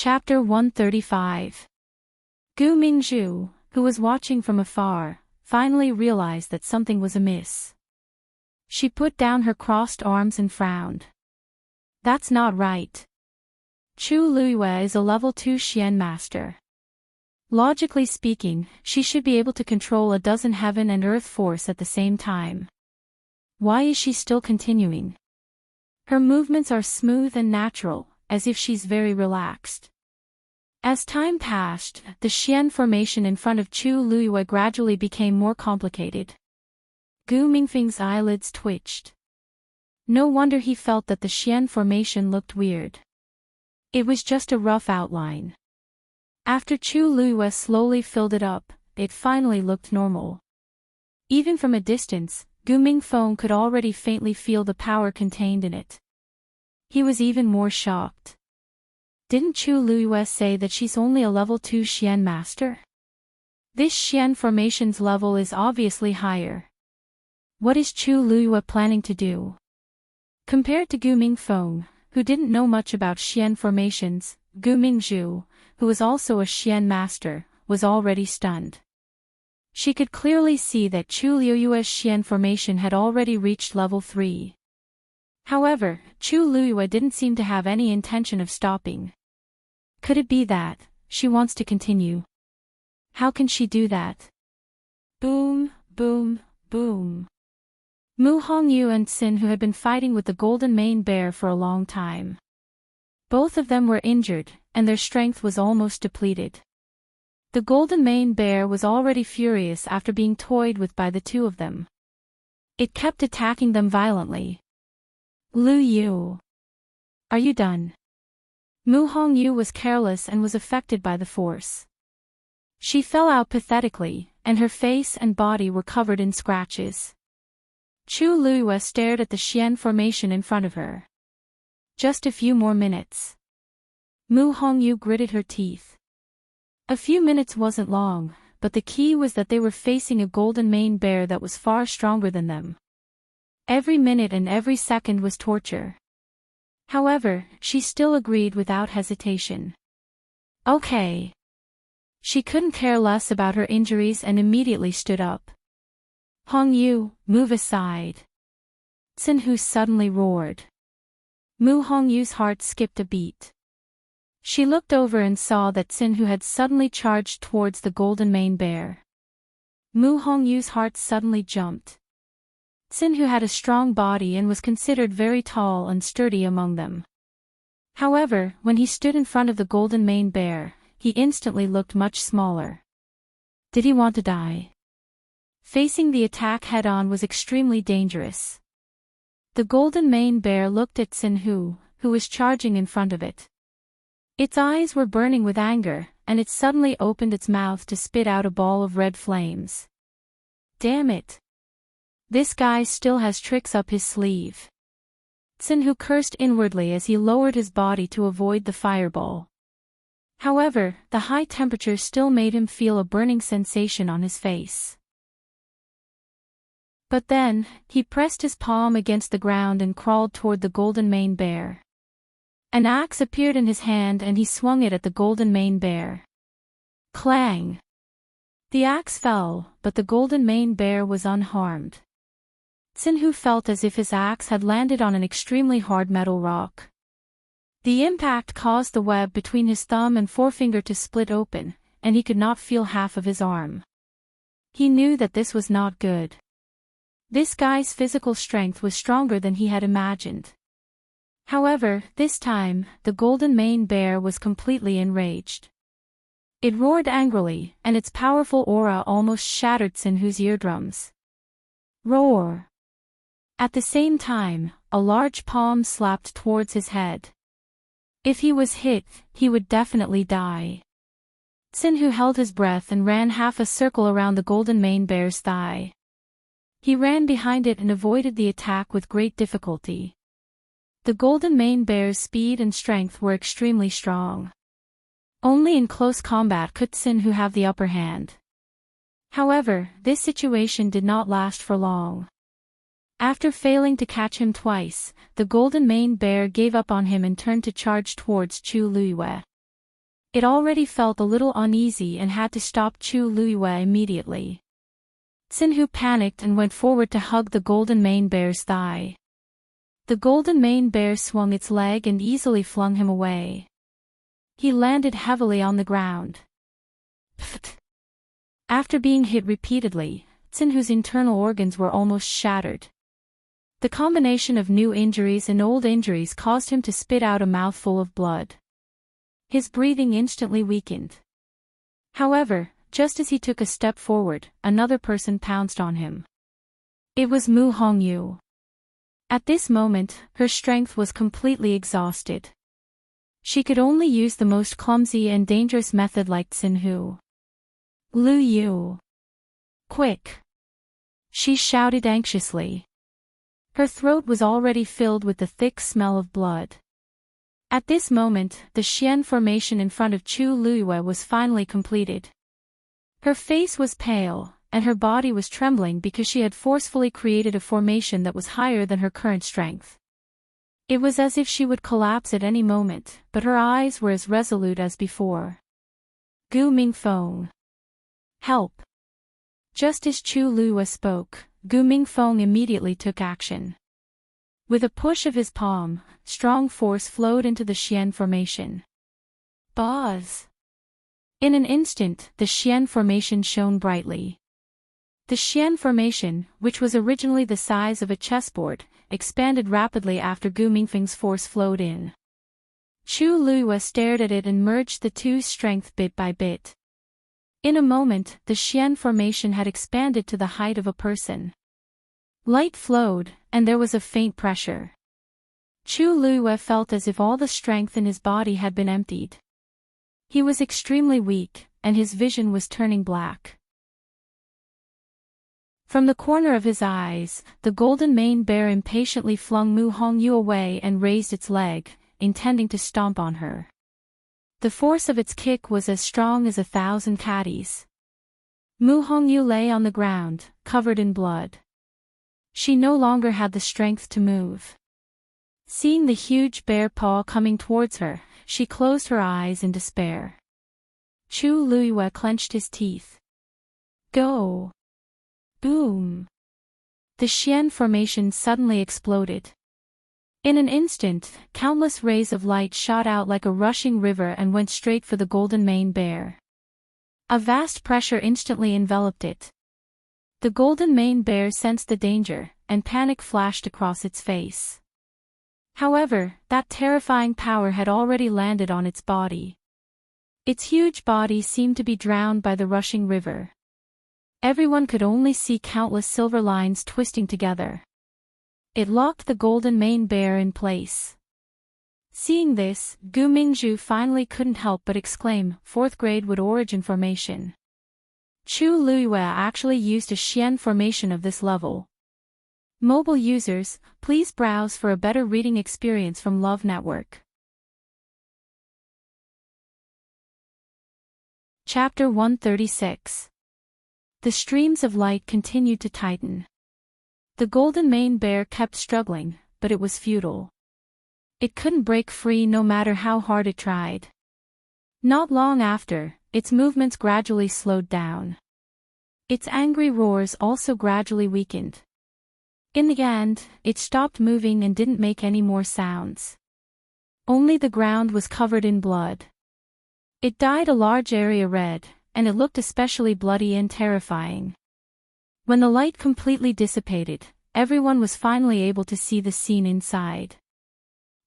Chapter 135. Gu Mingzhu, who was watching from afar, finally realized that something was amiss. She put down her crossed arms and frowned. That's not right. Chu Luiyue is a level 2 Xian master. Logically speaking, she should be able to control a dozen heaven and earth force at the same time. Why is she still continuing? Her movements are smooth and natural, as if she's very relaxed. As time passed, the Xian formation in front of Chu Luiyue gradually became more complicated. Gu Mingfeng's eyelids twitched. No wonder he felt that the Xian formation looked weird. It was just a rough outline. After Chu Luiyue slowly filled it up, it finally looked normal. Even from a distance, Gu Mingfeng could already faintly feel the power contained in it. He was even more shocked. Didn't Chu Luiyue say that she's only a level 2 Xian master? This Xian formation's level is obviously higher. What is Chu Luiyue planning to do? Compared to Gu Mingfeng, who didn't know much about Xian formations, Gu Mingzhu, who was also a Xian master, was already stunned. She could clearly see that Chu Luiyue's Xian formation had already reached level 3. However, Chu Luiyue didn't seem to have any intention of stopping. Could it be that she wants to continue? How can she do that? Boom, boom, boom. Mu Hongyu and Xin, who had been fighting with the golden mane bear for a long time. Both of them were injured, and their strength was almost depleted. The golden mane bear was already furious after being toyed with by the two of them. It kept attacking them violently. Lu Yu. Are you done? Mu Hongyu was careless and was affected by the force. She fell out pathetically, and her face and body were covered in scratches. Chu Luiyue stared at the Xian formation in front of her. Just a few more minutes. Mu Hongyu gritted her teeth. A few minutes wasn't long, but the key was that they were facing a golden mane bear that was far stronger than them. Every minute and every second was torture. However, she still agreed without hesitation. Okay. She couldn't care less about her injuries and immediately stood up. Hongyu, move aside. Xin suddenly roared. Mu Hongyu's heart skipped a beat. She looked over and saw that Xin had suddenly charged towards the golden mane bear. Mu Hongyu's heart suddenly jumped. Xin had a strong body and was considered very tall and sturdy among them. However, when he stood in front of the golden mane bear, he instantly looked much smaller. Did he want to die? Facing the attack head-on was extremely dangerous. The golden mane bear looked at Xin who was charging in front of it. Its eyes were burning with anger, and it suddenly opened its mouth to spit out a ball of red flames. Damn it! This guy still has tricks up his sleeve. Xin cursed inwardly as he lowered his body to avoid the fireball. However, the high temperature still made him feel a burning sensation on his face. But then, he pressed his palm against the ground and crawled toward the golden mane bear. An axe appeared in his hand and he swung it at the golden mane bear. Clang! The axe fell, but the golden mane bear was unharmed. Xin felt as if his axe had landed on an extremely hard metal rock. The impact caused the web between his thumb and forefinger to split open, and he could not feel half of his arm. He knew that this was not good. This guy's physical strength was stronger than he had imagined. However, this time, the golden mane bear was completely enraged. It roared angrily, and its powerful aura almost shattered Xin eardrums. Roar! At the same time, a large palm slapped towards his head. If he was hit, he would definitely die. Xin held his breath and ran half a circle around the golden mane bear's thigh. He ran behind it and avoided the attack with great difficulty. The golden mane bear's speed and strength were extremely strong. Only in close combat could Xin have the upper hand. However, this situation did not last for long. After failing to catch him twice, the golden mane bear gave up on him and turned to charge towards Chu Luiyue. It already felt a little uneasy and had to stop Chu Luiyue immediately. Xinhu panicked and went forward to hug the golden mane bear's thigh. The golden mane bear swung its leg and easily flung him away. He landed heavily on the ground. Pfft. After being hit repeatedly, Xinhu's internal organs were almost shattered. The combination of new injuries and old injuries caused him to spit out a mouthful of blood. His breathing instantly weakened. However, just as he took a step forward, another person pounced on him. It was Mu Hongyu. At this moment, her strength was completely exhausted. She could only use the most clumsy and dangerous method like Xinhu. Lu Yu. Quick! She shouted anxiously. Her throat was already filled with the thick smell of blood. At this moment, the Xian formation in front of Chu Luiyue was finally completed. Her face was pale, and her body was trembling because she had forcefully created a formation that was higher than her current strength. It was as if she would collapse at any moment, but her eyes were as resolute as before. Gu Mingfeng. Help! Just as Chu Luiyue spoke, Gu Mingfeng immediately took action. With a push of his palm, strong force flowed into the Xian formation. Buzz! In an instant, the Xian formation shone brightly. The Xian formation, which was originally the size of a chessboard, expanded rapidly after Gu Mingfeng's force flowed in. Chu Luiyue stared at it and merged the two's strength bit by bit. In a moment, the Xian formation had expanded to the height of a person. Light flowed, and there was a faint pressure. Chu Luiyue felt as if all the strength in his body had been emptied. He was extremely weak, and his vision was turning black. From the corner of his eyes, the golden mane bear impatiently flung Mu Hongyu away and raised its leg, intending to stomp on her. The force of its kick was as strong as 1,000 caddies. Mu Hongyu lay on the ground, covered in blood. She no longer had the strength to move. Seeing the huge bear paw coming towards her, she closed her eyes in despair. Chu Luiyue clenched his teeth. Go! Boom! The Xian formation suddenly exploded. In an instant, countless rays of light shot out like a rushing river and went straight for the golden mane bear. A vast pressure instantly enveloped it. The golden mane bear sensed the danger, and panic flashed across its face. However, that terrifying power had already landed on its body. Its huge body seemed to be drowned by the rushing river. Everyone could only see countless silver lines twisting together. It locked the golden mane bear in place. Seeing this, Gu Mingzhu finally couldn't help but exclaim, "Fourth grade wood origin formation." Chu Luiyue actually used a Xian formation of this level. Mobile users, please browse for a better reading experience from Love Network. Chapter 136. The streams of light continued to tighten. The golden mane bear kept struggling, but it was futile. It couldn't break free no matter how hard it tried. Not long after, its movements gradually slowed down. Its angry roars also gradually weakened. In the end, it stopped moving and didn't make any more sounds. Only the ground was covered in blood. It dyed a large area red, and it looked especially bloody and terrifying. When the light completely dissipated, everyone was finally able to see the scene inside.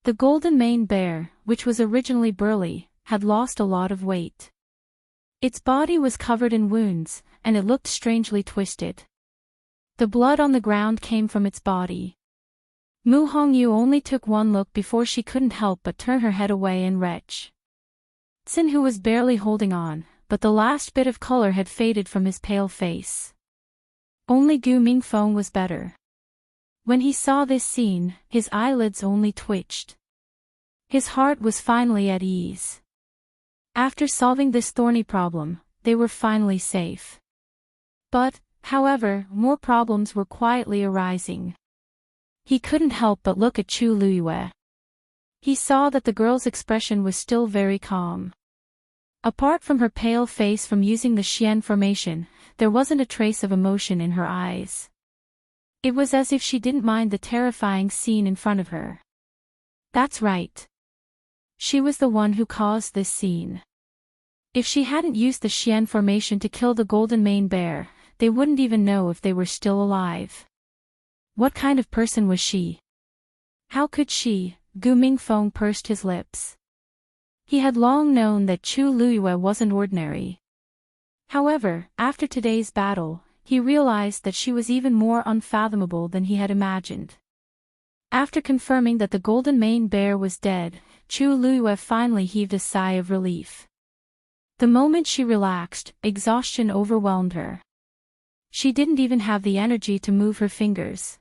The golden mane bear, which was originally burly, had lost a lot of weight. Its body was covered in wounds, and it looked strangely twisted. The blood on the ground came from its body. Mu Hongyu only took one look before she couldn't help but turn her head away and retch. Xinhu was barely holding on, but the last bit of color had faded from his pale face. Only Gu Mingfeng was better. When he saw this scene, his eyelids only twitched. His heart was finally at ease. After solving this thorny problem, they were finally safe. But, however, more problems were quietly arising. He couldn't help but look at Chu Luiyue. He saw that the girl's expression was still very calm. Apart from her pale face from using the Xian formation, there wasn't a trace of emotion in her eyes. It was as if she didn't mind the terrifying scene in front of her. That's right. She was the one who caused this scene. If she hadn't used the Xian formation to kill the golden mane bear, they wouldn't even know if they were still alive. What kind of person was she? How could she? Gu Mingfeng pursed his lips. He had long known that Chu Luiyue wasn't ordinary. However, after today's battle, he realized that she was even more unfathomable than he had imagined. After confirming that the golden mane bear was dead, Chu Luiyue finally heaved a sigh of relief. The moment she relaxed, exhaustion overwhelmed her. She didn't even have the energy to move her fingers.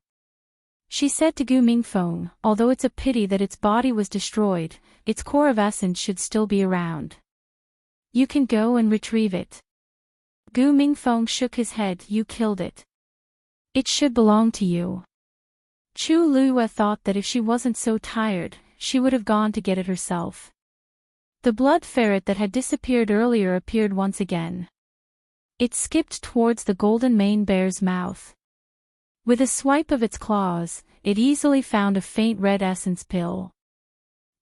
She said to Gu Mingfeng, although it's a pity that its body was destroyed, its core of essence should still be around. You can go and retrieve it. Gu Mingfeng shook his head. You killed it. It should belong to you. Chu Luiyue thought that if she wasn't so tired, she would have gone to get it herself. The blood ferret that had disappeared earlier appeared once again. It skipped towards the golden mane bear's mouth. With a swipe of its claws, it easily found a faint red essence pill.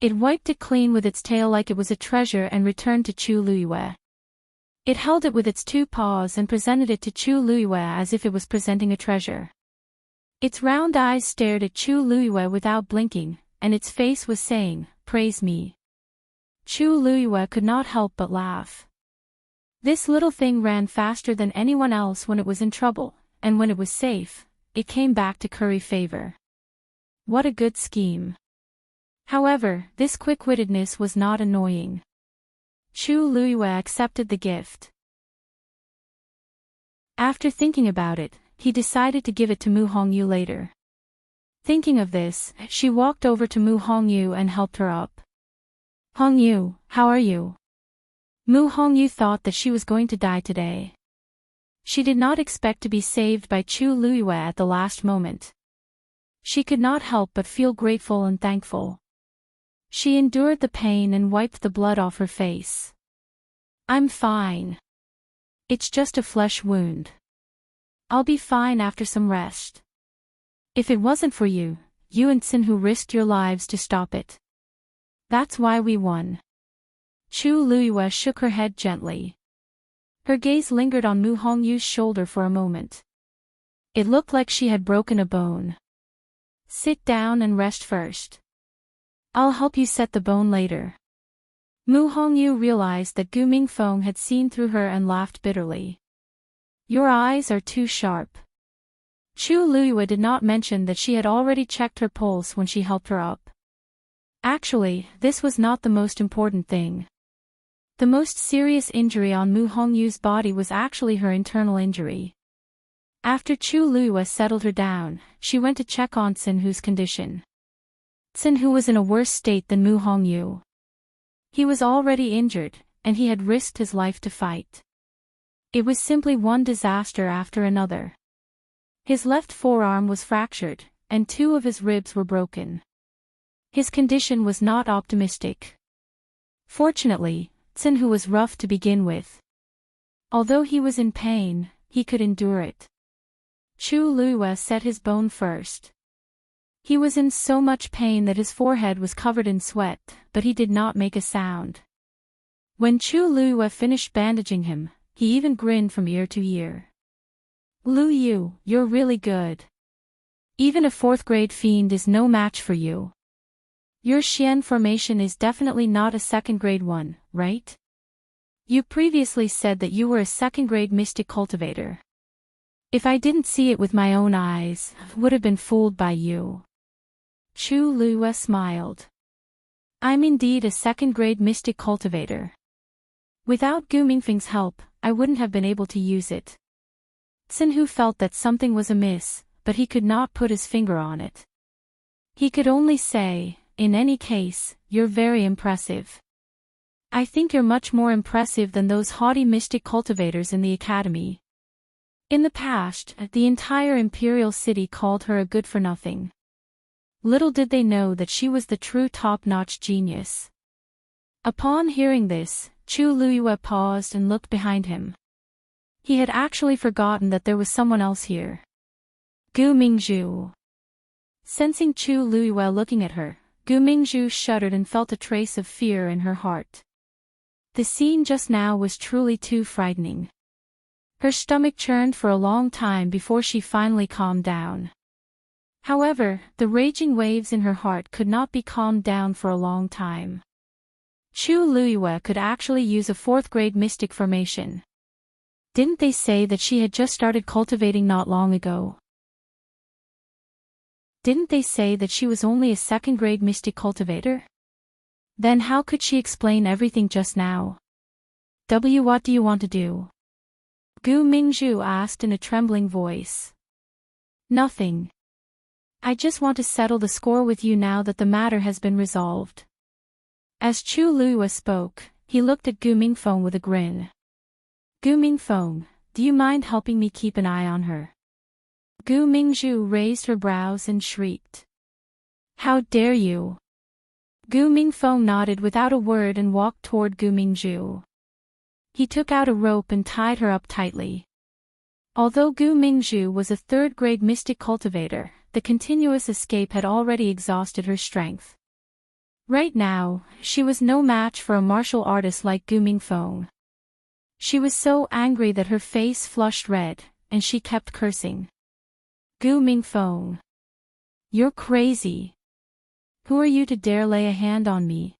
It wiped it clean with its tail like it was a treasure and returned to Chu Luiyue. It held it with its two paws and presented it to Chu Luiyue as if it was presenting a treasure. Its round eyes stared at Chu Luiyue without blinking, and its face was saying, "Praise me." Chu Luiyue could not help but laugh. This little thing ran faster than anyone else when it was in trouble, and when it was safe, it came back to curry favor. What a good scheme. However, this quick-wittedness was not annoying. Chu Luiyue accepted the gift. After thinking about it, he decided to give it to Mu Hongyu later. Thinking of this, she walked over to Mu Hongyu and helped her up. "Hongyu, how are you?" Mu Hongyu thought that she was going to die today. She did not expect to be saved by Chu Luiyue at the last moment. She could not help but feel grateful and thankful. She endured the pain and wiped the blood off her face. "I'm fine. It's just a flesh wound. I'll be fine after some rest. If it wasn't for you, you and Xin who risked your lives to stop it. That's why we won." Chu Luiyue shook her head gently. Her gaze lingered on Mu Hongyu's shoulder for a moment. It looked like she had broken a bone. "Sit down and rest first. I'll help you set the bone later." Mu Hongyu realized that Gu Mingfeng had seen through her and laughed bitterly. "Your eyes are too sharp." Chu Luiyue did not mention that she had already checked her pulse when she helped her up. Actually, this was not the most important thing. The most serious injury on Mu Hongyu's body was actually her internal injury. After Chu Luiyue settled her down, she went to check on Xin-Hu's condition. Xin-Hu was in a worse state than Mu Hongyu. He was already injured, and he had risked his life to fight. It was simply one disaster after another. His left forearm was fractured, and two of his ribs were broken. His condition was not optimistic. Fortunately, Xin-Hu was rough to begin with. Although he was in pain, he could endure it. Chu Luiyue set his bone first. He was in so much pain that his forehead was covered in sweat, but he did not make a sound. When Chu Luiyue finished bandaging him, he even grinned from ear to ear. "Lu Yu, you're really good. Even a fourth-grade fiend is no match for you. Your Xian formation is definitely not a second-grade one, right? You previously said that you were a second-grade mystic cultivator. If I didn't see it with my own eyes, I would have been fooled by you." Chu Luiyue smiled. "I'm indeed a second-grade mystic cultivator. Without Gu Mingfeng's help, I wouldn't have been able to use it." Xin-Hu felt that something was amiss, but he could not put his finger on it. He could only say, "In any case, you're very impressive. I think you're much more impressive than those haughty mystic cultivators in the academy." In the past, the entire Imperial city called her a good-for-nothing. Little did they know that she was the true top-notch genius. Upon hearing this, Chu Luiyue paused and looked behind him. He had actually forgotten that there was someone else here. Gu Mingzhu. Sensing Chu Luiyue looking at her, Gu Mingzhu shuddered and felt a trace of fear in her heart. The scene just now was truly too frightening. Her stomach churned for a long time before she finally calmed down. However, the raging waves in her heart could not be calmed down for a long time. Chu Luiyue could actually use a 4th-grade mystic formation. Didn't they say that she had just started cultivating not long ago? Didn't they say that she was only a 2nd-grade mystic cultivator? Then how could she explain everything just now? What do you want to do? Gu Mingzhu asked in a trembling voice. Nothing. I just want to settle the score with you now that the matter has been resolved. As Chu Luiyue spoke, he looked at Gu Mingfeng with a grin. Gu Mingfeng, do you mind helping me keep an eye on her? Gu Mingzhu raised her brows and shrieked. How dare you? Gu Mingfeng nodded without a word and walked toward Gu Mingzhu. He took out a rope and tied her up tightly. Although Gu Mingzhu was a 3rd-grade mystic cultivator, the continuous escape had already exhausted her strength. Right now, she was no match for a martial artist like Gu Mingfeng. She was so angry that her face flushed red, and she kept cursing. Gu Mingfeng. You're crazy. Who are you to dare lay a hand on me?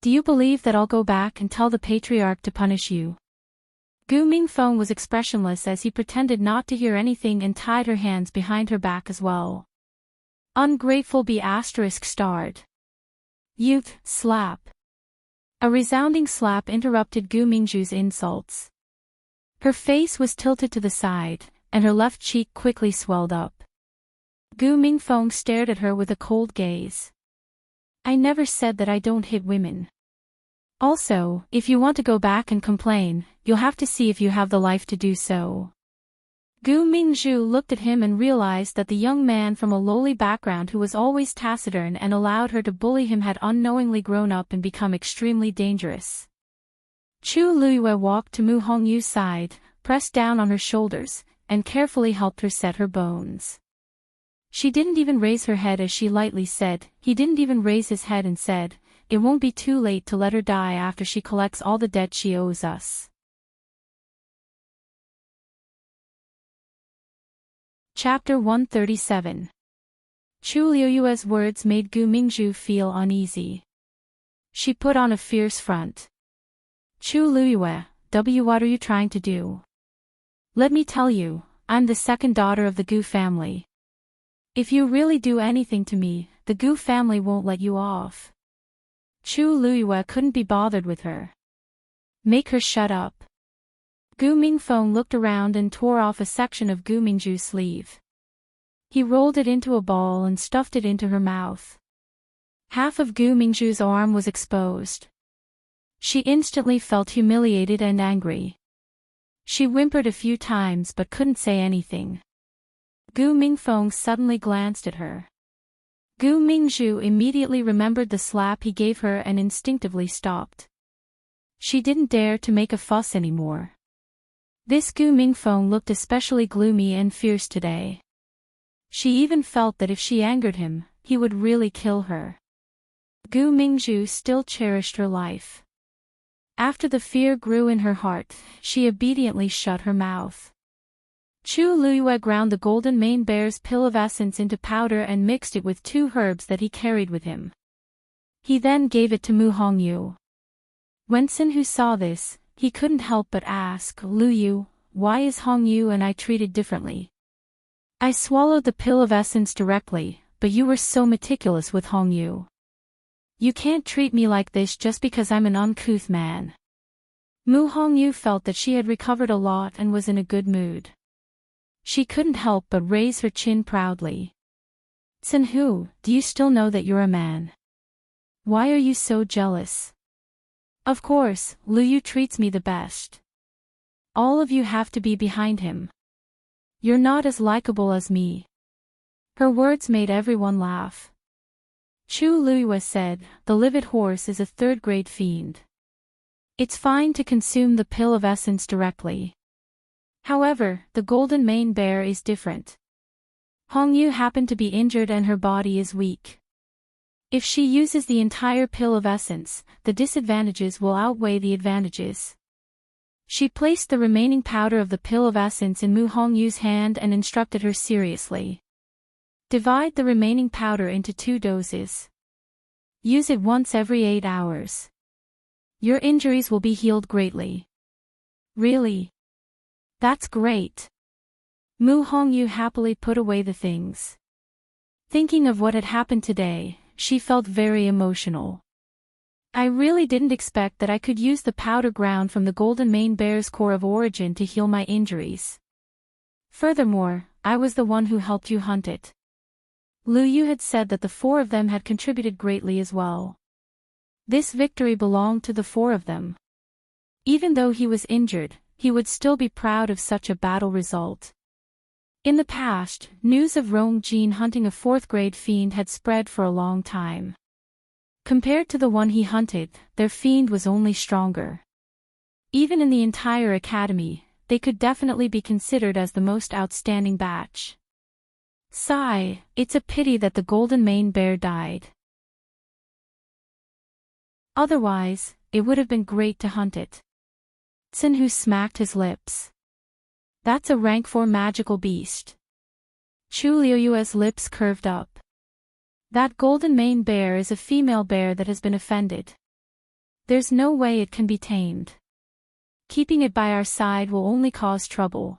Do you believe that I'll go back and tell the patriarch to punish you? Gu Mingfeng was expressionless as he pretended not to hear anything and tied her hands behind her back as well. Ungrateful B****. Youth, slap. A resounding slap interrupted Gu Mingzhu's insults. Her face was tilted to the side, and her left cheek quickly swelled up. Gu Mingfeng stared at her with a cold gaze. I never said that I don't hit women. Also, if you want to go back and complain, you'll have to see if you have the life to do so. Gu Mingzhu looked at him and realized that the young man from a lowly background who was always taciturn and allowed her to bully him had unknowingly grown up and become extremely dangerous. Chu Luiyue walked to Mu Hongyu's side, pressed down on her shoulders, and carefully helped her set her bones. She didn't even raise her head as she lightly said, he didn't even raise his head and said, it won't be too late to let her die after she collects all the debt she owes us. Chapter 137. Chu Luiyue's words made Gu Mingzhu feel uneasy. She put on a fierce front. Chu Luiyue, what are you trying to do? Let me tell you, I'm the 2nd daughter of the Gu family. If you really do anything to me, the Gu family won't let you off. Chu Luiyue couldn't be bothered with her. Make her shut up. Gu Mingfeng looked around and tore off a section of Gu Mingzhu's sleeve. He rolled it into a ball and stuffed it into her mouth. Half of Gu Mingzhu's arm was exposed. She instantly felt humiliated and angry. She whimpered a few times but couldn't say anything. Gu Mingfeng suddenly glanced at her. Gu Mingzhu immediately remembered the slap he gave her and instinctively stopped. She didn't dare to make a fuss anymore. This Gu Mingfeng looked especially gloomy and fierce today. She even felt that if she angered him, he would really kill her. Gu Mingzhu still cherished her life. After the fear grew in her heart, she obediently shut her mouth. Chu Luiyue ground the golden mane bear's pill of essence into powder and mixed it with 2 herbs that he carried with him. He then gave it to Mu Hongyu. When Sinhu saw this, he couldn't help but ask, Luyu, why is Hongyu and I treated differently? I swallowed the pill of essence directly, but you were so meticulous with Hongyu. You can't treat me like this just because I'm an uncouth man. Mu Hongyu felt that she had recovered a lot and was in a good mood. She couldn't help but raise her chin proudly. Sinhu, do you still know that you're a man? Why are you so jealous? Of course, Luyu treats me the best. All of you have to be behind him. You're not as likable as me. Her words made everyone laugh. Chu Luiyue said, the livid horse is a 3rd-grade fiend. It's fine to consume the pill of essence directly. However, the golden mane bear is different. Hongyu happened to be injured and her body is weak. If she uses the entire pill of essence, the disadvantages will outweigh the advantages. She placed the remaining powder of the pill of essence in Mu Hongyu's hand and instructed her seriously. Divide the remaining powder into 2 doses. Use it once every 8 hours. Your injuries will be healed greatly. Really? That's great. Mu Hongyu happily put away the things. Thinking of what had happened today, she felt very emotional. I really didn't expect that I could use the powder ground from the golden mane bear's core of origin to heal my injuries. Furthermore, I was the one who helped you hunt it. Lu Yu had said that the 4 of them had contributed greatly as well. This victory belonged to the 4 of them. Even though he was injured, he would still be proud of such a battle result. In the past, news of Rong Jin hunting a 4th-grade fiend had spread for a long time. Compared to the one he hunted, their fiend was only stronger. Even in the entire academy, they could definitely be considered as the most outstanding batch. Sigh, it's a pity that the golden mane bear died. Otherwise, it would have been great to hunt it. Tsinhu smacked his lips. That's a rank 4 magical beast. Chu Liuyue's lips curved up. That golden mane bear is a female bear that has been offended. There's no way it can be tamed. Keeping it by our side will only cause trouble.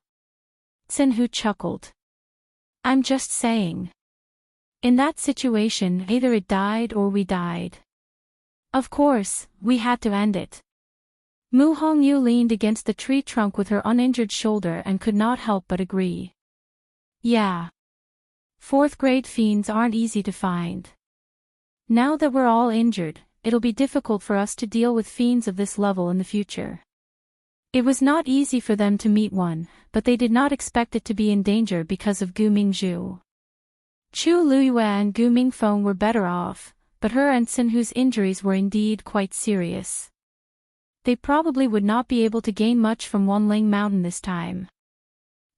Tsinhu chuckled. I'm just saying. In that situation, either it died or we died. Of course, we had to end it. Mu Hongyu leaned against the tree trunk with her uninjured shoulder and could not help but agree. Yeah. 4th-grade fiends aren't easy to find. Now that we're all injured, it'll be difficult for us to deal with fiends of this level in the future. It was not easy for them to meet one, but they did not expect it to be in danger because of Gu Mingzhu. Chu Luyue and Gu Mingfeng were better off, but her and Tsinhu's injuries were indeed quite serious. They probably would not be able to gain much from Wanling Mountain this time.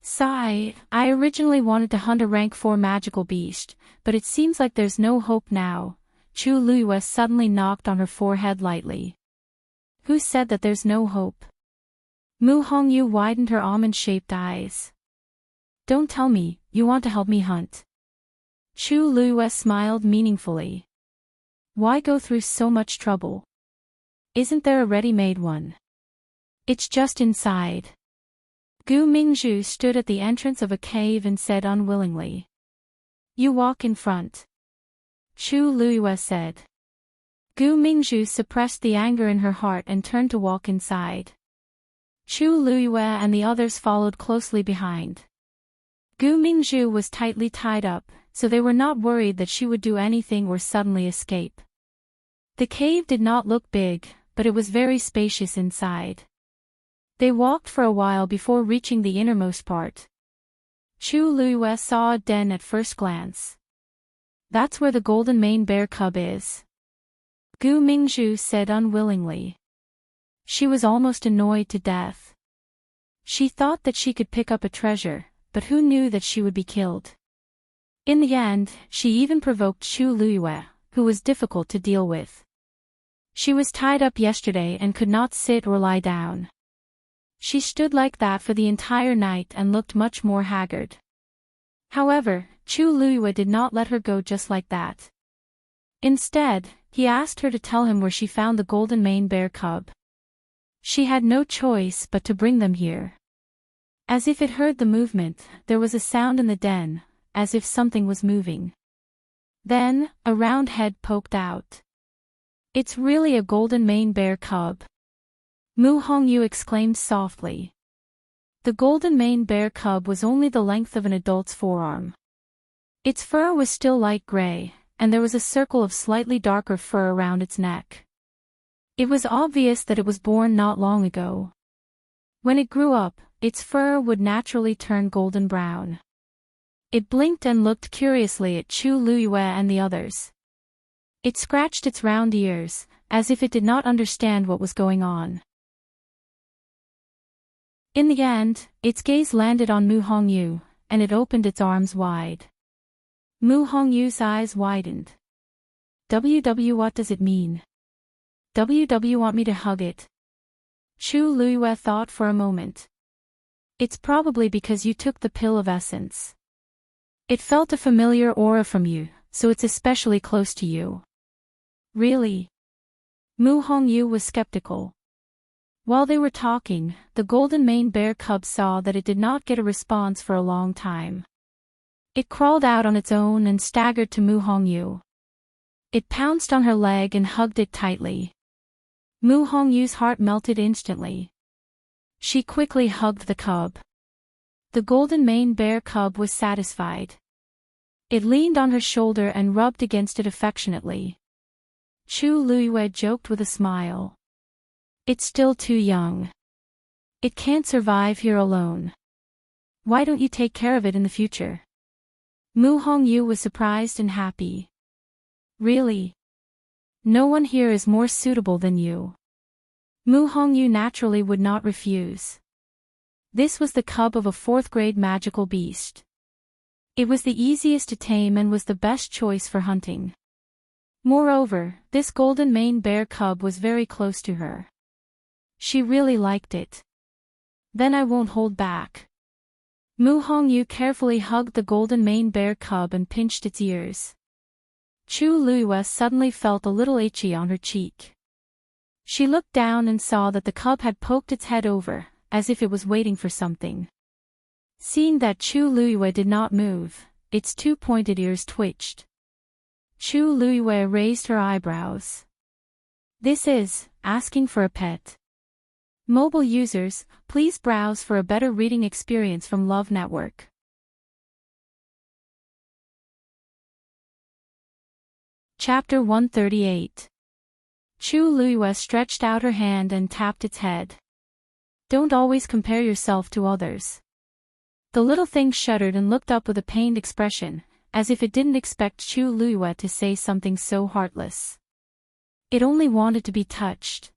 Sigh, I originally wanted to hunt a rank 4 magical beast, but it seems like there's no hope now. Chu Luyue suddenly knocked on her forehead lightly. Who said that there's no hope? Mu Hongyu widened her almond-shaped eyes. Don't tell me, you want to help me hunt. Chu Luyue smiled meaningfully. Why go through so much trouble? Isn't there a ready-made one? It's just inside. Gu Mingzhu stood at the entrance of a cave and said unwillingly. You walk in front. Chu Luyue said. Gu Mingzhu suppressed the anger in her heart and turned to walk inside. Chu Luyue and the others followed closely behind. Gu Mingzhu was tightly tied up, so they were not worried that she would do anything or suddenly escape. The cave did not look big, but it was very spacious inside. They walked for a while before reaching the innermost part. Chu Luyue saw a den at first glance. That's where the golden mane bear cub is. Gu Mingzhu said unwillingly. She was almost annoyed to death. She thought that she could pick up a treasure, but who knew that she would be killed? In the end, she even provoked Chu Luyue, who was difficult to deal with. She was tied up yesterday and could not sit or lie down. She stood like that for the entire night and looked much more haggard. However, Chu Luyue did not let her go just like that. Instead, he asked her to tell him where she found the golden mane bear cub. She had no choice but to bring them here. As if it heard the movement, there was a sound in the den, as if something was moving. Then, a round head poked out. It's really a golden mane bear cub. Mu Hongyu exclaimed softly. The golden mane bear cub was only the length of an adult's forearm. Its fur was still light gray, and there was a circle of slightly darker fur around its neck. It was obvious that it was born not long ago. When it grew up, its fur would naturally turn golden brown. It blinked and looked curiously at Chu Luyue and the others. It scratched its round ears, as if it did not understand what was going on. In the end, its gaze landed on Mu Hongyu, and it opened its arms wide. Mu Hongyu's eyes widened. WW, what does it mean? WW, want me to hug it? Chu Luiyue thought for a moment. It's probably because you took the pill of essence. It felt a familiar aura from you, so it's especially close to you. Really? Mu Hongyu was skeptical. While they were talking, the golden mane bear cub saw that it did not get a response for a long time. It crawled out on its own and staggered to Mu Hongyu. It pounced on her leg and hugged it tightly. Mu Hongyu's heart melted instantly. She quickly hugged the cub. The golden mane bear cub was satisfied. It leaned on her shoulder and rubbed against it affectionately. Chu Luiyue joked with a smile. It's still too young. It can't survive here alone. Why don't you take care of it in the future? Mu Hongyu was surprised and happy. Really? No one here is more suitable than you. Mu Hongyu naturally would not refuse. This was the cub of a 4th-grade magical beast. It was the easiest to tame and was the best choice for hunting. Moreover, this golden mane bear cub was very close to her. She really liked it. Then I won't hold back. Mu Hongyu carefully hugged the golden mane bear cub and pinched its ears. Chu Luiyue suddenly felt a little itchy on her cheek. She looked down and saw that the cub had poked its head over, as if it was waiting for something. Seeing that Chu Luiyue did not move, its 2 pointed ears twitched. Chu Luiyue raised her eyebrows. This is asking for a pet. Mobile users, please browse for a better reading experience from Love Network. Chapter 138. Chu Luiyue stretched out her hand and tapped its head. Don't always compare yourself to others. The little thing shuddered and looked up with a pained expression, as if it didn't expect Chu Luiyue to say something so heartless. It only wanted to be touched.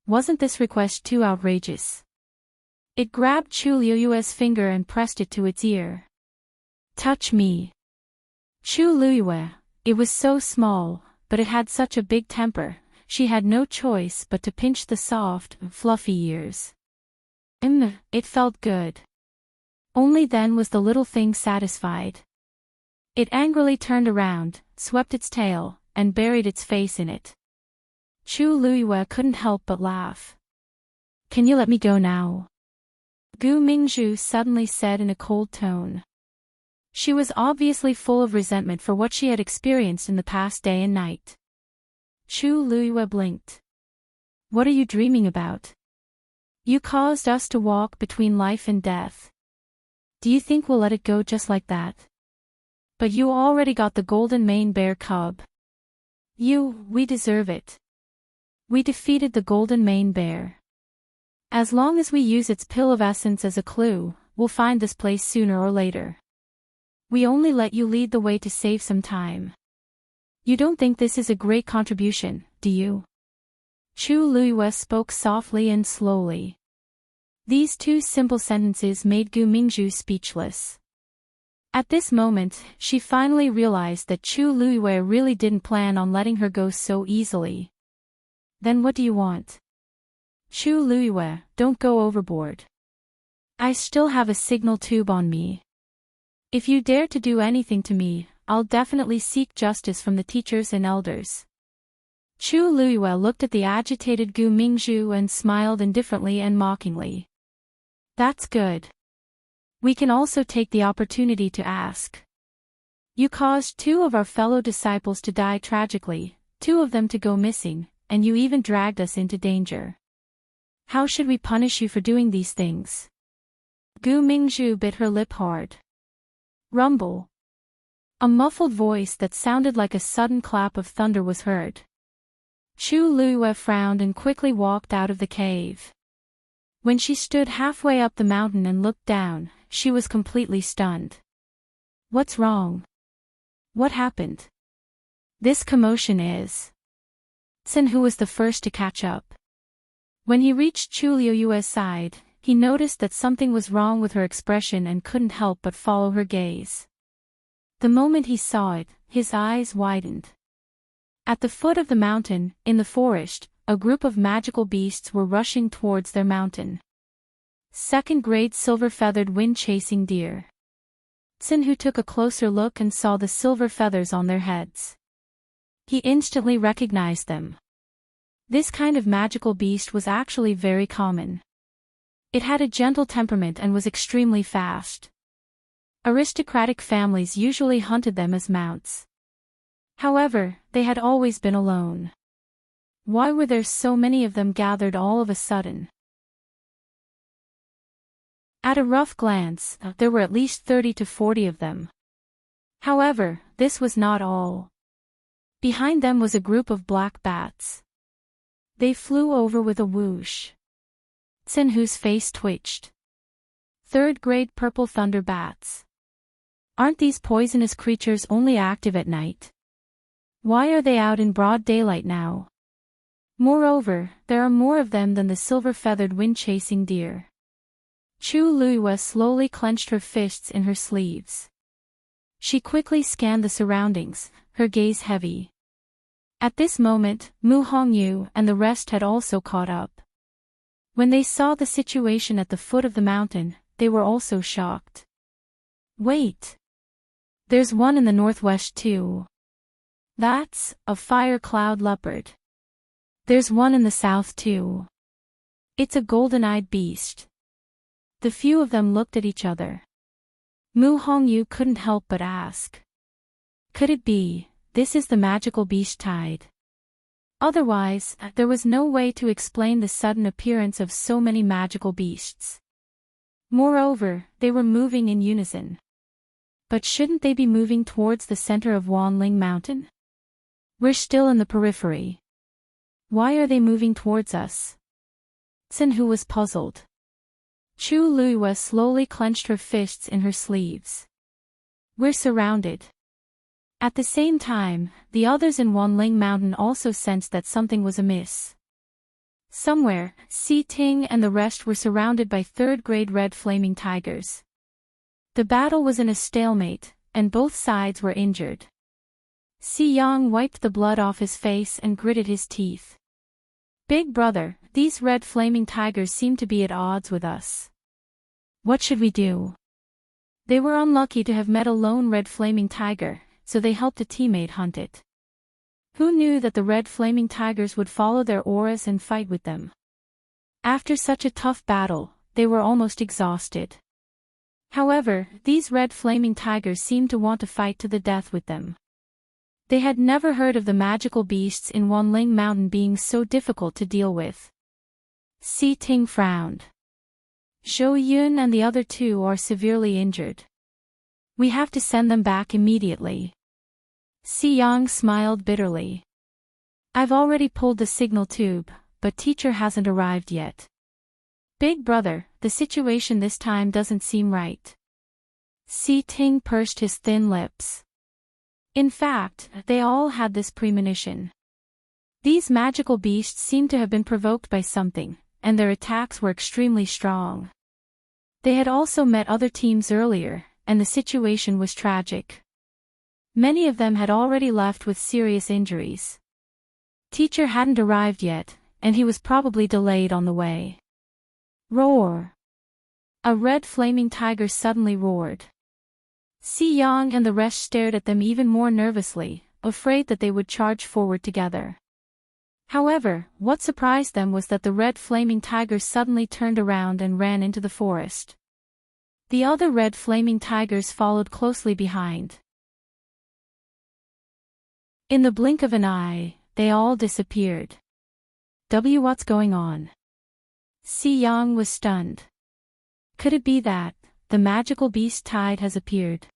Wasn't this request too outrageous? It grabbed Chu Luiyue's finger and pressed it to its ear. Touch me. Chu Luiyue, it was so small, but it had such a big temper, she had no choice but to pinch the soft, fluffy ears. It felt good. Only then was the little thing satisfied. It angrily turned around, swept its tail, and buried its face in it. Chu Luiyue couldn't help but laugh. Can you let me go now? Gu Mingzhu suddenly said in a cold tone. She was obviously full of resentment for what she had experienced in the past day and night. Chu Luiyue blinked. What are you dreaming about? You caused us to walk between life and death. Do you think we'll let it go just like that? But you already got the golden mane bear cub. We deserve it. We defeated the golden mane bear. As long as we use its pill of essence as a clue, we'll find this place sooner or later. We only let you lead the way to save some time. You don't think this is a great contribution, do you? Chu Luiyue spoke softly and slowly. These 2 simple sentences made Gu Mingzhu speechless. At this moment, she finally realized that Chu Luiyue really didn't plan on letting her go so easily. Then what do you want? Chu Luiyue, don't go overboard. I still have a signal tube on me. If you dare to do anything to me, I'll definitely seek justice from the teachers and elders. Chu Luiyue looked at the agitated Gu Mingzhu and smiled indifferently and mockingly. That's good. We can also take the opportunity to ask. You caused 2 of our fellow disciples to die tragically, 2 of them to go missing, and you even dragged us into danger. How should we punish you for doing these things? Gu Mingzhu bit her lip hard. Rumble. A muffled voice that sounded like a sudden clap of thunder was heard. Chu Luiyue frowned and quickly walked out of the cave. When she stood halfway up the mountain and looked down, she was completely stunned. What's wrong? What happened? This commotion is... Sun, who was the first to catch up. When he reached Chu Luiyue's side, he noticed that something was wrong with her expression and couldn't help but follow her gaze. The moment he saw it, his eyes widened. At the foot of the mountain, in the forest, a group of magical beasts were rushing towards their mountain. Second-grade silver-feathered wind-chasing deer. Sinhu took a closer look and saw the silver feathers on their heads. He instantly recognized them. This kind of magical beast was actually very common. It had a gentle temperament and was extremely fast. Aristocratic families usually hunted them as mounts. However, they had always been alone. Why were there so many of them gathered all of a sudden? At a rough glance, there were at least 30 to 40 of them. However, this was not all. Behind them was a group of black bats. They flew over with a whoosh. Sinhu's face twitched. Third-grade purple thunder bats. Aren't these poisonous creatures only active at night? Why are they out in broad daylight now? Moreover, there are more of them than the silver-feathered wind-chasing deer. Chu Luiwa slowly clenched her fists in her sleeves. She quickly scanned the surroundings, her gaze heavy. At this moment, Mu Hongyu and the rest had also caught up. When they saw the situation at the foot of the mountain, they were also shocked. Wait! There's one in the northwest too. That's a fire cloud leopard. There's one in the south too. It's a golden-eyed beast. The few of them looked at each other. Mu Hongyu couldn't help but ask. Could it be, this is the magical beast tide? Otherwise, there was no way to explain the sudden appearance of so many magical beasts. Moreover, they were moving in unison. But shouldn't they be moving towards the center of Wanling Mountain? We're still in the periphery. Why are they moving towards us? Sinhu was puzzled. Chu Luiwa slowly clenched her fists in her sleeves. We're surrounded. At the same time, the others in Wanling Mountain also sensed that something was amiss. Somewhere, Si Ting and the rest were surrounded by third-grade red flaming tigers. The battle was in a stalemate, and both sides were injured. Si Yang wiped the blood off his face and gritted his teeth. Big brother, these red flaming tigers seem to be at odds with us. What should we do? They were unlucky to have met a lone red flaming tiger, so they helped a teammate hunt it. Who knew that the red flaming tigers would follow their auras and fight with them? After such a tough battle, they were almost exhausted. However, these red flaming tigers seemed to want to fight to the death with them. They had never heard of the magical beasts in Wanling Mountain being so difficult to deal with. Si Ting frowned. Zhou Yun and the other two are severely injured. We have to send them back immediately. Si Yang smiled bitterly. I've already pulled the signal tube, but teacher hasn't arrived yet. Big brother, the situation this time doesn't seem right. Si Ting pursed his thin lips. In fact, they all had this premonition. These magical beasts seemed to have been provoked by something, and their attacks were extremely strong. They had also met other teams earlier, and the situation was tragic. Many of them had already left with serious injuries. Teacher hadn't arrived yet, and he was probably delayed on the way. Roar! A red flaming tiger suddenly roared. Si Yang and the rest stared at them even more nervously, afraid that they would charge forward together. However, what surprised them was that the red flaming tiger suddenly turned around and ran into the forest. The other red flaming tigers followed closely behind. In the blink of an eye, they all disappeared. What's going on? Si Yang was stunned. Could it be that the magical beast tide has appeared?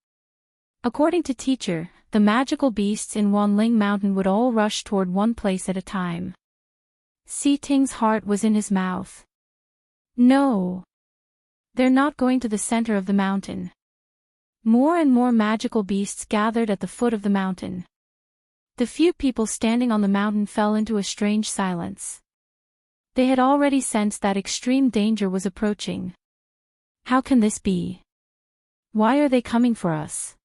According to teacher, the magical beasts in Wanling Mountain would all rush toward one place at a time. Si Ting's heart was in his mouth. No. They're not going to the center of the mountain. More and more magical beasts gathered at the foot of the mountain. The few people standing on the mountain fell into a strange silence. They had already sensed that extreme danger was approaching. How can this be? Why are they coming for us?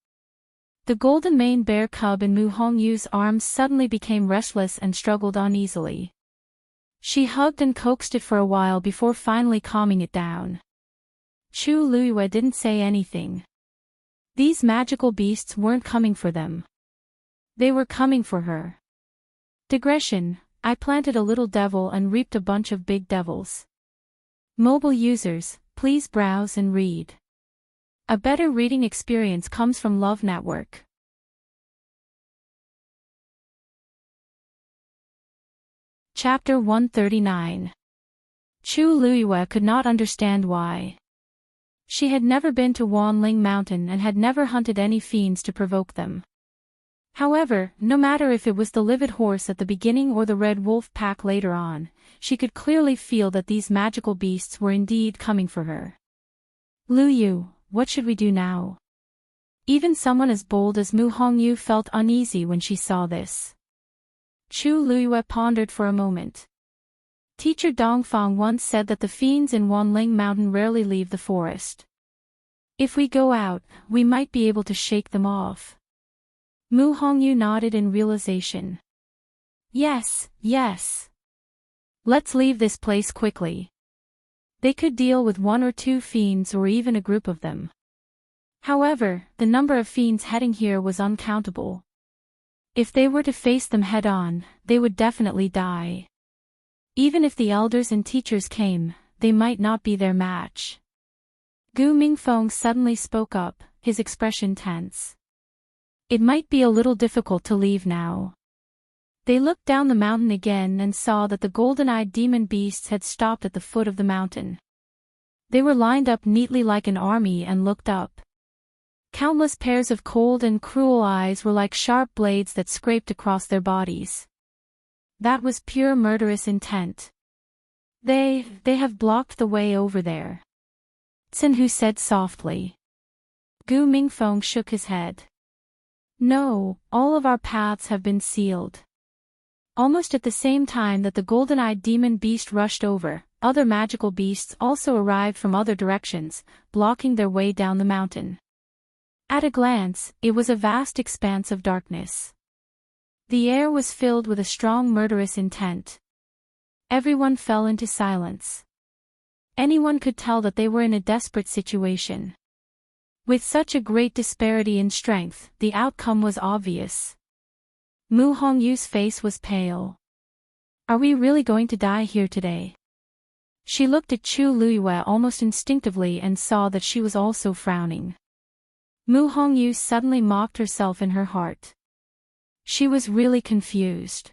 The golden maned bear cub in Mu Hongyu's arms suddenly became restless and struggled uneasily. She hugged and coaxed it for a while before finally calming it down. Chu Luiyue didn't say anything. These magical beasts weren't coming for them. They were coming for her. Digression: I planted a little devil and reaped a bunch of big devils. Mobile users, please browse and read. A better reading experience comes from Love Network. Chapter 139. Chu Luiyue could not understand why. She had never been to Wanling Mountain and had never hunted any fiends to provoke them. However, no matter if it was the livid horse at the beginning or the red wolf pack later on, she could clearly feel that these magical beasts were indeed coming for her. Luyu, what should we do now? Even someone as bold as Mu Hongyu felt uneasy when she saw this. Chu Luiyue pondered for a moment. Teacher Dongfang once said that the fiends in Wanling Mountain rarely leave the forest. If we go out, we might be able to shake them off. Mu Hongyu nodded in realization. Yes, yes. Let's leave this place quickly. They could deal with 1 or 2 fiends or even a group of them. However, the number of fiends heading here was uncountable. If they were to face them head-on, they would definitely die. Even if the elders and teachers came, they might not be their match. Gu Mingfeng suddenly spoke up, his expression tense. It might be a little difficult to leave now. They looked down the mountain again and saw that the golden-eyed demon beasts had stopped at the foot of the mountain. They were lined up neatly like an army and looked up. Countless pairs of cold and cruel eyes were like sharp blades that scraped across their bodies. That was pure murderous intent. They have blocked the way over there. Tsinhu said softly. Gu Mingfeng shook his head. No, all of our paths have been sealed. Almost at the same time that the golden-eyed demon beast rushed over, other magical beasts also arrived from other directions, blocking their way down the mountain. At a glance, it was a vast expanse of darkness. The air was filled with a strong murderous intent. Everyone fell into silence. Anyone could tell that they were in a desperate situation. With such a great disparity in strength, the outcome was obvious. Mu Hongyu's face was pale. Are we really going to die here today? She looked at Chu Luiyue almost instinctively and saw that she was also frowning. Mu Hongyu suddenly mocked herself in her heart. She was really confused.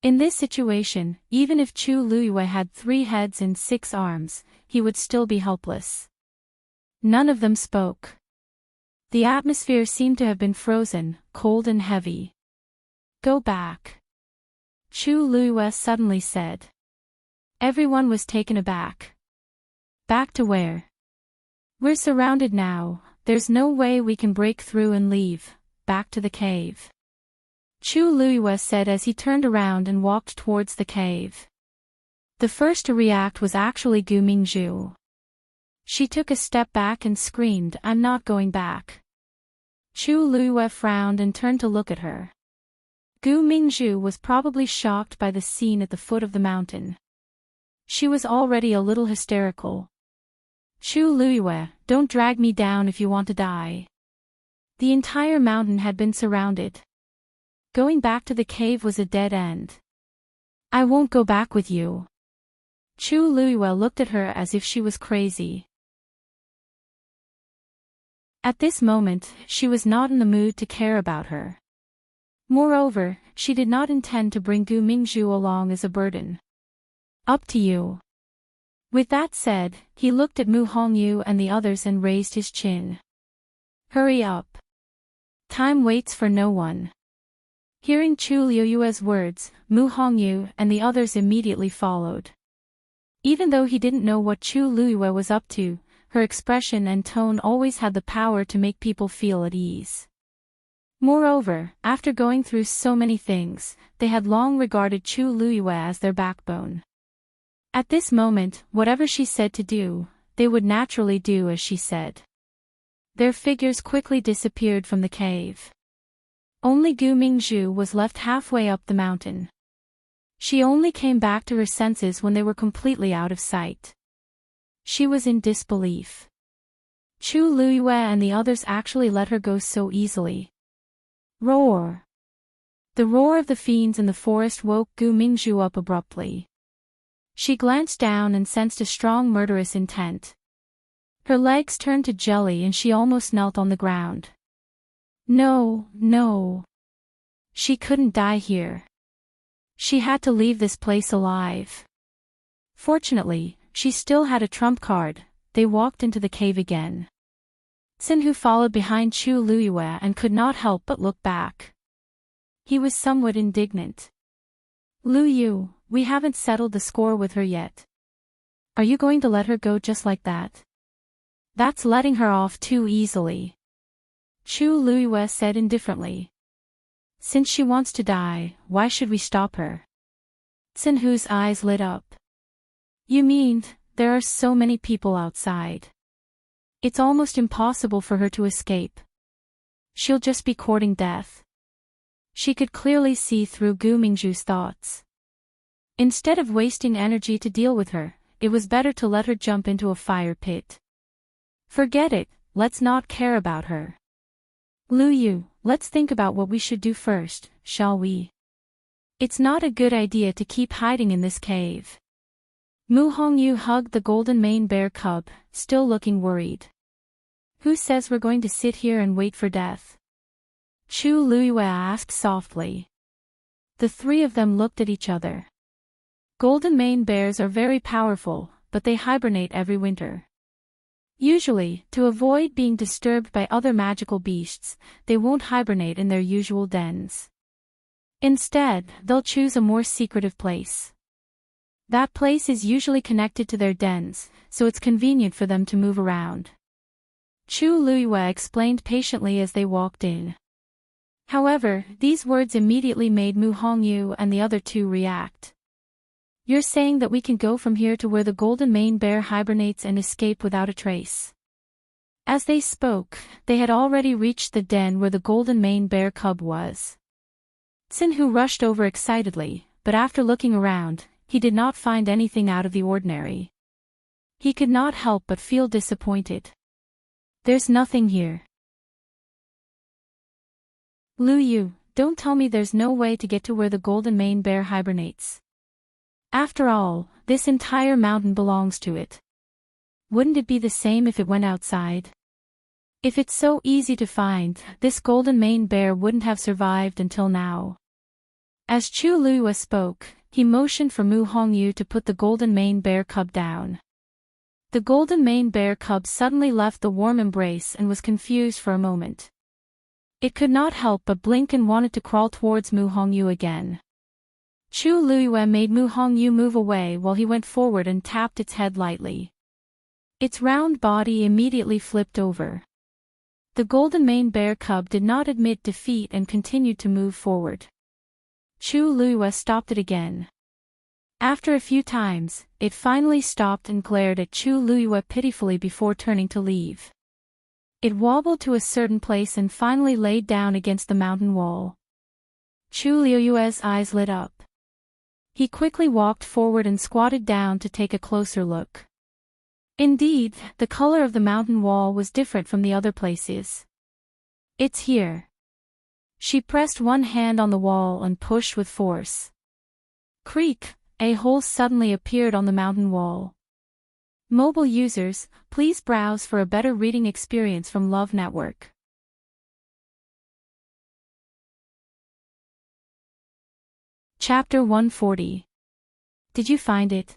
In this situation, even if Chu Luiyue had 3 heads and 6 arms, he would still be helpless. None of them spoke. The atmosphere seemed to have been frozen, cold and heavy. Go back. Chu Luiyue suddenly said. Everyone was taken aback. Back to where? We're surrounded now, there's no way we can break through and leave. Back to the cave. Chu Luiyue said as he turned around and walked towards the cave. The first to react was actually Gu Mingzhu. She took a step back and screamed, I'm not going back. Chu Luiyue frowned and turned to look at her. Gu Mingzhu was probably shocked by the scene at the foot of the mountain. She was already a little hysterical. Chu Luiyue, don't drag me down if you want to die. The entire mountain had been surrounded. Going back to the cave was a dead end. I won't go back with you. Chu Luiyue looked at her as if she was crazy. At this moment, she was not in the mood to care about her. Moreover, she did not intend to bring Gu Mingzhu along as a burden. Up to you. With that said, he looked at Mu Hongyu and the others and raised his chin. Hurry up. Time waits for no one. Hearing Chu Luiyue's words, Mu Hongyu and the others immediately followed. Even though he didn't know what Chu Luiyue was up to, her expression and tone always had the power to make people feel at ease. Moreover, after going through so many things, they had long regarded Chu Luiyue as their backbone. At this moment, whatever she said to do, they would naturally do as she said. Their figures quickly disappeared from the cave. Only Gu Mingzhu was left halfway up the mountain. She only came back to her senses when they were completely out of sight. She was in disbelief. Chu Luyue and the others actually let her go so easily. Roar! The roar of the fiends in the forest woke Gu Mingzhu up abruptly. She glanced down and sensed a strong murderous intent. Her legs turned to jelly and she almost knelt on the ground. No, no. She couldn't die here. She had to leave this place alive. Fortunately, she still had a trump card. They walked into the cave again. Xinhu followed behind Chu Luyue and could not help but look back. He was somewhat indignant. Lu Yu, we haven't settled the score with her yet. Are you going to let her go just like that? That's letting her off too easily. Chu Luyue said indifferently. Since she wants to die, why should we stop her? Xinhu's eyes lit up. You mean, there are so many people outside. It's almost impossible for her to escape. She'll just be courting death. She could clearly see through Gu Mingzhu's thoughts. Instead of wasting energy to deal with her, it was better to let her jump into a fire pit. Forget it, let's not care about her. Lu Yu, let's think about what we should do first, shall we? It's not a good idea to keep hiding in this cave. Mu Hongyu hugged the golden mane bear cub, still looking worried. Who says we're going to sit here and wait for death? Chu Luyue asked softly. The three of them looked at each other. Golden mane bears are very powerful, but they hibernate every winter. Usually, to avoid being disturbed by other magical beasts, they won't hibernate in their usual dens. Instead, they'll choose a more secretive place. That place is usually connected to their dens, so it's convenient for them to move around. Chu Luyue explained patiently as they walked in. However, these words immediately made Mu Hongyu and the other two react. You're saying that we can go from here to where the golden mane bear hibernates and escape without a trace? As they spoke, they had already reached the den where the golden mane bear cub was. Xinhu rushed over excitedly, but after looking around, he did not find anything out of the ordinary. He could not help but feel disappointed. There's nothing here. Lu Yu, don't tell me there's no way to get to where the golden mane bear hibernates. After all, this entire mountain belongs to it. Wouldn't it be the same if it went outside? If it's so easy to find, this golden mane bear wouldn't have survived until now. As Chu Luyue spoke, he motioned for Mu Hongyu to put the golden mane bear cub down. The golden mane bear cub suddenly left the warm embrace and was confused for a moment. It could not help but blink and wanted to crawl towards Mu Hongyu again. Chu Luyue made Mu Hongyu move away while he went forward and tapped its head lightly. Its round body immediately flipped over. The golden mane bear cub did not admit defeat and continued to move forward. Chu Luyue stopped it again. After a few times, it finally stopped and glared at Chu Luyue pitifully before turning to leave. It wobbled to a certain place and finally laid down against the mountain wall. Chu Luyue's eyes lit up. He quickly walked forward and squatted down to take a closer look. Indeed, the color of the mountain wall was different from the other places. It's here. She pressed one hand on the wall and pushed with force. Creak, a hole suddenly appeared on the mountain wall. Mobile users, please browse for a better reading experience from Love Network. Chapter 140. Did you find it?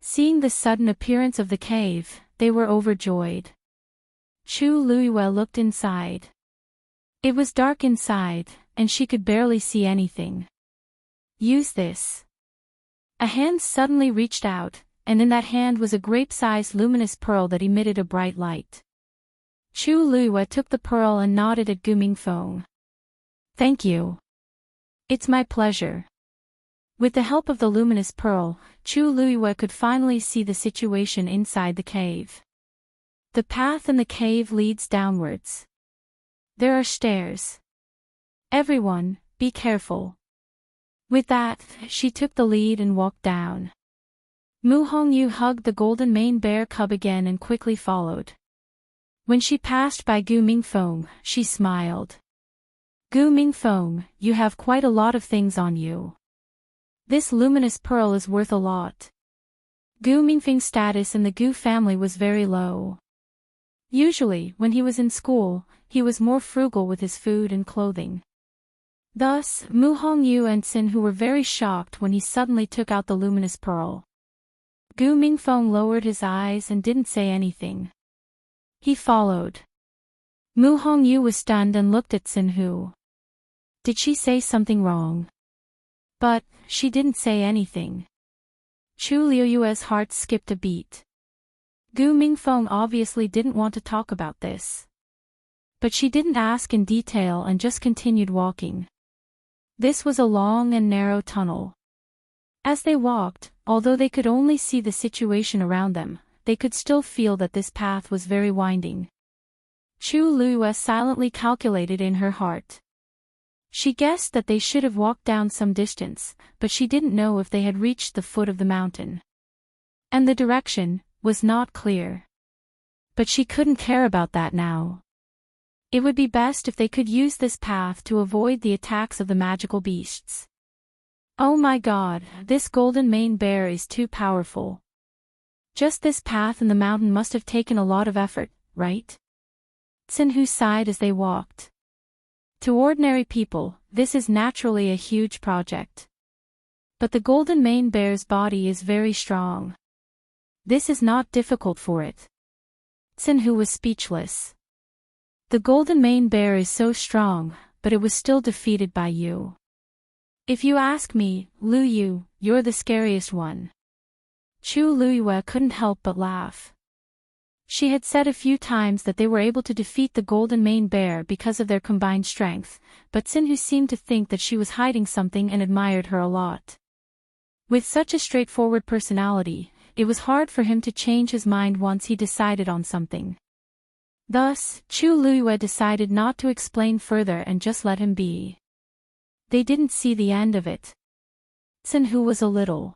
Seeing the sudden appearance of the cave, they were overjoyed. Chu Luyue looked inside. It was dark inside, and she could barely see anything. Use this. A hand suddenly reached out, and in that hand was a grape-sized luminous pearl that emitted a bright light. Chu Luyue took the pearl and nodded at Gu Mingfeng. Thank you. It's my pleasure. With the help of the luminous pearl, Chu Luiyue could finally see the situation inside the cave. The path in the cave leads downwards. There are stairs. Everyone, be careful. With that, she took the lead and walked down. Mu Hongyu hugged the golden mane bear cub again and quickly followed. When she passed by Gu Mingfeng, she smiled. Gu Mingfeng, you have quite a lot of things on you. This luminous pearl is worth a lot. Gu Mingfeng's status in the Gu family was very low. Usually, when he was in school, he was more frugal with his food and clothing. Thus, Mu Hongyu and Xin Hu were very shocked when he suddenly took out the luminous pearl. Gu Mingfeng lowered his eyes and didn't say anything. He followed. Mu Hongyu was stunned and looked at Xin Hu. Did she say something wrong? But she didn't say anything. Chu Liuyue's heart skipped a beat. Gu Mingfeng obviously didn't want to talk about this. But she didn't ask in detail and just continued walking. This was a long and narrow tunnel. As they walked, although they could only see the situation around them, they could still feel that this path was very winding. Chu Luiyue silently calculated in her heart. She guessed that they should have walked down some distance, but she didn't know if they had reached the foot of the mountain. And the direction was not clear. But she couldn't care about that now. It would be best if they could use this path to avoid the attacks of the magical beasts. Oh my god, this golden mane bear is too powerful. Just this path in the mountain must have taken a lot of effort, right? Xin Hu sighed as they walked. To ordinary people, this is naturally a huge project. But the golden mane bear's body is very strong. This is not difficult for it. Xin Hu was speechless. The golden mane bear is so strong, but it was still defeated by you. If you ask me, Lu Yu, you're the scariest one. Chu Luiyue couldn't help but laugh. She had said a few times that they were able to defeat the golden mane bear because of their combined strength, but Xin Hu seemed to think that she was hiding something and admired her a lot. With such a straightforward personality, it was hard for him to change his mind once he decided on something. Thus, Chu Luiyue decided not to explain further and just let him be. They didn't see the end of it. Xin Hu was a little.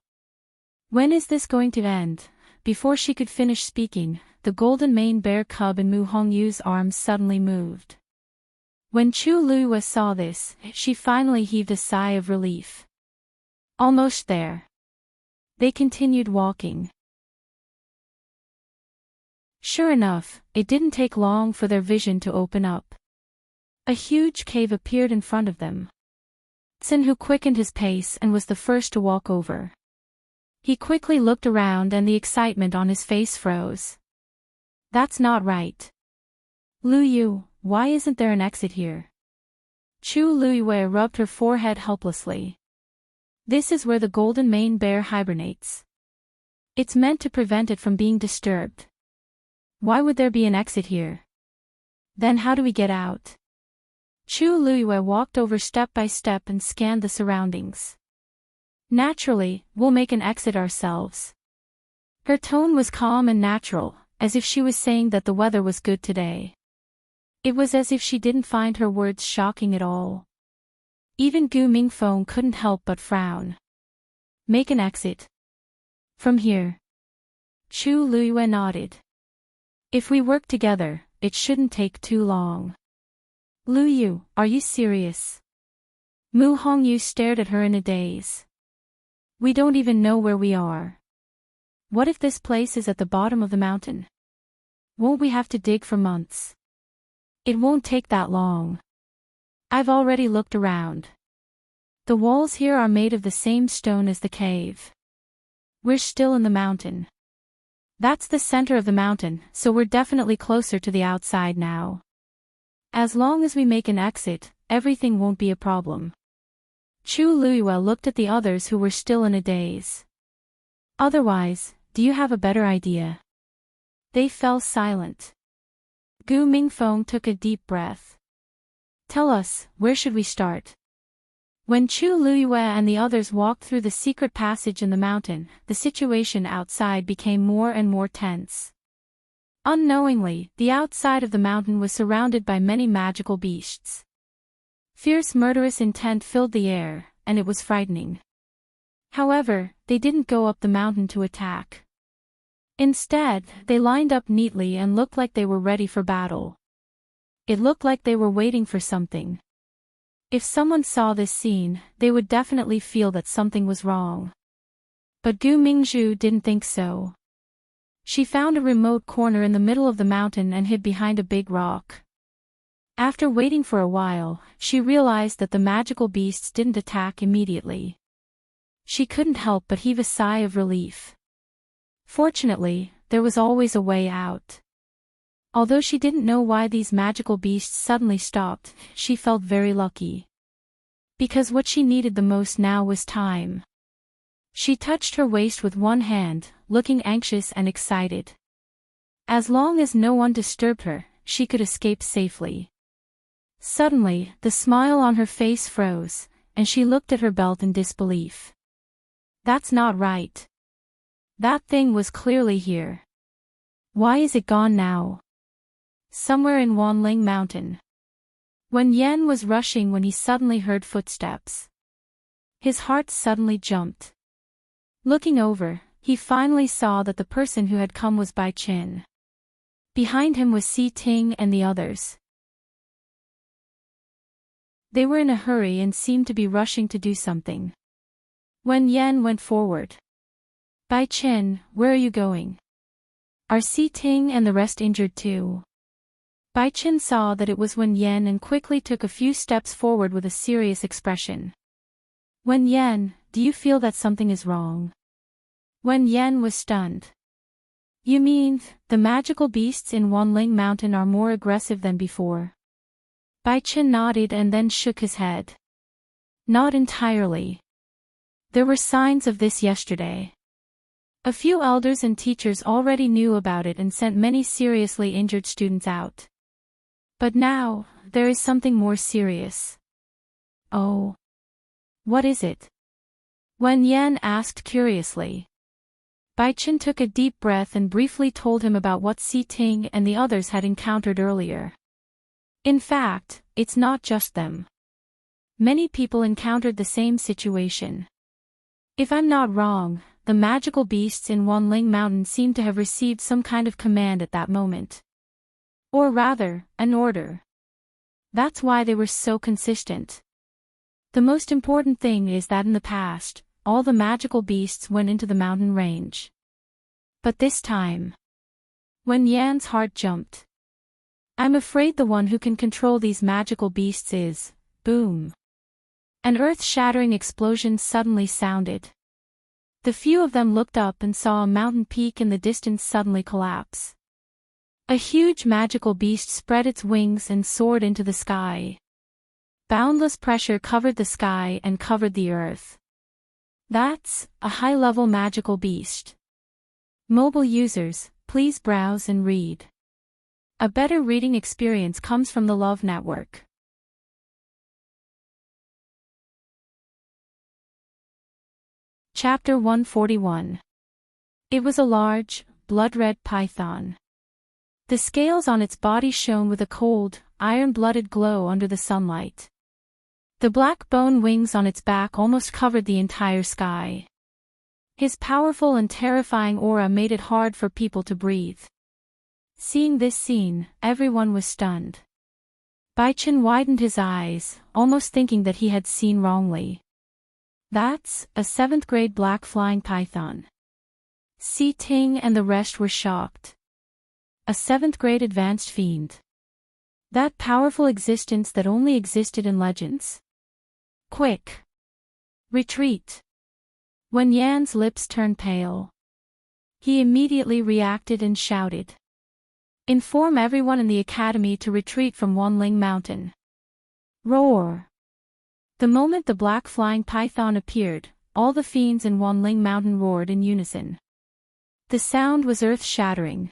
When is this going to end? Before she could finish speaking, the golden mane bear cub in Mu Hongyu's arms suddenly moved. When Chu Luiyue saw this, she finally heaved a sigh of relief. Almost there. They continued walking. Sure enough, it didn't take long for their vision to open up. A huge cave appeared in front of them. Xin Hu quickened his pace and was the first to walk over. He quickly looked around and the excitement on his face froze. That's not right. Lu Yu, why isn't there an exit here? Chu Luiyue rubbed her forehead helplessly. This is where the golden mane bear hibernates. It's meant to prevent it from being disturbed. Why would there be an exit here? Then how do we get out? Chu Luiyue walked over step by step and scanned the surroundings. Naturally, we'll make an exit ourselves. Her tone was calm and natural, as if she was saying that the weather was good today. It was as if she didn't find her words shocking at all. Even Gu Mingfeng couldn't help but frown. Make an exit. From here. Chu Luiyue nodded. If we work together, it shouldn't take too long. Lu Yu, are you serious? Mu Hongyu stared at her in a daze. We don't even know where we are. What if this place is at the bottom of the mountain? Won't we have to dig for months? It won't take that long. I've already looked around. The walls here are made of the same stone as the cave. We're still in the mountain. That's the center of the mountain, so we're definitely closer to the outside now. As long as we make an exit, everything won't be a problem. Chu Luiyue looked at the others who were still in a daze. Otherwise, do you have a better idea? They fell silent. Gu Mingfeng took a deep breath. Tell us, where should we start? When Chu Luyue and the others walked through the secret passage in the mountain, the situation outside became more and more tense. Unknowingly, the outside of the mountain was surrounded by many magical beasts. Fierce murderous intent filled the air, and it was frightening. However, they didn't go up the mountain to attack. Instead, they lined up neatly and looked like they were ready for battle. It looked like they were waiting for something. If someone saw this scene, they would definitely feel that something was wrong. But Gu Mingzhu didn't think so. She found a remote corner in the middle of the mountain and hid behind a big rock. After waiting for a while, she realized that the magical beasts didn't attack immediately. She couldn't help but heave a sigh of relief. Fortunately, there was always a way out. Although she didn't know why these magical beasts suddenly stopped, she felt very lucky. Because what she needed the most now was time. She touched her waist with one hand, looking anxious and excited. As long as no one disturbed her, she could escape safely. Suddenly, the smile on her face froze, and she looked at her belt in disbelief. That's not right. That thing was clearly here. Why is it gone now? Somewhere in Wanling Mountain. Wen Yan was rushing when he suddenly heard footsteps. His heart suddenly jumped. Looking over, he finally saw that the person who had come was Bai Qin. Behind him was Si Ting and the others. They were in a hurry and seemed to be rushing to do something. Wen Yan went forward. Bai Qin, where are you going? Are Si Ting and the rest injured too? Bai Qin saw that it was Wen Yan and quickly took a few steps forward with a serious expression. Wen Yan, do you feel that something is wrong? Wen Yan was stunned. You mean, the magical beasts in Wanling Mountain are more aggressive than before? Bai Qin nodded and then shook his head. Not entirely. There were signs of this yesterday. A few elders and teachers already knew about it and sent many seriously injured students out. But now, there is something more serious. Oh. What is it? Wen Yan asked curiously. Bai Qin took a deep breath and briefly told him about what Si Ting and the others had encountered earlier. In fact, it's not just them. Many people encountered the same situation. If I'm not wrong, the magical beasts in Wanling Mountain seem to have received some kind of command at that moment. Or rather, an order. That's why they were so consistent. The most important thing is that in the past, all the magical beasts went into the mountain range. But this time, Wen Yan's heart jumped. I'm afraid the one who can control these magical beasts is, boom. An earth-shattering explosion suddenly sounded. The few of them looked up and saw a mountain peak in the distance suddenly collapse. A huge magical beast spread its wings and soared into the sky. Boundless pressure covered the sky and covered the earth. That's a high-level magical beast. Mobile users, please browse and read. A better reading experience comes from the Love Network. Chapter 141. It was a large, blood-red python. The scales on its body shone with a cold, iron-blooded glow under the sunlight. The black bone wings on its back almost covered the entire sky. His powerful and terrifying aura made it hard for people to breathe. Seeing this scene, everyone was stunned. Bai Qin widened his eyes, almost thinking that he had seen wrongly. That's a 7th-grade black flying python. Si Ting and the rest were shocked. A 7th-grade advanced fiend. That powerful existence that only existed in legends. Quick! Retreat! Wen Yan's lips turned pale. He immediately reacted and shouted. Inform everyone in the academy to retreat from Wanling Mountain. Roar! The moment the black flying python appeared, all the fiends in Wanling Mountain roared in unison. The sound was earth-shattering.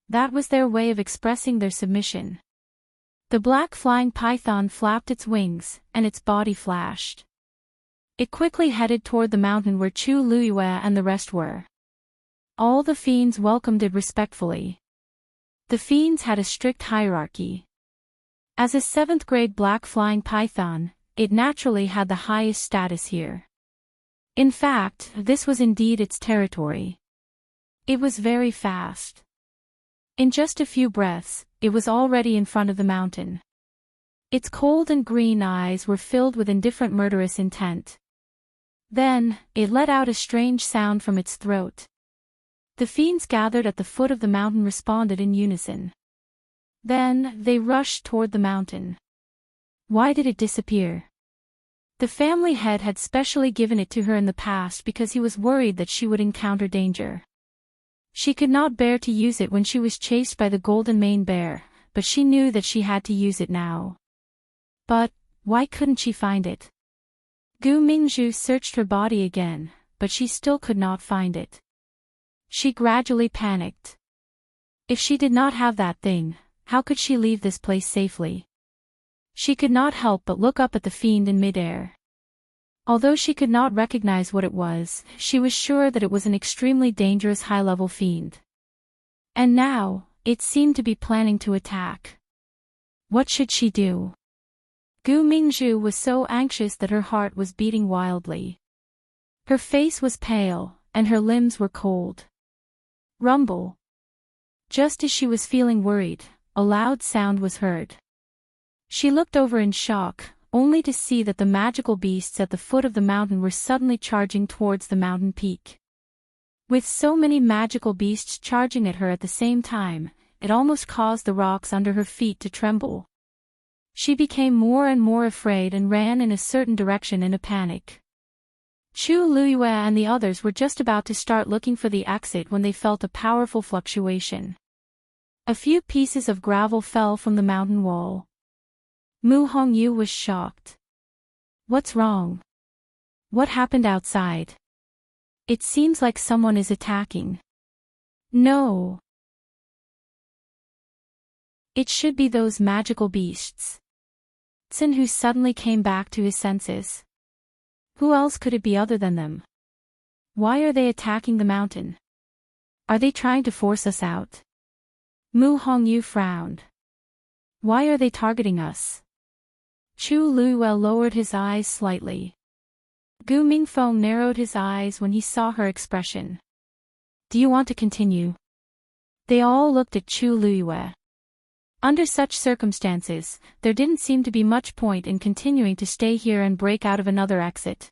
That was their way of expressing their submission. The black flying python flapped its wings, and its body flashed. It quickly headed toward the mountain where Chu Luiyue and the rest were. All the fiends welcomed it respectfully. The fiends had a strict hierarchy. As a 7th-grade black flying python, it naturally had the highest status here. In fact, this was indeed its territory. It was very fast. In just a few breaths, it was already in front of the mountain. Its cold and green eyes were filled with indifferent murderous intent. Then, it let out a strange sound from its throat. The fiends gathered at the foot of the mountain responded in unison. Then, they rushed toward the mountain. Why did it disappear? The family head had specially given it to her in the past because he was worried that she would encounter danger. She could not bear to use it when she was chased by the golden mane bear, but she knew that she had to use it now. But, why couldn't she find it? Gu Mingzhu searched her body again, but she still could not find it. She gradually panicked. If she did not have that thing, how could she leave this place safely? She could not help but look up at the fiend in midair. Although she could not recognize what it was, she was sure that it was an extremely dangerous high-level fiend. And now, it seemed to be planning to attack. What should she do? Gu Mingzhu was so anxious that her heart was beating wildly. Her face was pale, and her limbs were cold. Rumble. Just as she was feeling worried, a loud sound was heard. She looked over in shock, only to see that the magical beasts at the foot of the mountain were suddenly charging towards the mountain peak. With so many magical beasts charging at her at the same time, it almost caused the rocks under her feet to tremble. She became more and more afraid and ran in a certain direction in a panic. Chu Luiyue and the others were just about to start looking for the exit when they felt a powerful fluctuation. A few pieces of gravel fell from the mountain wall. Mu Hongyu was shocked. What's wrong? What happened outside? It seems like someone is attacking. No. It should be those magical beasts. Sin who suddenly came back to his senses. Who else could it be other than them? Why are they attacking the mountain? Are they trying to force us out? Mu Hongyu frowned. Why are they targeting us? Chu Luiyue lowered his eyes slightly. Gu Mingfeng narrowed his eyes when he saw her expression. Do you want to continue? They all looked at Chu Luiyue. Under such circumstances, there didn't seem to be much point in continuing to stay here and break out of another exit.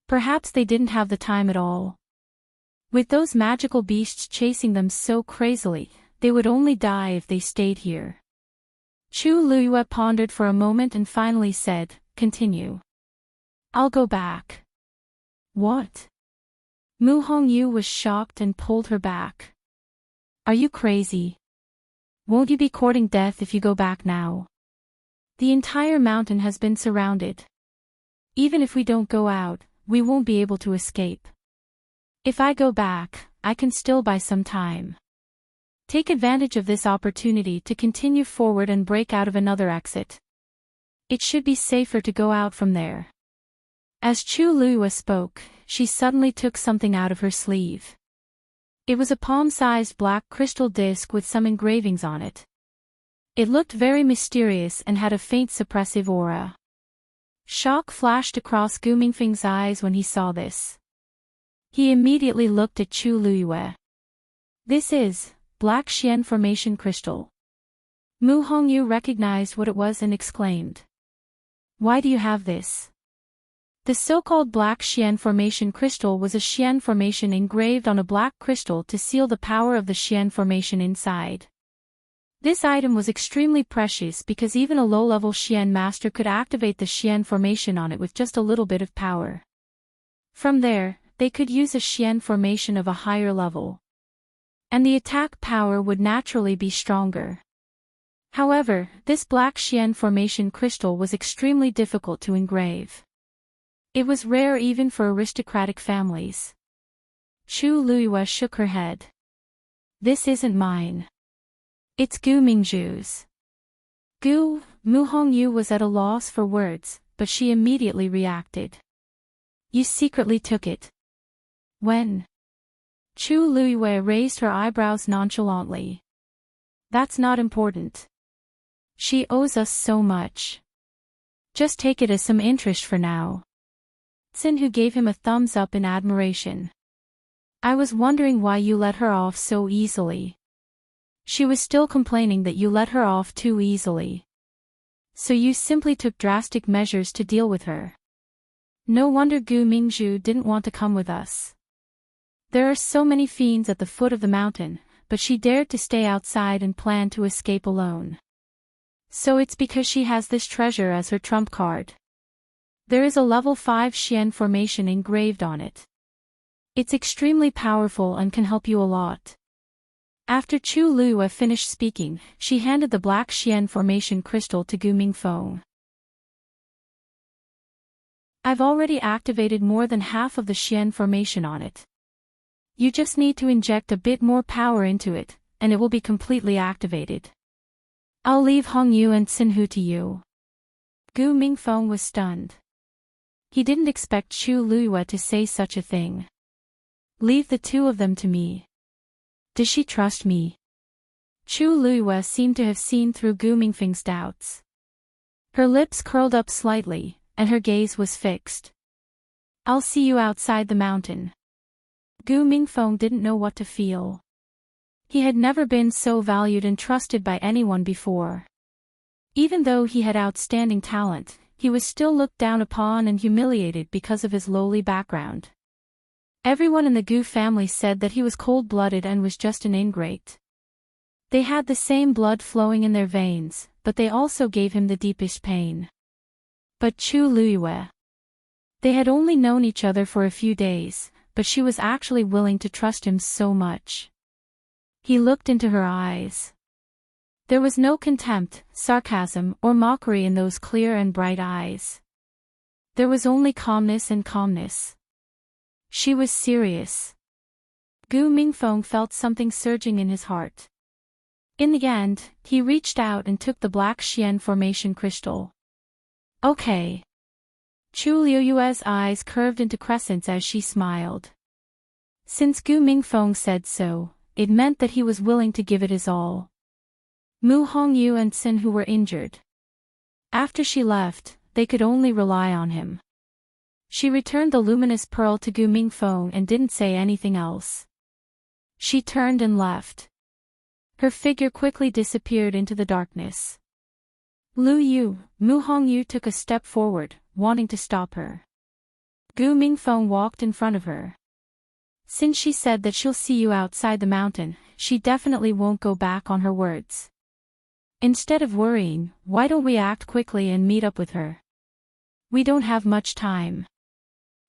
Perhaps they didn't have the time at all. With those magical beasts chasing them so crazily, they would only die if they stayed here. Chu Luiyue pondered for a moment and finally said, continue. I'll go back. What? Mu Hongyu was shocked and pulled her back. Are you crazy? Won't you be courting death if you go back now? The entire mountain has been surrounded. Even if we don't go out, we won't be able to escape. If I go back, I can still buy some time. Take advantage of this opportunity to continue forward and break out of another exit. It should be safer to go out from there. As Chu Luiyue spoke, she suddenly took something out of her sleeve. It was a palm-sized black crystal disc with some engravings on it. It looked very mysterious and had a faint suppressive aura. Shock flashed across Gu Mingfeng's eyes when he saw this. He immediately looked at Chu Luiyue. This is Black Xian Formation Crystal. Mu Hongyu recognized what it was and exclaimed. Why do you have this? The so-called Black Xian Formation Crystal was a Xian formation engraved on a black crystal to seal the power of the Xian formation inside. This item was extremely precious because even a low-level Xian master could activate the Xian formation on it with just a little bit of power. From there, they could use a Xian formation of a higher level. And the attack power would naturally be stronger. However, this Black Xian Formation crystal was extremely difficult to engrave. It was rare even for aristocratic families. Chu Luiyue shook her head. This isn't mine. It's Gu Mingzhu's. Mu Hongyu was at a loss for words, but she immediately reacted. You secretly took it. When? Chu Luiyue raised her eyebrows nonchalantly. That's not important. She owes us so much. Just take it as some interest for now. Sinhu gave him a thumbs up in admiration. I was wondering why you let her off so easily. She was still complaining that you let her off too easily. So you simply took drastic measures to deal with her. No wonder Gu Mingzhu didn't want to come with us. There are so many fiends at the foot of the mountain, but she dared to stay outside and plan to escape alone. So it's because she has this treasure as her trump card. There is a level 5 Xian formation engraved on it. It's extremely powerful and can help you a lot. After Chu Luiyue finished speaking, she handed the black Xian formation crystal to Gu Mingfeng. I've already activated more than half of the Xian formation on it. You just need to inject a bit more power into it, and it will be completely activated. I'll leave Hongyu and Sinhu to you. Gu Mingfeng was stunned. He didn't expect Chu Luiyue to say such a thing. Leave the two of them to me. Does she trust me? Chu Luiyue seemed to have seen through Gu Mingfeng's doubts. Her lips curled up slightly, and her gaze was fixed. I'll see you outside the mountain. Gu Mingfeng didn't know what to feel. He had never been so valued and trusted by anyone before. Even though he had outstanding talent, he was still looked down upon and humiliated because of his lowly background. Everyone in the Gu family said that he was cold-blooded and was just an ingrate. They had the same blood flowing in their veins, but they also gave him the deepest pain. But Chu Luiyue. They had only known each other for a few days, but she was actually willing to trust him so much. He looked into her eyes. There was no contempt, sarcasm, or mockery in those clear and bright eyes. There was only calmness and calmness. She was serious. Gu Mingfeng felt something surging in his heart. In the end, he reached out and took the black Xian formation crystal. Okay. Chu Luiyue's eyes curved into crescents as she smiled. Since Gu Mingfeng said so, it meant that he was willing to give it his all. Mu Hongyu and Sinhu were injured. After she left, they could only rely on him. She returned the luminous pearl to Gu Mingfeng and didn't say anything else. She turned and left. Her figure quickly disappeared into the darkness. Mu Hongyu took a step forward, wanting to stop her. Gu Mingfeng walked in front of her. Since she said that she'll see you outside the mountain, she definitely won't go back on her words. Instead of worrying, why don't we act quickly and meet up with her? We don't have much time.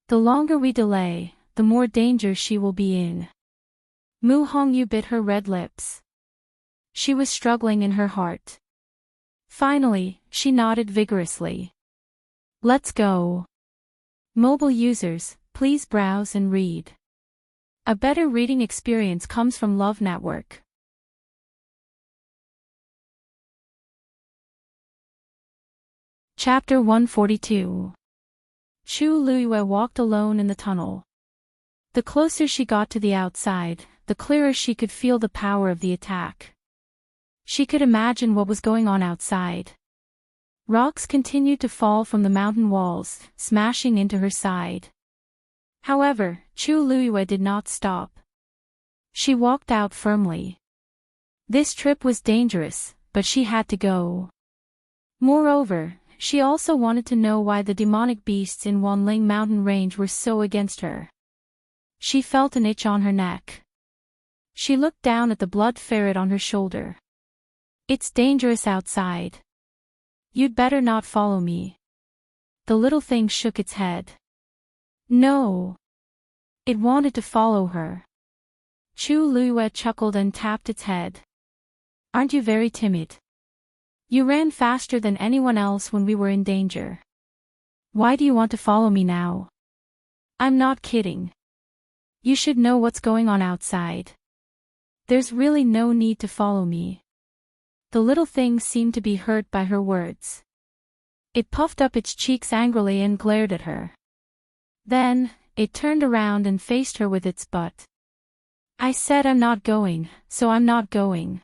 The longer we delay, the more danger she will be in. Mu Hongyu bit her red lips. She was struggling in her heart. Finally, she nodded vigorously. Let's go. Mobile users, please browse and read. A better reading experience comes from Love Network. Chapter 142. Chu Luiyue walked alone in the tunnel. The closer she got to the outside, the clearer she could feel the power of the attack. She could imagine what was going on outside. Rocks continued to fall from the mountain walls, smashing into her side. However, Chu Luiyue did not stop. She walked out firmly. This trip was dangerous, but she had to go. Moreover, she also wanted to know why the demonic beasts in Wanling mountain range were so against her. She felt an itch on her neck. She looked down at the blood ferret on her shoulder. It's dangerous outside. You'd better not follow me. The little thing shook its head. No. It wanted to follow her. Chu Luiyue chuckled and tapped its head. Aren't you very timid? You ran faster than anyone else when we were in danger. Why do you want to follow me now? I'm not kidding. You should know what's going on outside. There's really no need to follow me. the little thing seemed to be hurt by her words. It puffed up its cheeks angrily and glared at her. Then, it turned around and faced her with its butt. I said I'm not going, so I'm not going.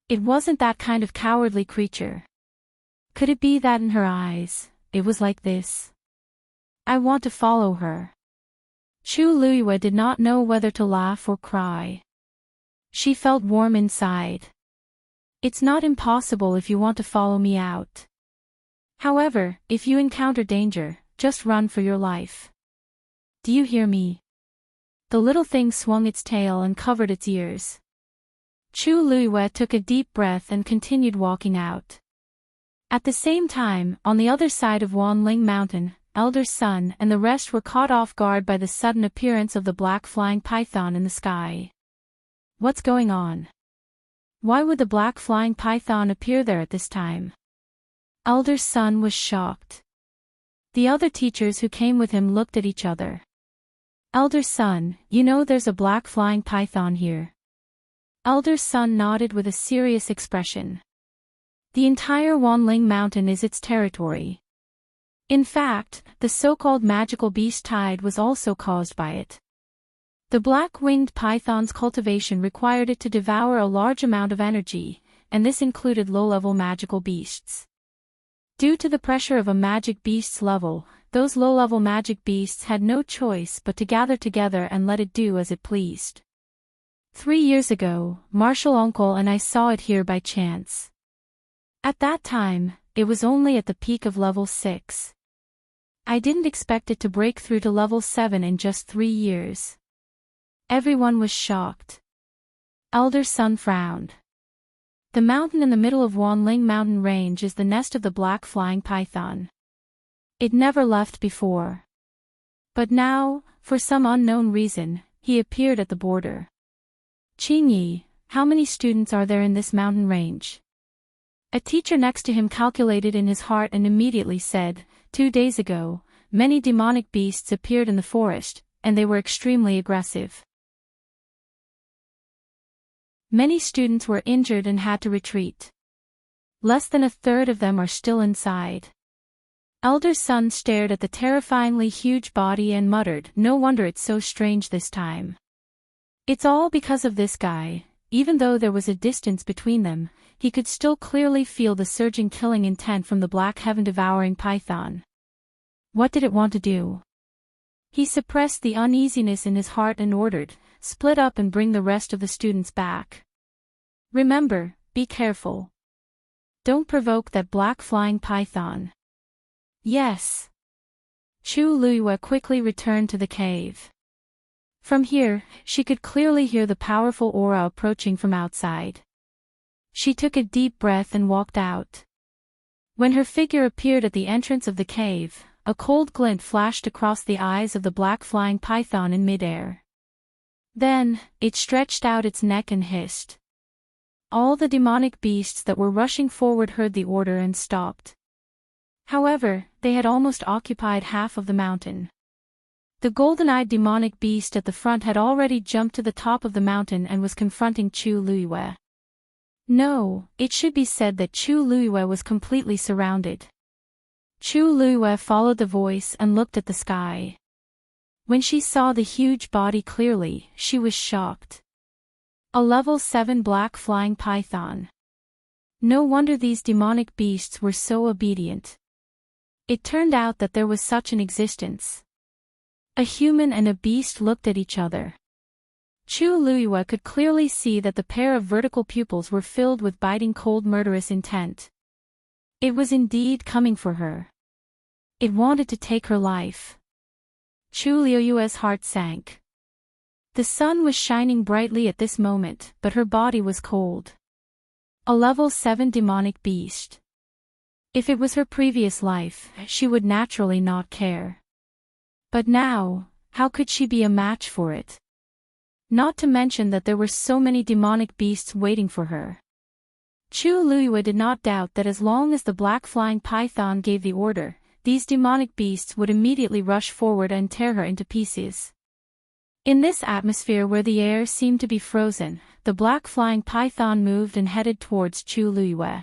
It wasn't that kind of cowardly creature. Could it be that in her eyes, it was like this? I want to follow her. Chu Luiyue did not know whether to laugh or cry. She felt warm inside. It's not impossible if you want to follow me out. However, if you encounter danger, just run for your life. Do you hear me? The little thing swung its tail and covered its ears. Chu Luiyue took a deep breath and continued walking out. At the same time, on the other side of Wanling Mountain, Elder Sun and the rest were caught off guard by the sudden appearance of the black flying python in the sky. What's going on? Why would the black flying python appear there at this time? Elder Sun was shocked. The other teachers who came with him looked at each other. Elder Sun, you know there's a black flying python here. Elder Sun nodded with a serious expression. The entire Wanling Mountain is its territory. In fact, the so-called magical beast tide was also caused by it. The black-winged python's cultivation required it to devour a large amount of energy, and this included low-level magical beasts. Due to the pressure of a magic beast's level, those low-level magic beasts had no choice but to gather together and let it do as it pleased. 3 years ago, Marshal Uncle and I saw it here by chance. At that time, it was only at the peak of level 6. I didn't expect it to break through to level 7 in just 3 years. Everyone was shocked. Elder Sun frowned. The mountain in the middle of Wanling Mountain Range is the nest of the black flying python. It never left before. But now, for some unknown reason, he appeared at the border. Qingyi, how many students are there in this mountain range? A teacher next to him calculated in his heart and immediately said, 2 days ago, many demonic beasts appeared in the forest, and they were extremely aggressive. Many students were injured and had to retreat. Less than a third of them are still inside. Elder Sun stared at the terrifyingly huge body and muttered, no wonder it's so strange this time. It's all because of this guy. Even though there was a distance between them, he could still clearly feel the surging killing intent from the black heaven-devouring python. What did it want to do? He suppressed the uneasiness in his heart and ordered, split up and bring the rest of the students back. Remember, be careful. Don't provoke that black flying python. Yes. Chu Luiyue quickly returned to the cave. From here, she could clearly hear the powerful aura approaching from outside. She took a deep breath and walked out. When her figure appeared at the entrance of the cave, a cold glint flashed across the eyes of the black flying python in midair. Then, it stretched out its neck and hissed. All the demonic beasts that were rushing forward heard the order and stopped. However, they had almost occupied half of the mountain. The golden-eyed demonic beast at the front had already jumped to the top of the mountain and was confronting Chu Luiyue. No, it should be said that Chu Luiyue was completely surrounded. Chu Luiyue followed the voice and looked at the sky. When she saw the huge body clearly, she was shocked. A level 7 black flying python. No wonder these demonic beasts were so obedient. It turned out that there was such an existence. A human and a beast looked at each other. Chu Luiyue could clearly see that the pair of vertical pupils were filled with biting cold murderous intent. It was indeed coming for her. It wanted to take her life. Chu Luiyue's heart sank. The sun was shining brightly at this moment, but her body was cold. A level 7 demonic beast. If it was her previous life, she would naturally not care. But now, how could she be a match for it? Not to mention that there were so many demonic beasts waiting for her. Chu Luiyue did not doubt that as long as the black flying python gave the order, these demonic beasts would immediately rush forward and tear her into pieces. In this atmosphere where the air seemed to be frozen, the black flying python moved and headed towards Chu Luiyue.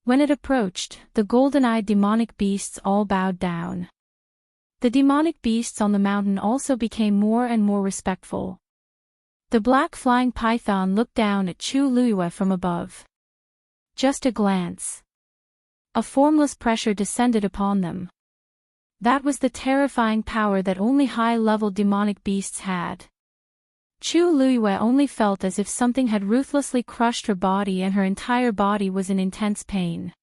When it approached, the golden-eyed demonic beasts all bowed down. The demonic beasts on the mountain also became more and more respectful. The black flying python looked down at Chu Luiyue from above. Just a glance. A formless pressure descended upon them. That was the terrifying power that only high-level demonic beasts had. Chu Luiyue only felt as if something had ruthlessly crushed her body and her entire body was in intense pain.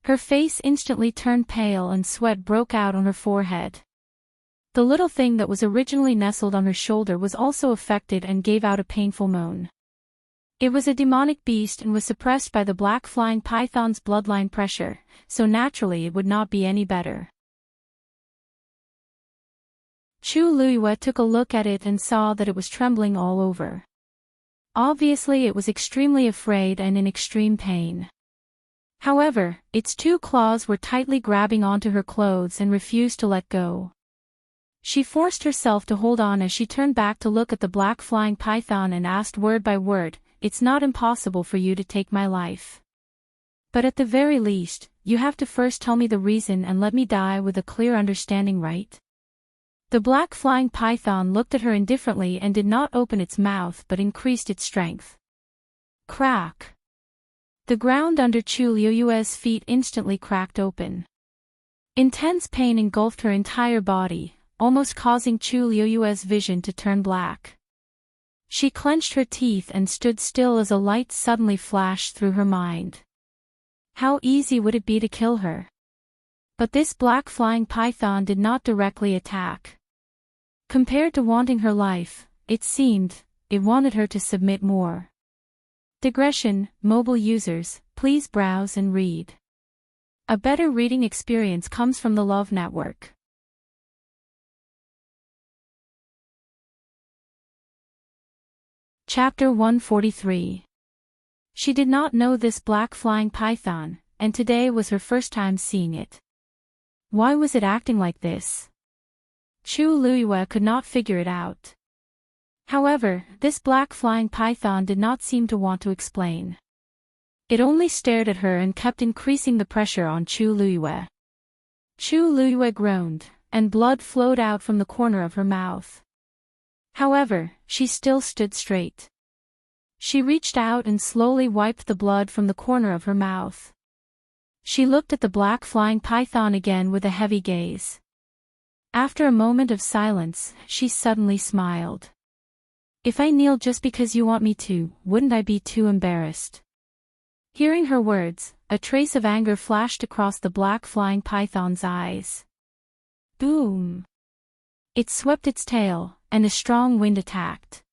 Her face instantly turned pale and sweat broke out on her forehead. The little thing that was originally nestled on her shoulder was also affected and gave out a painful moan. It was a demonic beast and was suppressed by the black flying python's bloodline pressure, so naturally it would not be any better. Chu Luiyue took a look at it and saw that it was trembling all over. Obviously it was extremely afraid and in extreme pain. However, its two claws were tightly grabbing onto her clothes and refused to let go. She forced herself to hold on as she turned back to look at the black flying python and asked word by word, "It's not impossible for you to take my life. But at the very least, you have to first tell me the reason and let me die with a clear understanding, right?" The black flying python looked at her indifferently and did not open its mouth but increased its strength. Crack! The ground under Chu Luiyue's feet instantly cracked open. Intense pain engulfed her entire body, almost causing Chu Luiyue's vision to turn black. She clenched her teeth and stood still as a light suddenly flashed through her mind. How easy would it be to kill her? But this black flying python did not directly attack. Compared to wanting her life, it seemed, it wanted her to submit more. Digression, mobile users, please browse and read. A better reading experience comes from the Love Network. Chapter 143. She did not know this black flying python, and today was her first time seeing it. Why was it acting like this? Chu Luiyue could not figure it out. However, this black flying python did not seem to want to explain. It only stared at her and kept increasing the pressure on Chu Luiyue. Chu Luiyue groaned, and blood flowed out from the corner of her mouth. However, she still stood straight. She reached out and slowly wiped the blood from the corner of her mouth. She looked at the black flying python again with a heavy gaze. After a moment of silence, she suddenly smiled. "If I kneel just because you want me to, wouldn't I be too embarrassed?" Hearing her words, a trace of anger flashed across the black flying python's eyes. Boom! It swept its tail, and a strong wind attacked.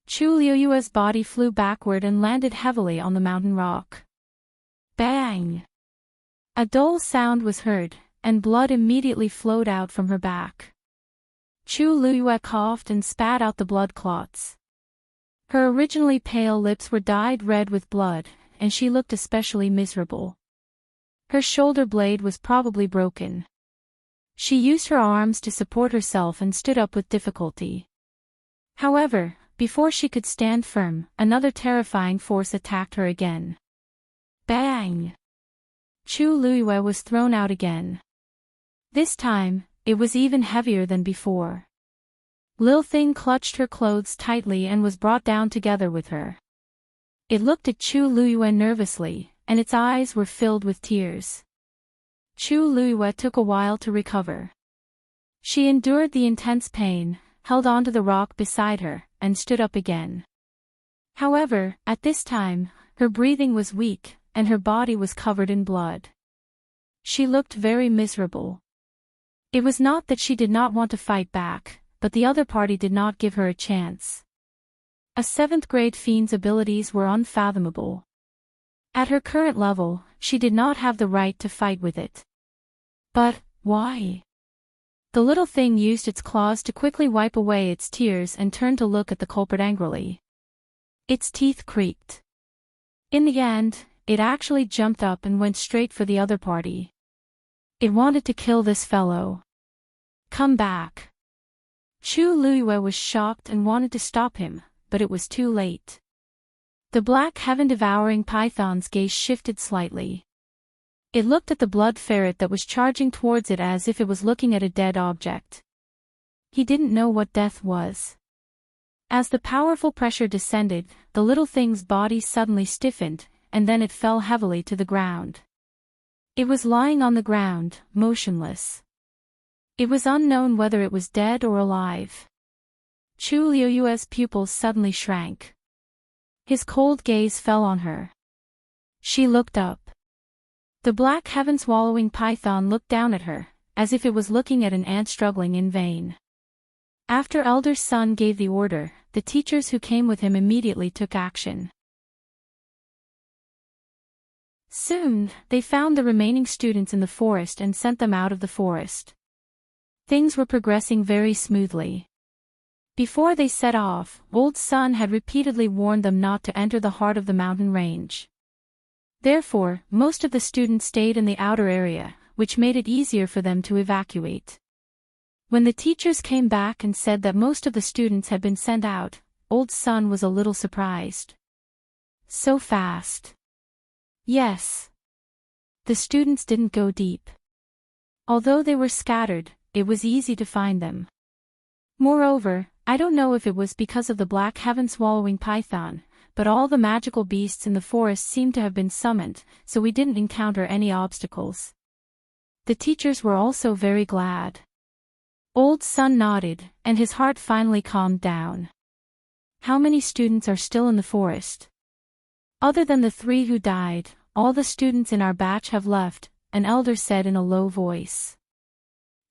Chu Luiyue's body flew backward and landed heavily on the mountain rock. Bang! A dull sound was heard, and blood immediately flowed out from her back. Chu Luiyue coughed and spat out the blood clots. Her originally pale lips were dyed red with blood, and she looked especially miserable. Her shoulder blade was probably broken. She used her arms to support herself and stood up with difficulty. However, before she could stand firm, another terrifying force attacked her again. Bang! Chu Luiyue was thrown out again. This time, it was even heavier than before. Lil Thing clutched her clothes tightly and was brought down together with her. It looked at Chu Luiyue nervously, and its eyes were filled with tears. Chu Luiyue took a while to recover. She endured the intense pain, held onto the rock beside her, and stood up again. However, at this time, her breathing was weak, and her body was covered in blood. She looked very miserable. It was not that she did not want to fight back, but the other party did not give her a chance. A 7th grade fiend's abilities were unfathomable. At her current level, she did not have the right to fight with it. But, why? The little thing used its claws to quickly wipe away its tears and turned to look at the culprit angrily. Its teeth creaked. In the end, it actually jumped up and went straight for the other party. It wanted to kill this fellow. Come back. Chu Liyue was shocked and wanted to stop him, but it was too late. The black heaven-devouring python's gaze shifted slightly. It looked at the blood ferret that was charging towards it as if it was looking at a dead object. He didn't know what death was. As the powerful pressure descended, the little thing's body suddenly stiffened, and then it fell heavily to the ground. It was lying on the ground, motionless. It was unknown whether it was dead or alive. Chu Liyue's pupils suddenly shrank. His cold gaze fell on her. She looked up. The black heaven-swallowing python looked down at her, as if it was looking at an ant struggling in vain. After Elder Sun gave the order, the teachers who came with him immediately took action. Soon, they found the remaining students in the forest and sent them out of the forest. Things were progressing very smoothly. Before they set off, Old Sun had repeatedly warned them not to enter the heart of the mountain range. Therefore, most of the students stayed in the outer area, which made it easier for them to evacuate. When the teachers came back and said that most of the students had been sent out, Old Sun was a little surprised. So fast. Yes. The students didn't go deep. Although they were scattered, it was easy to find them. Moreover, I don't know if it was because of the black heaven-swallowing python, but all the magical beasts in the forest seemed to have been summoned, so we didn't encounter any obstacles. The teachers were also very glad. Old Sun nodded, and his heart finally calmed down. How many students are still in the forest? Other than the 3 who died, all the students in our batch have left, an elder said in a low voice.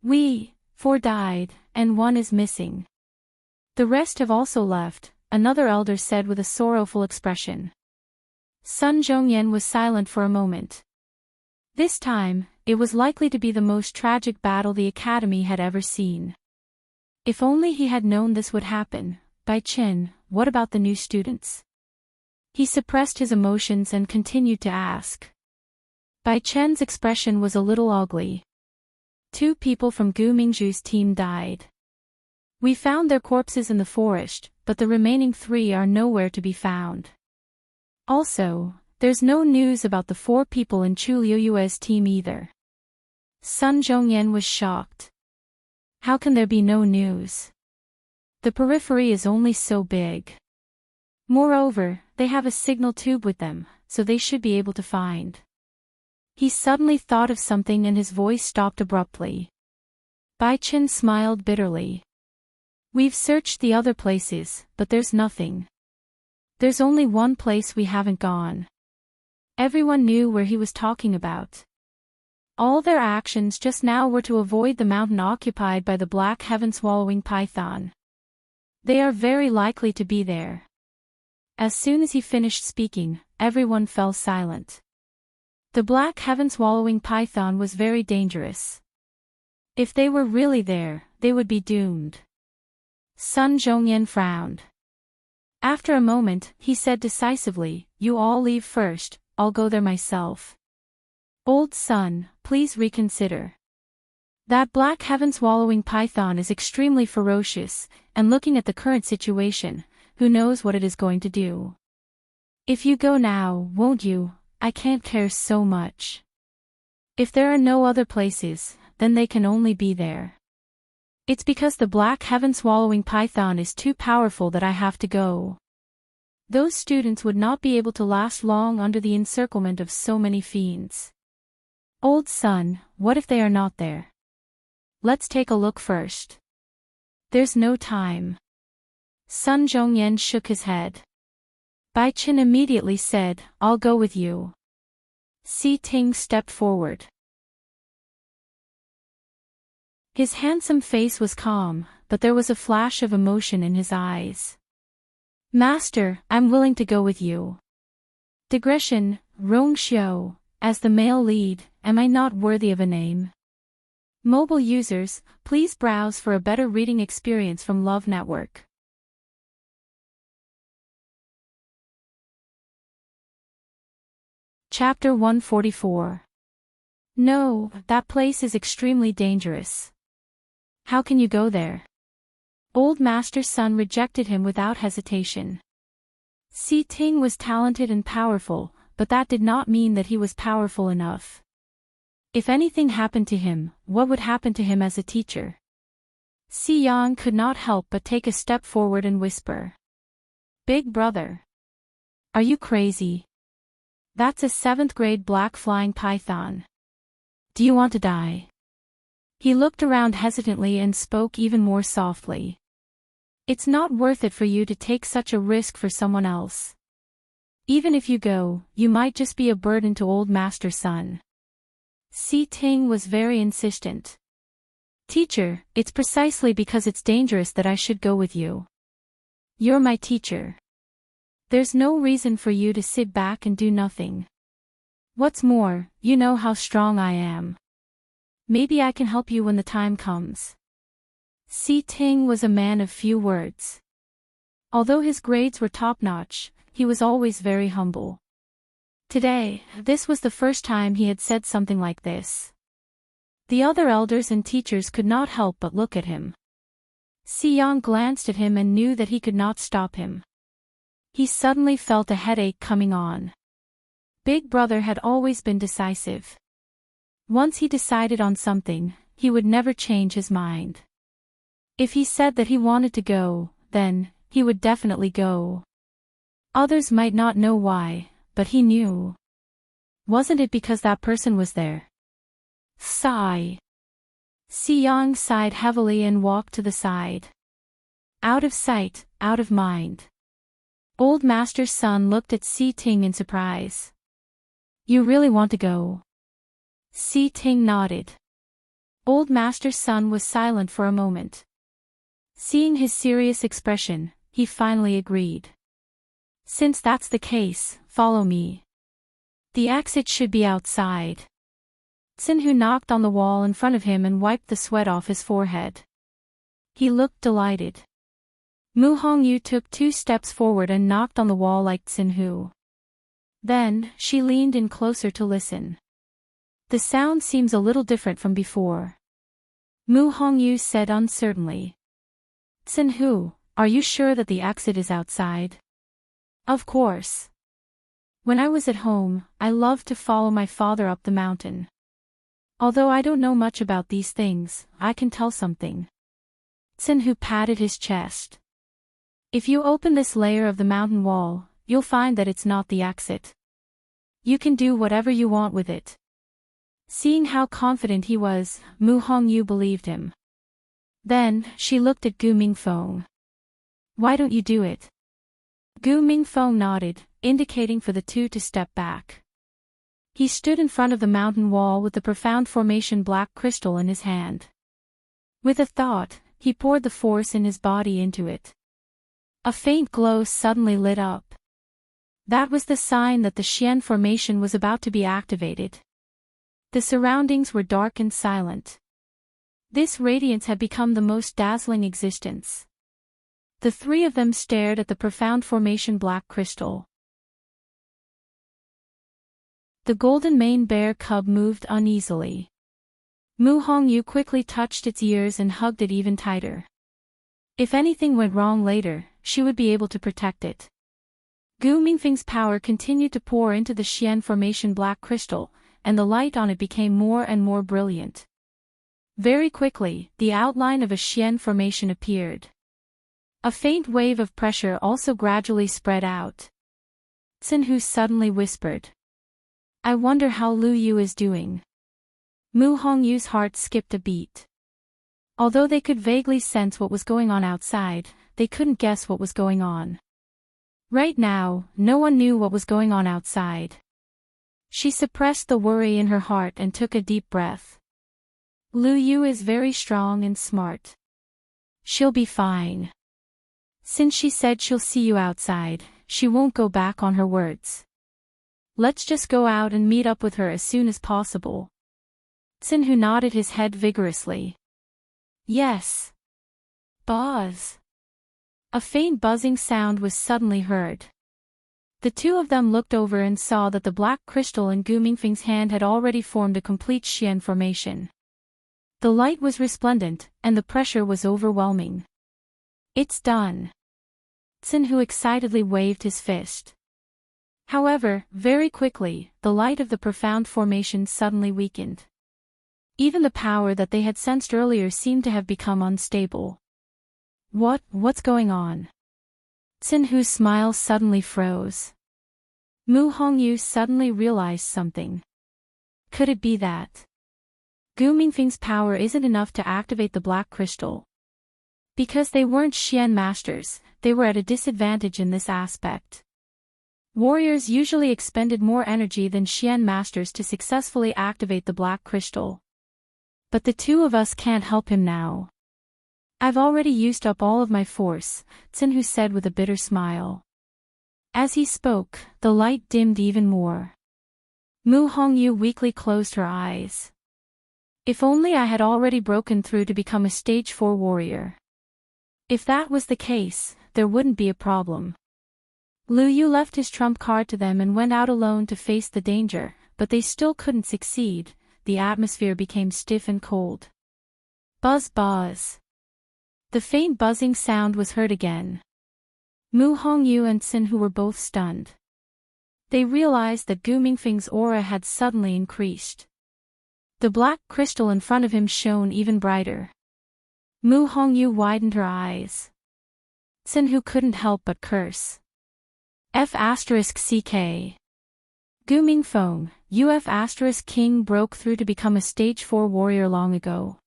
4 died, and 1 is missing. The rest have also left, another elder said with a sorrowful expression. Sun Zhongyan was silent for a moment. This time, it was likely to be the most tragic battle the Academy had ever seen. If only he had known this would happen. Bai Chen, what about the new students? He suppressed his emotions and continued to ask. Bai Chen's expression was a little ugly. 2 people from Gu Mingzhu's team died. We found their corpses in the forest, but the remaining 3 are nowhere to be found. Also, there's no news about the 4 people in Chu Liyue's team either. Sun Zhongyan was shocked. How can there be no news? The periphery is only so big. Moreover, they have a signal tube with them, so they should be able to find. He suddenly thought of something and his voice stopped abruptly. Bai Chen smiled bitterly. We've searched the other places, but there's nothing. There's only one place we haven't gone. Everyone knew where he was talking about. All their actions just now were to avoid the mountain occupied by the black heaven-swallowing python. They are very likely to be there. As soon as he finished speaking, everyone fell silent. The black heaven-swallowing python was very dangerous. If they were really there, they would be doomed. Sun Zhongyan frowned. After a moment, he said decisively, "You all leave first, I'll go there myself." Old Sun, please reconsider. That black heaven-swallowing python is extremely ferocious, and looking at the current situation, who knows what it is going to do. If you go now, won't you? I can't care so much. If there are no other places, then they can only be there. It's because the black heaven-swallowing python is too powerful that I have to go. Those students would not be able to last long under the encirclement of so many fiends. Old Sun, what if they are not there? Let's take a look first. There's no time. Sun Zhongyan shook his head. Bai Chen immediately said, I'll go with you. Si Ting stepped forward. His handsome face was calm, but there was a flash of emotion in his eyes. Master, I'm willing to go with you. Digression, Rong Xiao, as the male lead, am I not worthy of a name? Mobile users, please browse for a better reading experience from Love Network. Chapter 144. No, that place is extremely dangerous. How can you go there? Old Master's son rejected him without hesitation. Si Ting was talented and powerful, but that did not mean that he was powerful enough. If anything happened to him, what would happen to him as a teacher? Si Yang could not help but take a step forward and whisper. Big brother. Are you crazy? That's a 7th grade black flying python. Do you want to die? He looked around hesitantly and spoke even more softly. It's not worth it for you to take such a risk for someone else. Even if you go, you might just be a burden to Old Master's son. Si Ting was very insistent. Teacher, it's precisely because it's dangerous that I should go with you. You're my teacher. There's no reason for you to sit back and do nothing. What's more, you know how strong I am. Maybe I can help you when the time comes. Si Ting was a man of few words. Although his grades were top-notch, he was always very humble. Today, this was the first time he had said something like this. The other elders and teachers could not help but look at him. Si Yang glanced at him and knew that he could not stop him. He suddenly felt a headache coming on. Big brother had always been decisive. Once he decided on something, he would never change his mind. If he said that he wanted to go, then, he would definitely go. Others might not know why, but he knew. Wasn't it because that person was there? Sigh. Si Yang sighed heavily and walked to the side. Out of sight, out of mind. Old Master's son looked at Si Ting in surprise. You really want to go? Si Ting nodded. Old Master's son was silent for a moment. Seeing his serious expression, he finally agreed. Since that's the case, follow me. The exit should be outside. Sinhu knocked on the wall in front of him and wiped the sweat off his forehead. He looked delighted. Mu Hongyu took 2 steps forward and knocked on the wall like Sinhu. Then, she leaned in closer to listen. The sound seems a little different from before. Mu Hongyu said uncertainly. Sinhu, are you sure that the exit is outside? Of course. When I was at home, I loved to follow my father up the mountain. Although I don't know much about these things, I can tell something. Sinhu patted his chest. If you open this layer of the mountain wall, you'll find that it's not the exit. You can do whatever you want with it. Seeing how confident he was, Mu Hongyu believed him. Then, she looked at Gu Mingfeng. Why don't you do it? Gu Mingfeng nodded, indicating for the two to step back. He stood in front of the mountain wall with the profound formation black crystal in his hand. With a thought, he poured the force in his body into it. A faint glow suddenly lit up. That was the sign that the Xian formation was about to be activated. The surroundings were dark and silent. This radiance had become the most dazzling existence. The 3 of them stared at the profound formation black crystal. The golden mane bear cub moved uneasily. Mu Hongyu quickly touched its ears and hugged it even tighter. If anything went wrong later, she would be able to protect it. Gu Mingfeng's power continued to pour into the Xian formation black crystal, and the light on it became more and more brilliant. Very quickly, the outline of a Xian formation appeared. A faint wave of pressure also gradually spread out. Sinhu suddenly whispered. I wonder how Lu Yu is doing. Mu Hongyu's heart skipped a beat. Although they could vaguely sense what was going on outside, they couldn't guess what was going on. Right now, no one knew what was going on outside. She suppressed the worry in her heart and took a deep breath. Lu Yu is very strong and smart. She'll be fine. Since she said she'll see you outside, she won't go back on her words. Let's just go out and meet up with her as soon as possible. Sinhu nodded his head vigorously. Yes. Buzz. A faint buzzing sound was suddenly heard. The 2 of them looked over and saw that the black crystal in Gu Mingfeng's hand had already formed a complete Xian formation. The light was resplendent, and the pressure was overwhelming. It's done. Sinhu excitedly waved his fist. However, very quickly, the light of the profound formation suddenly weakened. Even the power that they had sensed earlier seemed to have become unstable. What's going on? Sinhu's smile suddenly froze. Mu Hongyu suddenly realized something. Could it be that Gu Mingfeng's power isn't enough to activate the black crystal? Because they weren't Xian masters, they were at a disadvantage in this aspect. Warriors usually expended more energy than Xian masters to successfully activate the black crystal. But the two of us can't help him now. I've already used up all of my force, Sinhu said with a bitter smile. As he spoke, the light dimmed even more. Mu Hongyu weakly closed her eyes. If only I had already broken through to become a stage 4 warrior. If that was the case, there wouldn't be a problem. Lu Yu left his trump card to them and went out alone to face the danger, but they still couldn't succeed. The atmosphere became stiff and cold. Buzz buzz. The faint buzzing sound was heard again. Mu Hongyu and Sinhu were both stunned. They realized that Gu Mingfeng's aura had suddenly increased. The black crystal in front of him shone even brighter. Mu Hongyu widened her eyes. Sinhu couldn't help but curse. F***CK. Gu Mingfeng, UF** King broke through to become a stage 4 warrior long ago.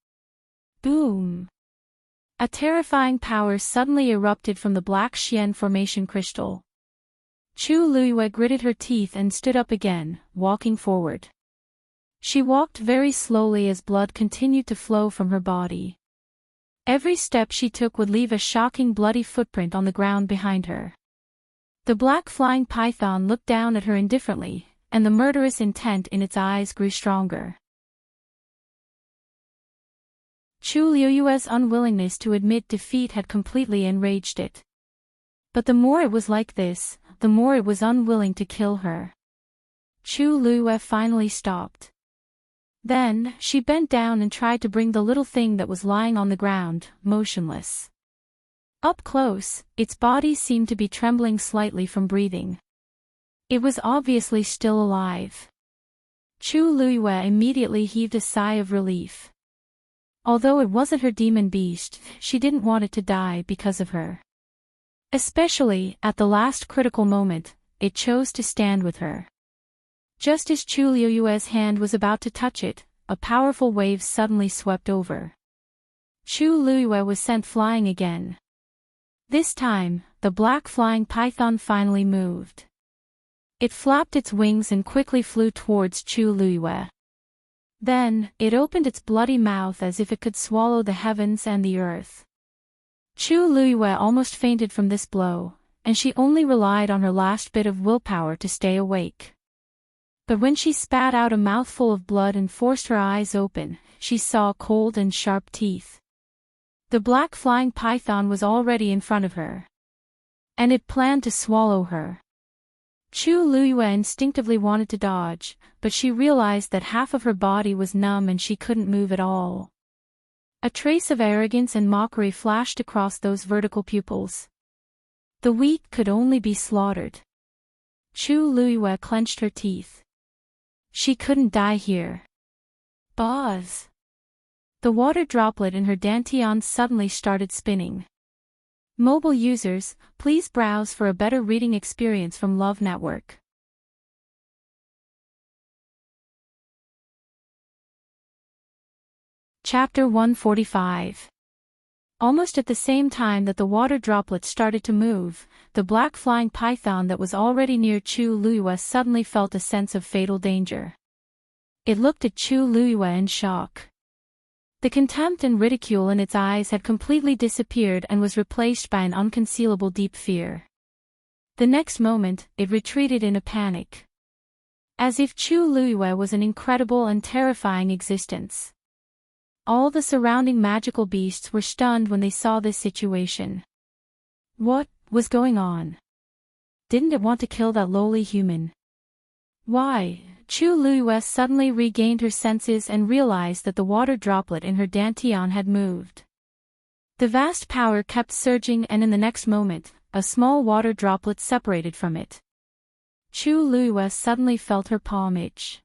Boom! A terrifying power suddenly erupted from the black Xian formation crystal. Chu Luiyue gritted her teeth and stood up again, walking forward. She walked very slowly as blood continued to flow from her body. Every step she took would leave a shocking bloody footprint on the ground behind her. The black flying python looked down at her indifferently, and the murderous intent in its eyes grew stronger. Chu Liuyue's unwillingness to admit defeat had completely enraged it. But the more it was like this, the more it was unwilling to kill her. Chu Liuyue finally stopped. Then, she bent down and tried to bring the little thing that was lying on the ground, motionless. Up close, its body seemed to be trembling slightly from breathing. It was obviously still alive. Chu Liuyue immediately heaved a sigh of relief. Although it wasn't her demon beast, she didn't want it to die because of her. Especially, at the last critical moment, it chose to stand with her. Just as Chu Liuyue's hand was about to touch it, a powerful wave suddenly swept over. Chu Liuyue was sent flying again. This time, the black flying python finally moved. It flapped its wings and quickly flew towards Chu Liuyue. Then, it opened its bloody mouth as if it could swallow the heavens and the earth. Chu Liuyue almost fainted from this blow, and she only relied on her last bit of willpower to stay awake. But when she spat out a mouthful of blood and forced her eyes open, she saw cold and sharp teeth. The black flying python was already in front of her. And it planned to swallow her. Chu Liuyue instinctively wanted to dodge, but she realized that half of her body was numb and she couldn't move at all. A trace of arrogance and mockery flashed across those vertical pupils. The weak could only be slaughtered. Chu Liuyue clenched her teeth. She couldn't die here. Buzz! The water droplet in her dantian suddenly started spinning. Mobile users, please browse for a better reading experience from Love Network. Chapter 145. Almost at the same time that the water droplet started to move, the black flying python that was already near Chu Liuyue suddenly felt a sense of fatal danger. It looked at Chu Liuyue in shock. The contempt and ridicule in its eyes had completely disappeared and was replaced by an unconcealable deep fear. The next moment, it retreated in a panic. As if Chu Liuyue was an incredible and terrifying existence. All the surrounding magical beasts were stunned when they saw this situation. What was going on? Didn't it want to kill that lowly human? Why? Chu Liuyue suddenly regained her senses and realized that the water droplet in her dantian had moved. The vast power kept surging, and in the next moment, a small water droplet separated from it. Chu Luiyue suddenly felt her palm itch.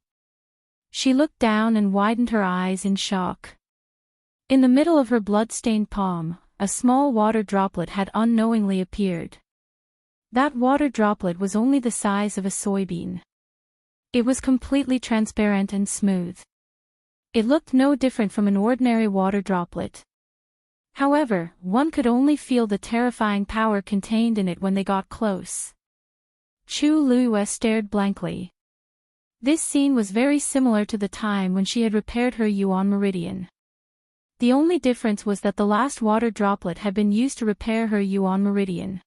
She looked down and widened her eyes in shock. In the middle of her blood-stained palm, a small water droplet had unknowingly appeared. That water droplet was only the size of a soybean. It was completely transparent and smooth. It looked no different from an ordinary water droplet. However, one could only feel the terrifying power contained in it when they got close. Chu Luiyue stared blankly. This scene was very similar to the time when she had repaired her Yuan Meridian. The only difference was that the last water droplet had been used to repair her Yuan Meridian.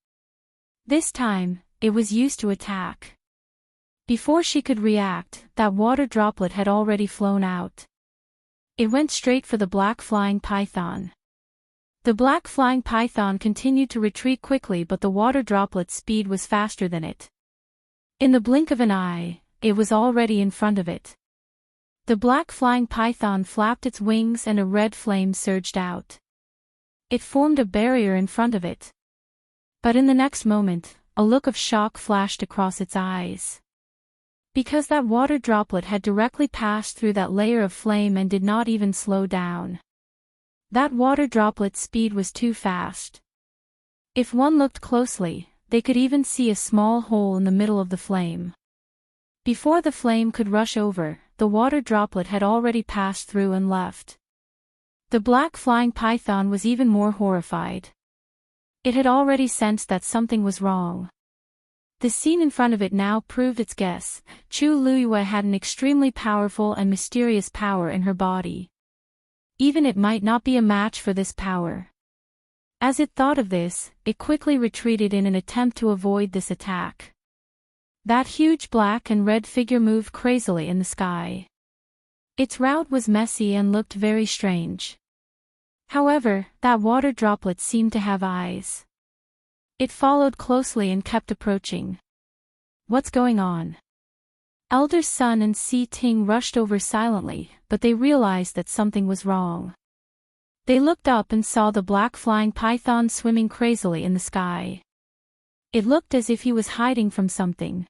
This time, it was used to attack. Before she could react, that water droplet had already flown out. It went straight for the black flying python. The black flying python continued to retreat quickly, but the water droplet's speed was faster than it. In the blink of an eye, it was already in front of it. The black flying python flapped its wings and a red flame surged out. It formed a barrier in front of it. But in the next moment, a look of shock flashed across its eyes. Because that water droplet had directly passed through that layer of flame and did not even slow down. That water droplet's speed was too fast. If one looked closely, they could even see a small hole in the middle of the flame. Before the flame could rush over, the water droplet had already passed through and left. The black flying python was even more horrified. It had already sensed that something was wrong. The scene in front of it now proved its guess. Chu Luiyue had an extremely powerful and mysterious power in her body. Even it might not be a match for this power. As it thought of this, it quickly retreated in an attempt to avoid this attack. That huge black and red figure moved crazily in the sky. Its route was messy and looked very strange. However, that water droplet seemed to have eyes. It followed closely and kept approaching. What's going on? Elder Sun and Si Ting rushed over silently, but they realized that something was wrong. They looked up and saw the black flying python swimming crazily in the sky. It looked as if he was hiding from something.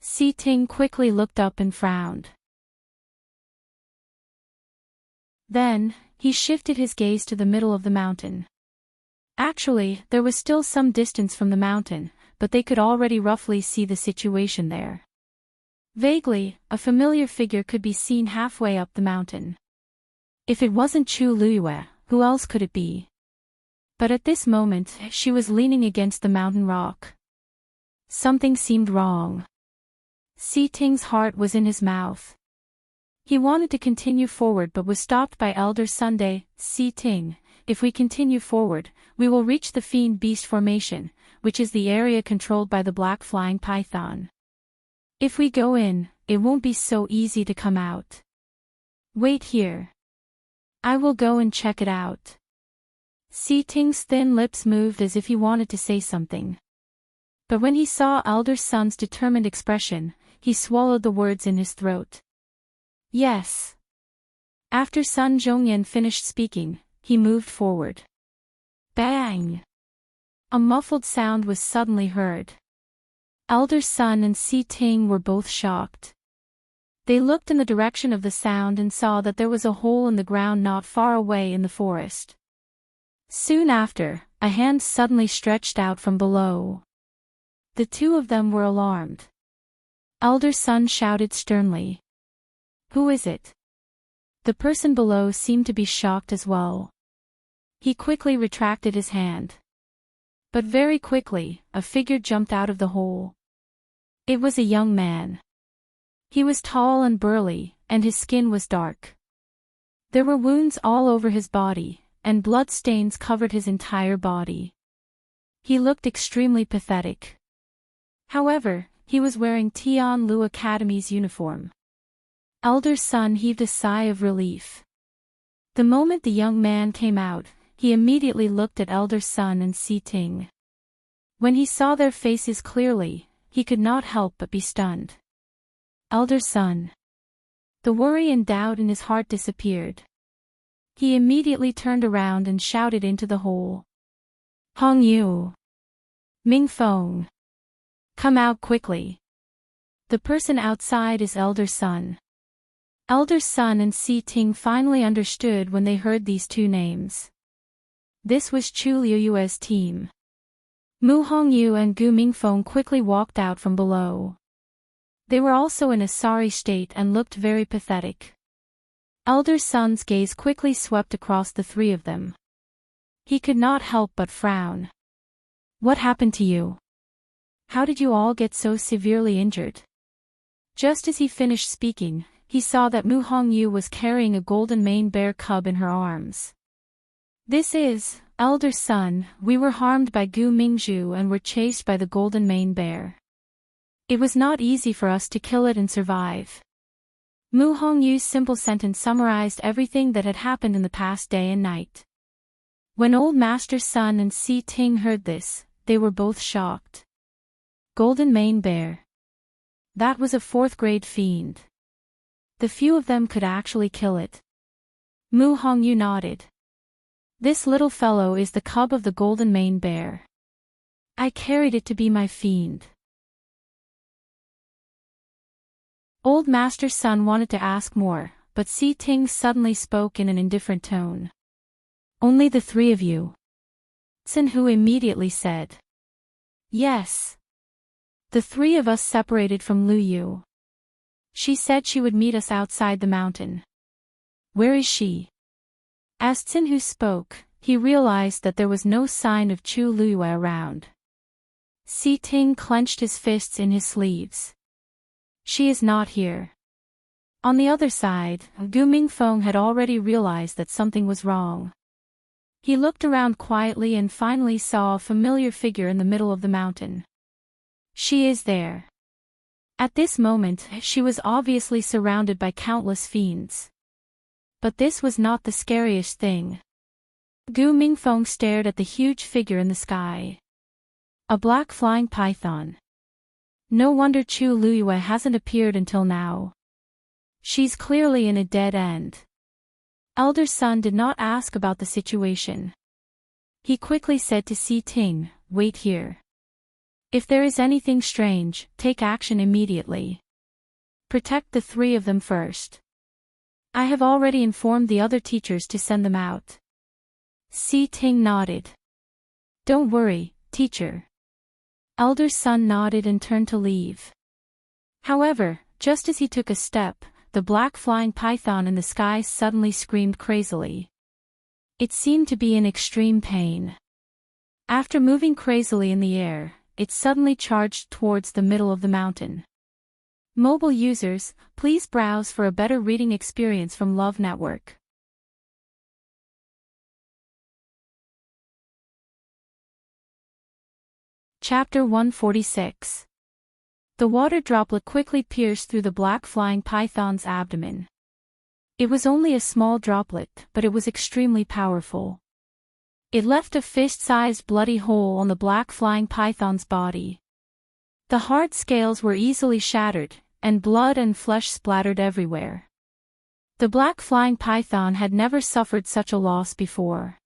Si Ting quickly looked up and frowned. Then, he shifted his gaze to the middle of the mountain. Actually, there was still some distance from the mountain, but they could already roughly see the situation there. Vaguely, a familiar figure could be seen halfway up the mountain. If it wasn't Chu Luiyue, who else could it be? But at this moment, she was leaning against the mountain rock. Something seemed wrong. Si Ting's heart was in his mouth. He wanted to continue forward but was stopped by Elder Sunday. Si Ting, if we continue forward, we will reach the Fiend Beast Formation, which is the area controlled by the black flying python. If we go in, it won't be so easy to come out. Wait here. I will go and check it out. Si Ting's thin lips moved as if he wanted to say something. But when he saw Elder Sun's determined expression, he swallowed the words in his throat. Yes. After Sun Zhongyan finished speaking, he moved forward. Bang! A muffled sound was suddenly heard. Elder Sun and Si Ting were both shocked. They looked in the direction of the sound and saw that there was a hole in the ground not far away in the forest. Soon after, a hand suddenly stretched out from below. The two of them were alarmed. Elder Sun shouted sternly. Who is it? The person below seemed to be shocked as well. He quickly retracted his hand. But very quickly, a figure jumped out of the hole. It was a young man. He was tall and burly, and his skin was dark. There were wounds all over his body, and blood stains covered his entire body. He looked extremely pathetic. However, he was wearing Tianlu Academy's uniform. Elder Sun heaved a sigh of relief. The moment the young man came out, he immediately looked at Elder Sun and Si Ting. When he saw their faces clearly, he could not help but be stunned. Elder Sun. The worry and doubt in his heart disappeared. He immediately turned around and shouted into the hole. Hong Yu! Ming Feng! Come out quickly. The person outside is Elder Sun. Elder Sun and Si Ting finally understood when they heard these two names. This was Chu Liuyue's team. Mu Hongyu and Gu Mingfeng quickly walked out from below. They were also in a sorry state and looked very pathetic. Elder Sun's gaze quickly swept across the three of them. He could not help but frown. What happened to you? How did you all get so severely injured? Just as he finished speaking, he saw that Mu Hongyu was carrying a golden mane bear cub in her arms. This is, Elder Sun, we were harmed by Gu Mingzhu and were chased by the golden mane bear. It was not easy for us to kill it and survive. Mu Hongyu's simple sentence summarized everything that had happened in the past day and night. When Old Master Sun and Si Ting heard this, they were both shocked. Golden mane bear. That was a 4th-grade fiend. The few of them could actually kill it. Mu Hongyu nodded. This little fellow is the cub of the golden mane bear. I carried it to be my fiend. Old Master Sun wanted to ask more, but Si Ting suddenly spoke in an indifferent tone. Only the 3 of you. Xin Hu immediately said. Yes. The 3 of us separated from Lu Yu. She said she would meet us outside the mountain. Where is she? As Xin Hu spoke, he realized that there was no sign of Chu Luyue around. Si Ting clenched his fists in his sleeves. She is not here. On the other side, Gu Mingfeng had already realized that something was wrong. He looked around quietly and finally saw a familiar figure in the middle of the mountain. She is there. At this moment, she was obviously surrounded by countless fiends. But this was not the scariest thing. Gu Mingfeng stared at the huge figure in the sky. A black flying python. No wonder Chu Luyue hasn't appeared until now. She's clearly in a dead end. Elder Sun did not ask about the situation. He quickly said to Si Ting, wait here. If there is anything strange, take action immediately. Protect the 3 of them first. I have already informed the other teachers to send them out. Si Ting nodded. Don't worry, teacher. Elder Sun nodded and turned to leave. However, just as he took a step, the black flying python in the sky suddenly screamed crazily. It seemed to be in extreme pain. After moving crazily in the air, it suddenly charged towards the middle of the mountain. Mobile users, please browse for a better reading experience from Love Network. Chapter 146. The water droplet quickly pierced through the black flying python's abdomen. It was only a small droplet, but it was extremely powerful. It left a fist-sized bloody hole on the black flying python's body. The hard scales were easily shattered, and blood and flesh splattered everywhere. The black flying python had never suffered such a loss before.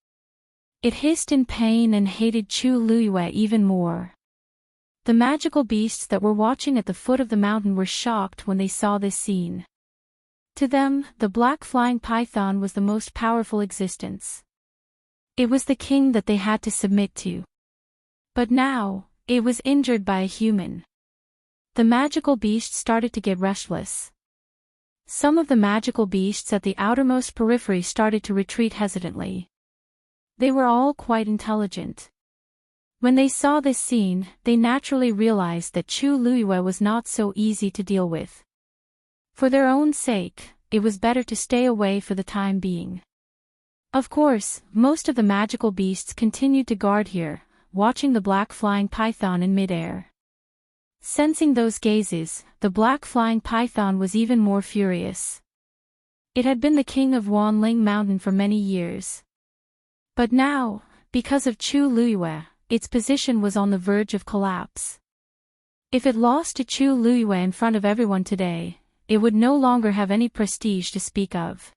It hissed in pain and hated Chu Luyue even more. The magical beasts that were watching at the foot of the mountain were shocked when they saw this scene. To them, the black flying python was the most powerful existence. It was the king that they had to submit to. But now, it was injured by a human. The magical beast started to get restless. Some of the magical beasts at the outermost periphery started to retreat hesitantly. They were all quite intelligent. When they saw this scene, they naturally realized that Chu Luyue was not so easy to deal with. For their own sake, it was better to stay away for the time being. Of course, most of the magical beasts continued to guard here, watching the black flying python in midair. Sensing those gazes, the black flying python was even more furious. It had been the king of Wanling Mountain for many years. But now, because of Chu Luyue, its position was on the verge of collapse. If it lost to Chu Luyue in front of everyone today, it would no longer have any prestige to speak of.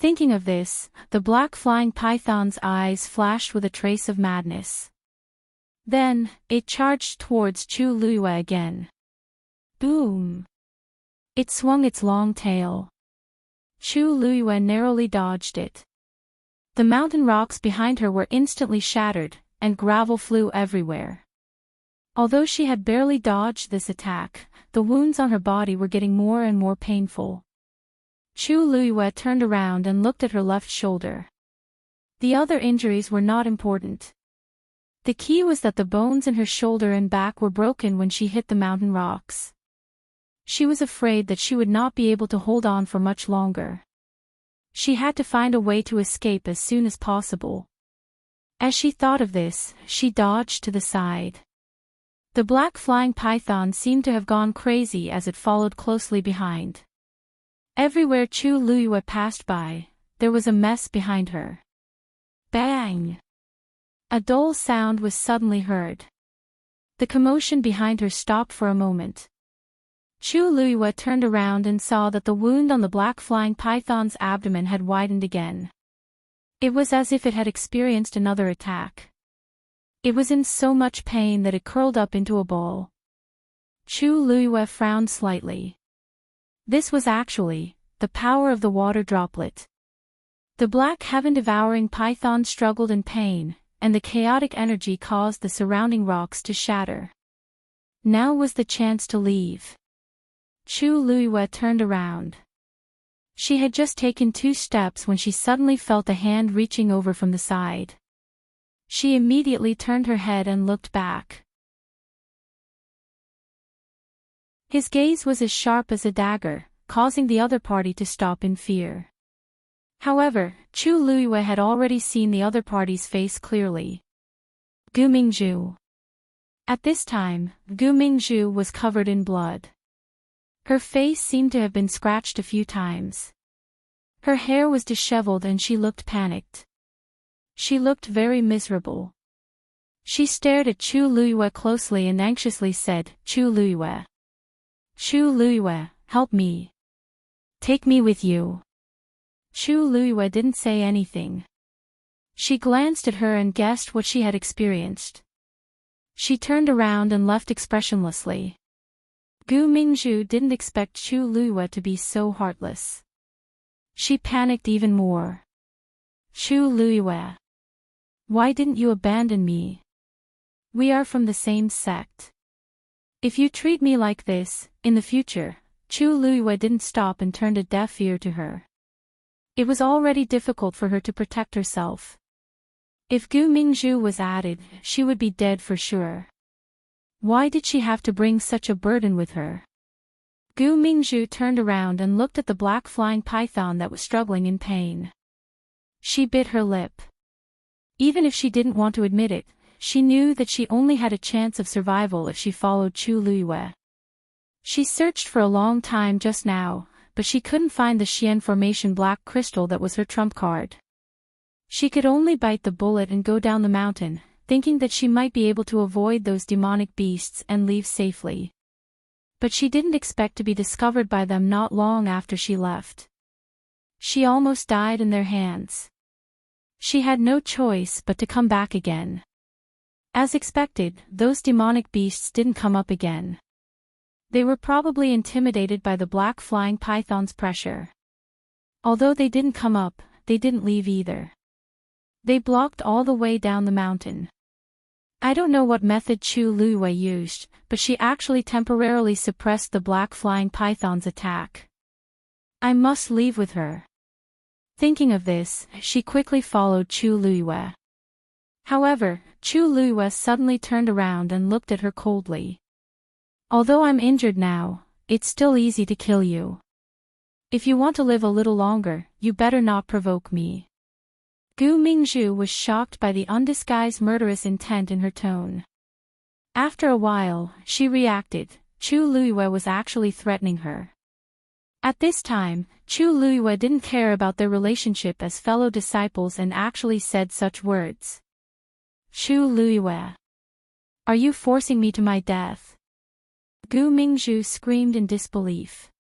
Thinking of this, the black flying python's eyes flashed with a trace of madness. Then, it charged towards Chu Luiyue again. Boom! It swung its long tail. Chu Luiyue narrowly dodged it. The mountain rocks behind her were instantly shattered, and gravel flew everywhere. Although she had barely dodged this attack, the wounds on her body were getting more and more painful. Chu Luiyue turned around and looked at her left shoulder. The other injuries were not important. The key was that the bones in her shoulder and back were broken when she hit the mountain rocks. She was afraid that she would not be able to hold on for much longer. She had to find a way to escape as soon as possible. As she thought of this, she dodged to the side. The black flying python seemed to have gone crazy as it followed closely behind. Everywhere Chu Luiyue passed by, there was a mess behind her. Bang! A dull sound was suddenly heard. The commotion behind her stopped for a moment. Chu Luiyue turned around and saw that the wound on the black flying python's abdomen had widened again. It was as if it had experienced another attack. It was in so much pain that it curled up into a ball. Chu Luiyue frowned slightly. This was actually the power of the water droplet. The black heaven-devouring python struggled in pain, and the chaotic energy caused the surrounding rocks to shatter. Now was the chance to leave. Chu Luiyue turned around. She had just taken 2 steps when she suddenly felt a hand reaching over from the side. She immediately turned her head and looked back. His gaze was as sharp as a dagger, causing the other party to stop in fear. However, Chu Luiyue had already seen the other party's face clearly. Gu Mingzhu. At this time, Gu Mingzhu was covered in blood. Her face seemed to have been scratched a few times. Her hair was disheveled and she looked panicked. She looked very miserable. She stared at Chu Luiyue closely and anxiously said, "Chu Luiyue. Chu Luiyue, help me. Take me with you." Chu Luiyue didn't say anything. She glanced at her and guessed what she had experienced. She turned around and left expressionlessly. Gu Mingzhu didn't expect Chu Luiyue to be so heartless. She panicked even more. "Chu Luiyue. Why didn't you abandon me? We are from the same sect. If you treat me like this, in the future," Chu Luiyue didn't stop and turned a deaf ear to her. It was already difficult for her to protect herself. If Gu Mingzhu was added, she would be dead for sure. Why did she have to bring such a burden with her? Gu Mingzhu turned around and looked at the black flying python that was struggling in pain. She bit her lip. Even if she didn't want to admit it, she knew that she only had a chance of survival if she followed Chu Luiyue. She searched for a long time just now, but she couldn't find the Xian formation black crystal that was her trump card. She could only bite the bullet and go down the mountain, thinking that she might be able to avoid those demonic beasts and leave safely. But she didn't expect to be discovered by them not long after she left. She almost died in their hands. She had no choice but to come back again. As expected, those demonic beasts didn't come up again. They were probably intimidated by the black flying python's pressure. Although they didn't come up, they didn't leave either. They blocked all the way down the mountain. I don't know what method Chu Luiyue used, but she actually temporarily suppressed the black flying python's attack. I must leave with her. Thinking of this, she quickly followed Chu Luiyue. However, Chu Luiyue suddenly turned around and looked at her coldly. "Although I'm injured now, it's still easy to kill you. If you want to live a little longer, you better not provoke me." Gu Mingzhu was shocked by the undisguised murderous intent in her tone. After a while, she reacted. Chu Luiyue was actually threatening her. At this time, Chu Luiyue didn't care about their relationship as fellow disciples and actually said such words. "Chu Luiyue. Are you forcing me to my death?" Gu Mingzhu screamed in disbelief.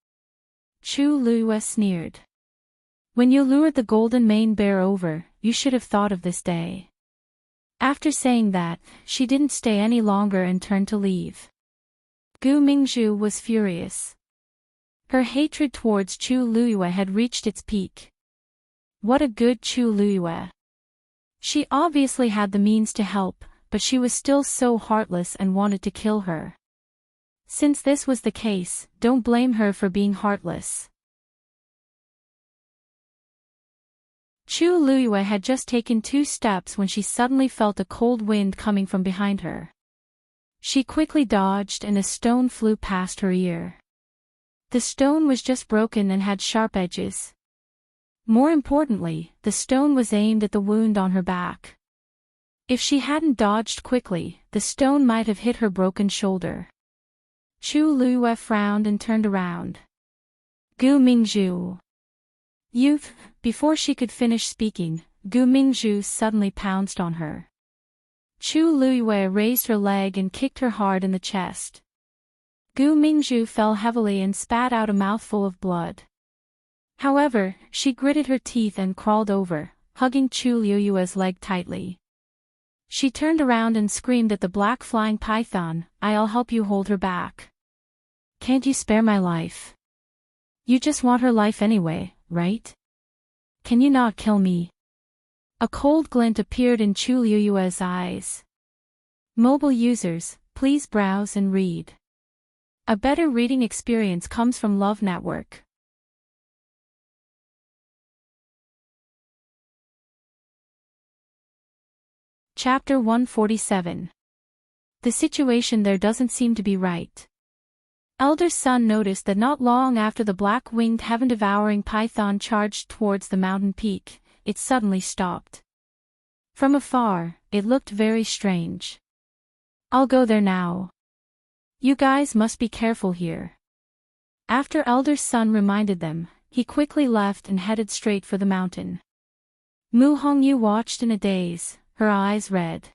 Chu Luiyue sneered. When you lured the golden mane bear over, you should have thought of this day. After saying that, she didn't stay any longer and turned to leave. Gu Mingzhu was furious. Her hatred towards Chu Luyue had reached its peak. What a good Chu Luyue. She obviously had the means to help, but she was still so heartless and wanted to kill her. Since this was the case, don't blame her for being heartless. Chu Luyue had just taken 2 steps when she suddenly felt a cold wind coming from behind her. She quickly dodged and a stone flew past her ear. The stone was just broken and had sharp edges. More importantly, the stone was aimed at the wound on her back. If she hadn't dodged quickly, the stone might have hit her broken shoulder. Chu Luyue frowned and turned around. Gu Mingzhu. Youth. Before she could finish speaking, Gu Mingzhu suddenly pounced on her. Chu Luyue raised her leg and kicked her hard in the chest. Gu Mingzhu fell heavily and spat out a mouthful of blood. However, she gritted her teeth and crawled over, hugging Chu Luyue's leg tightly. She turned around and screamed at the black flying python, "I'll help you hold her back. Can't you spare my life? You just want her life anyway, right? Can you not kill me?" A cold glint appeared in Chu Luyue's eyes. Mobile users, please browse and read. A better reading experience comes from Love Network. Chapter 147. The situation there doesn't seem to be right. Elder Sun noticed that not long after the black-winged heaven-devouring python charged towards the mountain peak, it suddenly stopped. From afar, it looked very strange. "I'll go there now. You guys must be careful here." After Elder Sun reminded them, he quickly left and headed straight for the mountain. Mu Hongyu watched in a daze, her eyes red.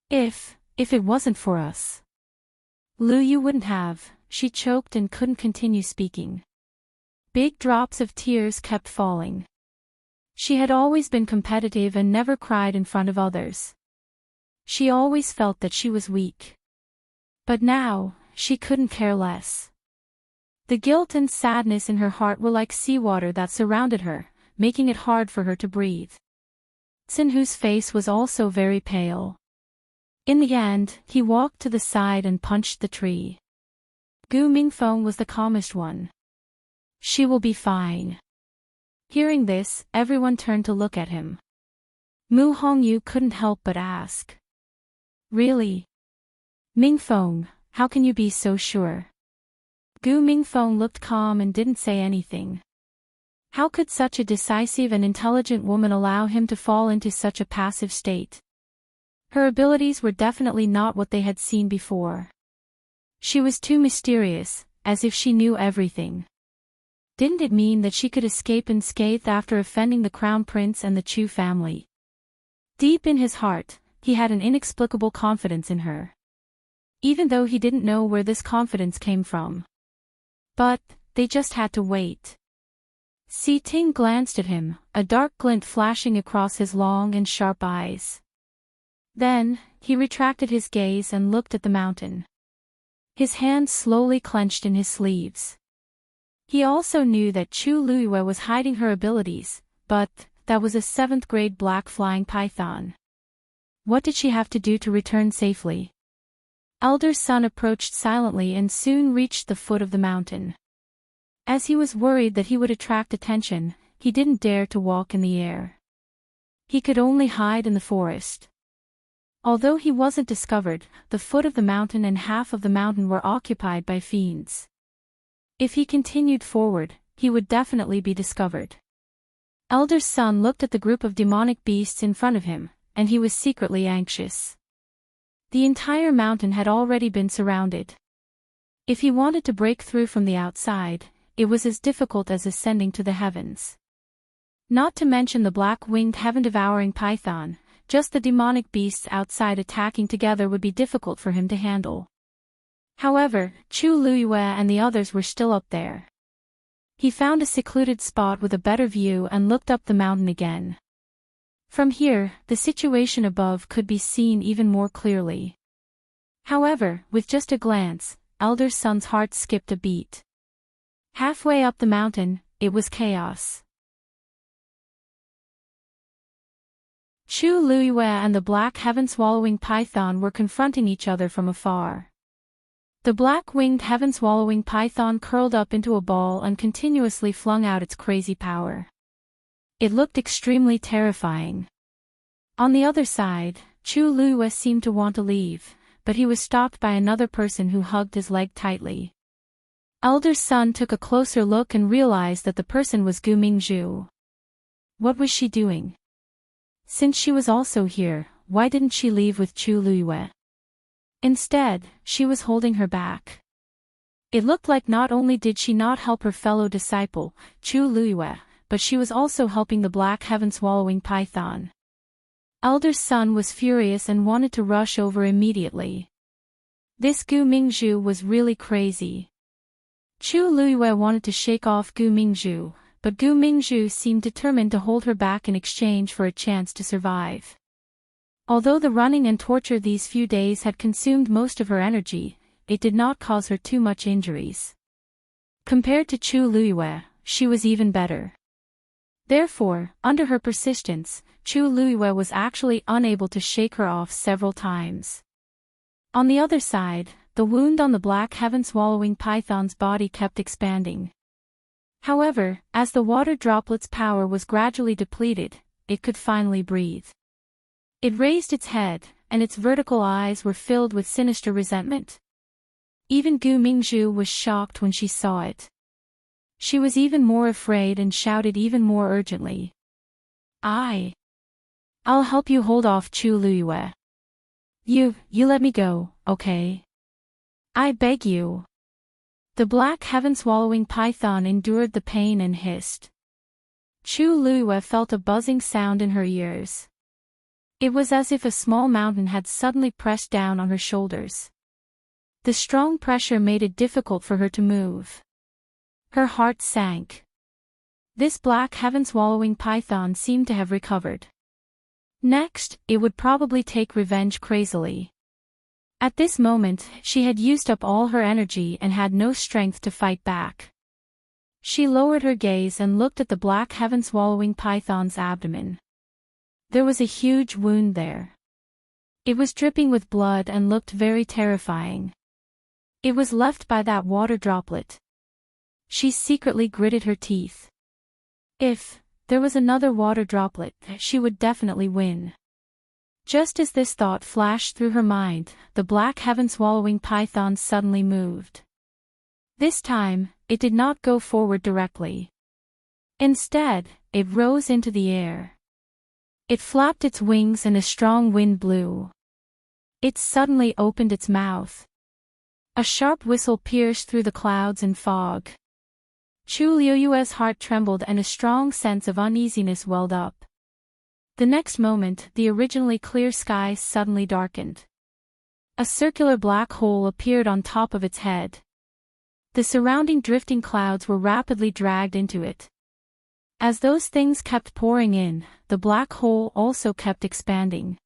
If it wasn't for us. Yu wouldn't have, she choked and couldn't continue speaking. Big drops of tears kept falling. She had always been competitive and never cried in front of others. She always felt that she was weak. But now, she couldn't care less. The guilt and sadness in her heart were like seawater that surrounded her, making it hard for her to breathe. Xin, whose face was also very pale. In the end, he walked to the side and punched the tree. Gu Mingfeng was the calmest one. "She will be fine." Hearing this, everyone turned to look at him. Mu Hongyu couldn't help but ask. "Really? Mingfeng, how can you be so sure?" Gu Mingfeng looked calm and didn't say anything. How could such a decisive and intelligent woman allow him to fall into such a passive state? Her abilities were definitely not what they had seen before. She was too mysterious, as if she knew everything. Didn't it mean that she could escape unscathed after offending the crown prince and the Chu family? Deep in his heart, he had an inexplicable confidence in her. Even though he didn't know where this confidence came from. But, they just had to wait. Si Ting glanced at him, a dark glint flashing across his long and sharp eyes. Then, he retracted his gaze and looked at the mountain. His hands slowly clenched in his sleeves. He also knew that Chu Luyue was hiding her abilities, but that was a 7th-grade black flying python. What did she have to do to return safely? Elder Sun approached silently and soon reached the foot of the mountain. As he was worried that he would attract attention, he didn't dare to walk in the air. He could only hide in the forest. Although he wasn't discovered, the foot of the mountain and half of the mountain were occupied by fiends. If he continued forward, he would definitely be discovered. Elder Sun looked at the group of demonic beasts in front of him, and he was secretly anxious. The entire mountain had already been surrounded. If he wanted to break through from the outside, it was as difficult as ascending to the heavens. Not to mention the black-winged heaven-devouring python, just the demonic beasts outside attacking together would be difficult for him to handle. However, Chu Luyue and the others were still up there. He found a secluded spot with a better view and looked up the mountain again. From here, the situation above could be seen even more clearly. However, with just a glance, Elder Sun's heart skipped a beat. Halfway up the mountain, it was chaos. Chu Luiyue and the black heaven-swallowing python were confronting each other from afar. The black-winged heaven-swallowing python curled up into a ball and continuously flung out its crazy power. It looked extremely terrifying. On the other side, Chu Luiyue seemed to want to leave, but he was stopped by another person who hugged his leg tightly. Elder Sun took a closer look and realized that the person was Gu Mingzhu. What was she doing? Since she was also here, why didn't she leave with Chu Luiyue? Instead, she was holding her back. It looked like not only did she not help her fellow disciple, Chu Luiyue, but she was also helping the black heaven-swallowing python. Elder Sun was furious and wanted to rush over immediately. This Gu Mingzhu was really crazy. Chu Luiyue wanted to shake off Gu Mingzhu, but Gu Mingzhu seemed determined to hold her back in exchange for a chance to survive. Although the running and torture these few days had consumed most of her energy, it did not cause her too much injuries. Compared to Chu Luiyue, she was even better. Therefore, under her persistence, Chu Luiyue was actually unable to shake her off several times. On the other side, the wound on the black heaven-swallowing python's body kept expanding. However, as the water droplet's power was gradually depleted, it could finally breathe. It raised its head, and its vertical eyes were filled with sinister resentment. Even Gu Mingzhu was shocked when she saw it. She was even more afraid and shouted even more urgently. I'll help you hold off Chu Luiyue. You let me go, okay? I beg you. The black heaven-swallowing python endured the pain and hissed. Chu Luiyue felt a buzzing sound in her ears. It was as if a small mountain had suddenly pressed down on her shoulders. The strong pressure made it difficult for her to move. Her heart sank. This black heaven-swallowing python seemed to have recovered. Next, it would probably take revenge crazily. At this moment, she had used up all her energy and had no strength to fight back. She lowered her gaze and looked at the black heaven-swallowing python's abdomen. There was a huge wound there. It was dripping with blood and looked very terrifying. It was left by that water droplet. She secretly gritted her teeth. If there was another water droplet, she would definitely win. Just as this thought flashed through her mind, the black heaven-swallowing python suddenly moved. This time, it did not go forward directly. Instead, it rose into the air. It flapped its wings and a strong wind blew. It suddenly opened its mouth. A sharp whistle pierced through the clouds and fog. Chu Luiyue's heart trembled and a strong sense of uneasiness welled up. The next moment, the originally clear sky suddenly darkened. A circular black hole appeared on top of its head. The surrounding drifting clouds were rapidly dragged into it. As those things kept pouring in, the black hole also kept expanding.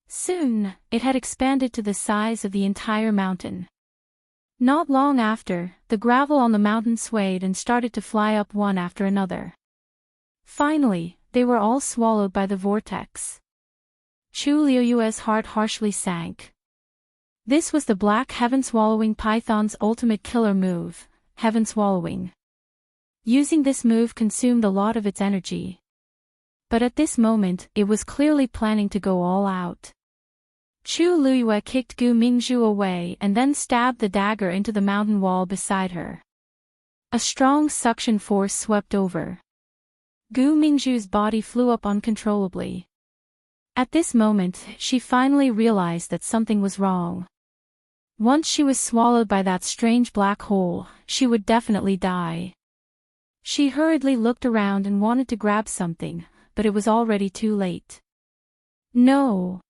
Soon, it had expanded to the size of the entire mountain. Not long after, the gravel on the mountain swayed and started to fly up one after another. Finally, they were all swallowed by the vortex. Chu Luiyue's heart harshly sank. This was the black heaven-swallowing python's ultimate killer move, heaven swallowing. Using this move consumed a lot of its energy. But at this moment, it was clearly planning to go all out. Chu Luiyue kicked Gu Mingzhu away and then stabbed the dagger into the mountain wall beside her. A strong suction force swept over. Gu Mingzhu's body flew up uncontrollably. At this moment, she finally realized that something was wrong. Once she was swallowed by that strange black hole, she would definitely die. She hurriedly looked around and wanted to grab something, but it was already too late. No.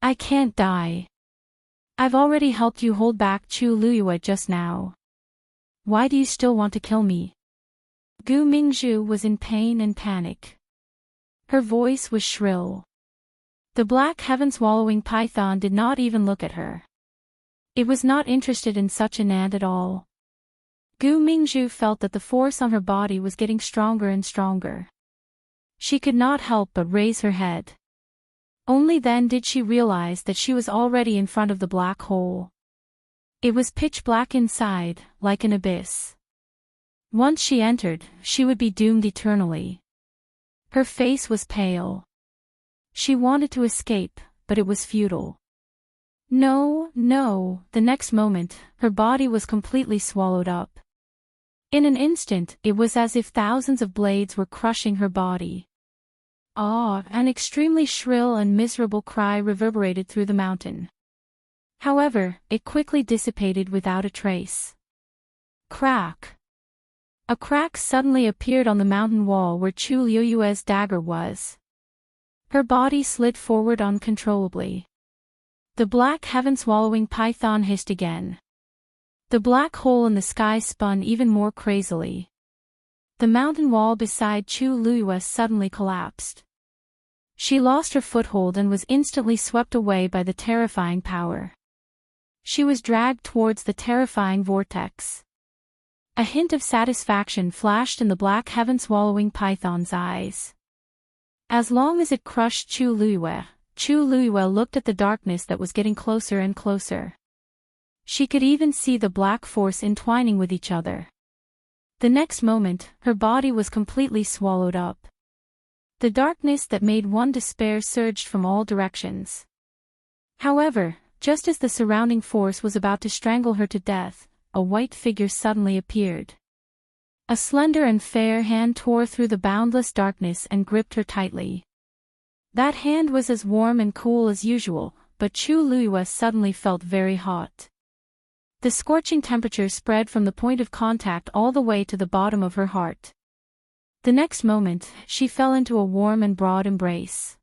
I can't die. I've already helped you hold back Chu Luyue just now. Why do you still want to kill me? Gu Mingzhu was in pain and panic. Her voice was shrill. The black heaven-swallowing python did not even look at her. It was not interested in such an ant at all. Gu Mingzhu felt that the force on her body was getting stronger and stronger. She could not help but raise her head. Only then did she realize that she was already in front of the black hole. It was pitch black inside, like an abyss. Once she entered, she would be doomed eternally. Her face was pale. She wanted to escape, but it was futile. No, no, the next moment, her body was completely swallowed up. In an instant, it was as if thousands of blades were crushing her body. Ah, an extremely shrill and miserable cry reverberated through the mountain. However, it quickly dissipated without a trace. Crack! A crack suddenly appeared on the mountain wall where Chu Liyue's dagger was. Her body slid forward uncontrollably. The black heaven-swallowing python hissed again. The black hole in the sky spun even more crazily. The mountain wall beside Chu Liyue suddenly collapsed. She lost her foothold and was instantly swept away by the terrifying power. She was dragged towards the terrifying vortex. A hint of satisfaction flashed in the black heaven-swallowing python's eyes. As long as it crushed Chu Liyue looked at the darkness that was getting closer and closer. She could even see the black force entwining with each other. The next moment, her body was completely swallowed up. The darkness that made one despair surged from all directions. However, just as the surrounding force was about to strangle her to death, a white figure suddenly appeared. A slender and fair hand tore through the boundless darkness and gripped her tightly. That hand was as warm and cool as usual, but Chu Liyue suddenly felt very hot. The scorching temperature spread from the point of contact all the way to the bottom of her heart. The next moment, she fell into a warm and broad embrace.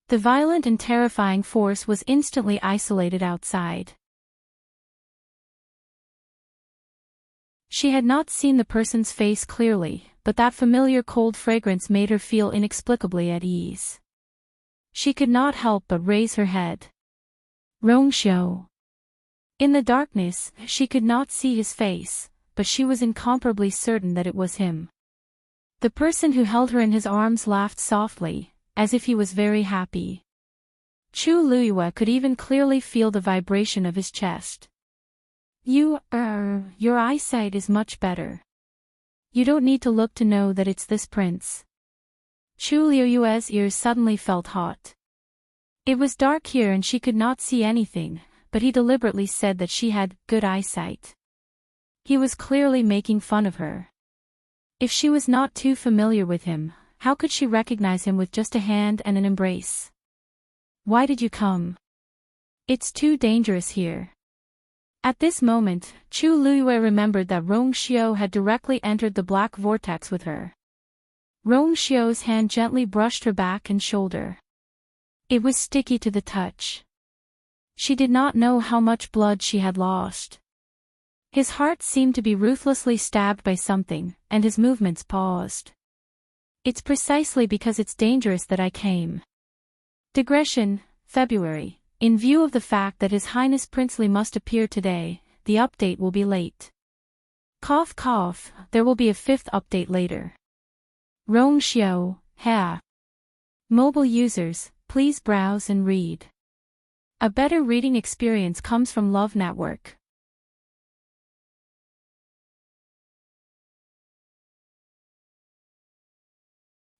The violent and terrifying force was instantly isolated outside. She had not seen the person's face clearly, but that familiar cold fragrance made her feel inexplicably at ease. She could not help but raise her head. Rongxiu. In the darkness, she could not see his face, but she was incomparably certain that it was him. The person who held her in his arms laughed softly, as if he was very happy. Chu Liyue could even clearly feel the vibration of his chest. Your eyesight is much better. You don't need to look to know that it's this prince. Chu Liyue's ears suddenly felt hot. It was dark here and she could not see anything, but he deliberately said that she had good eyesight. He was clearly making fun of her. If she was not too familiar with him, how could she recognize him with just a hand and an embrace? Why did you come? It's too dangerous here. At this moment, Chu Liyue remembered that Rongxiu had directly entered the black vortex with her. Rongxiu's hand gently brushed her back and shoulder. It was sticky to the touch. She did not know how much blood she had lost. His heart seemed to be ruthlessly stabbed by something, and his movements paused. It's precisely because it's dangerous that I came. Digression, February. In view of the fact that His Highness Princely must appear today, the update will be late. Cough cough, there will be a 5th update later. Rongxiu, ha. Mobile users, please browse and read. A better reading experience comes from Love Network.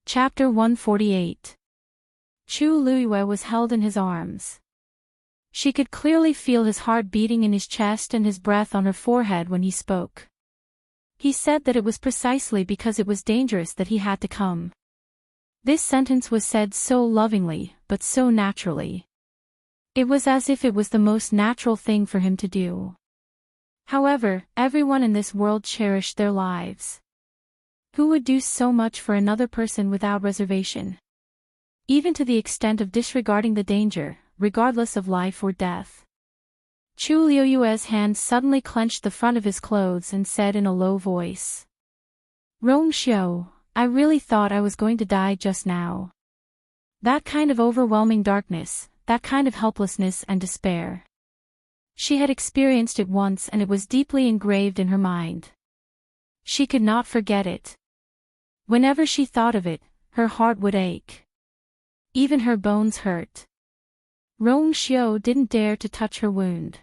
Chapter 148. Chu Liyue was held in his arms. She could clearly feel his heart beating in his chest and his breath on her forehead when he spoke. He said that it was precisely because it was dangerous that he had to come. This sentence was said so lovingly, but so naturally. It was as if it was the most natural thing for him to do. However, everyone in this world cherished their lives. Who would do so much for another person without reservation? Even to the extent of disregarding the danger, regardless of life or death. Chu Liuyue's hand suddenly clenched the front of his clothes and said in a low voice. Rong Xiu, I really thought I was going to die just now. That kind of overwhelming darkness, that kind of helplessness and despair. She had experienced it once and it was deeply engraved in her mind. She could not forget it. Whenever she thought of it, her heart would ache. Even her bones hurt. Rong Xiu didn't dare to touch her wound.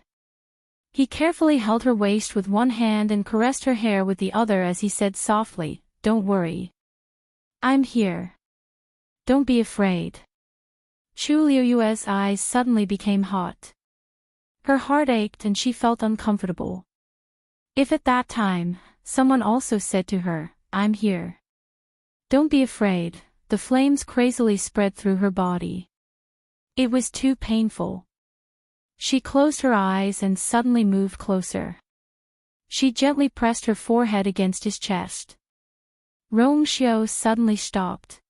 He carefully held her waist with one hand and caressed her hair with the other as he said softly, Don't worry. I'm here. Don't be afraid. Chu Liuyue's eyes suddenly became hot. Her heart ached and she felt uncomfortable. If at that time, someone also said to her, I'm here. Don't be afraid, the flames crazily spread through her body. It was too painful. She closed her eyes and suddenly moved closer. She gently pressed her forehead against his chest. Rong Xiu suddenly stopped.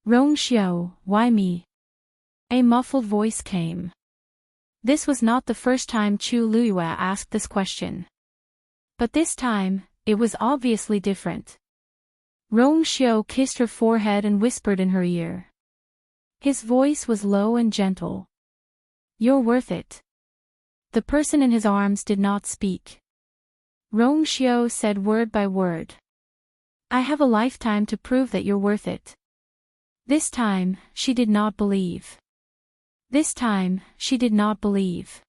Rong Xiu, why me? A muffled voice came. This was not the first time Chu Liyue asked this question. But this time, it was obviously different. Rong Xiu kissed her forehead and whispered in her ear. His voice was low and gentle. You're worth it. The person in his arms did not speak. Rong Xiu said word by word. I have a lifetime to prove that you're worth it. This time, she did not believe. This time, she did not believe.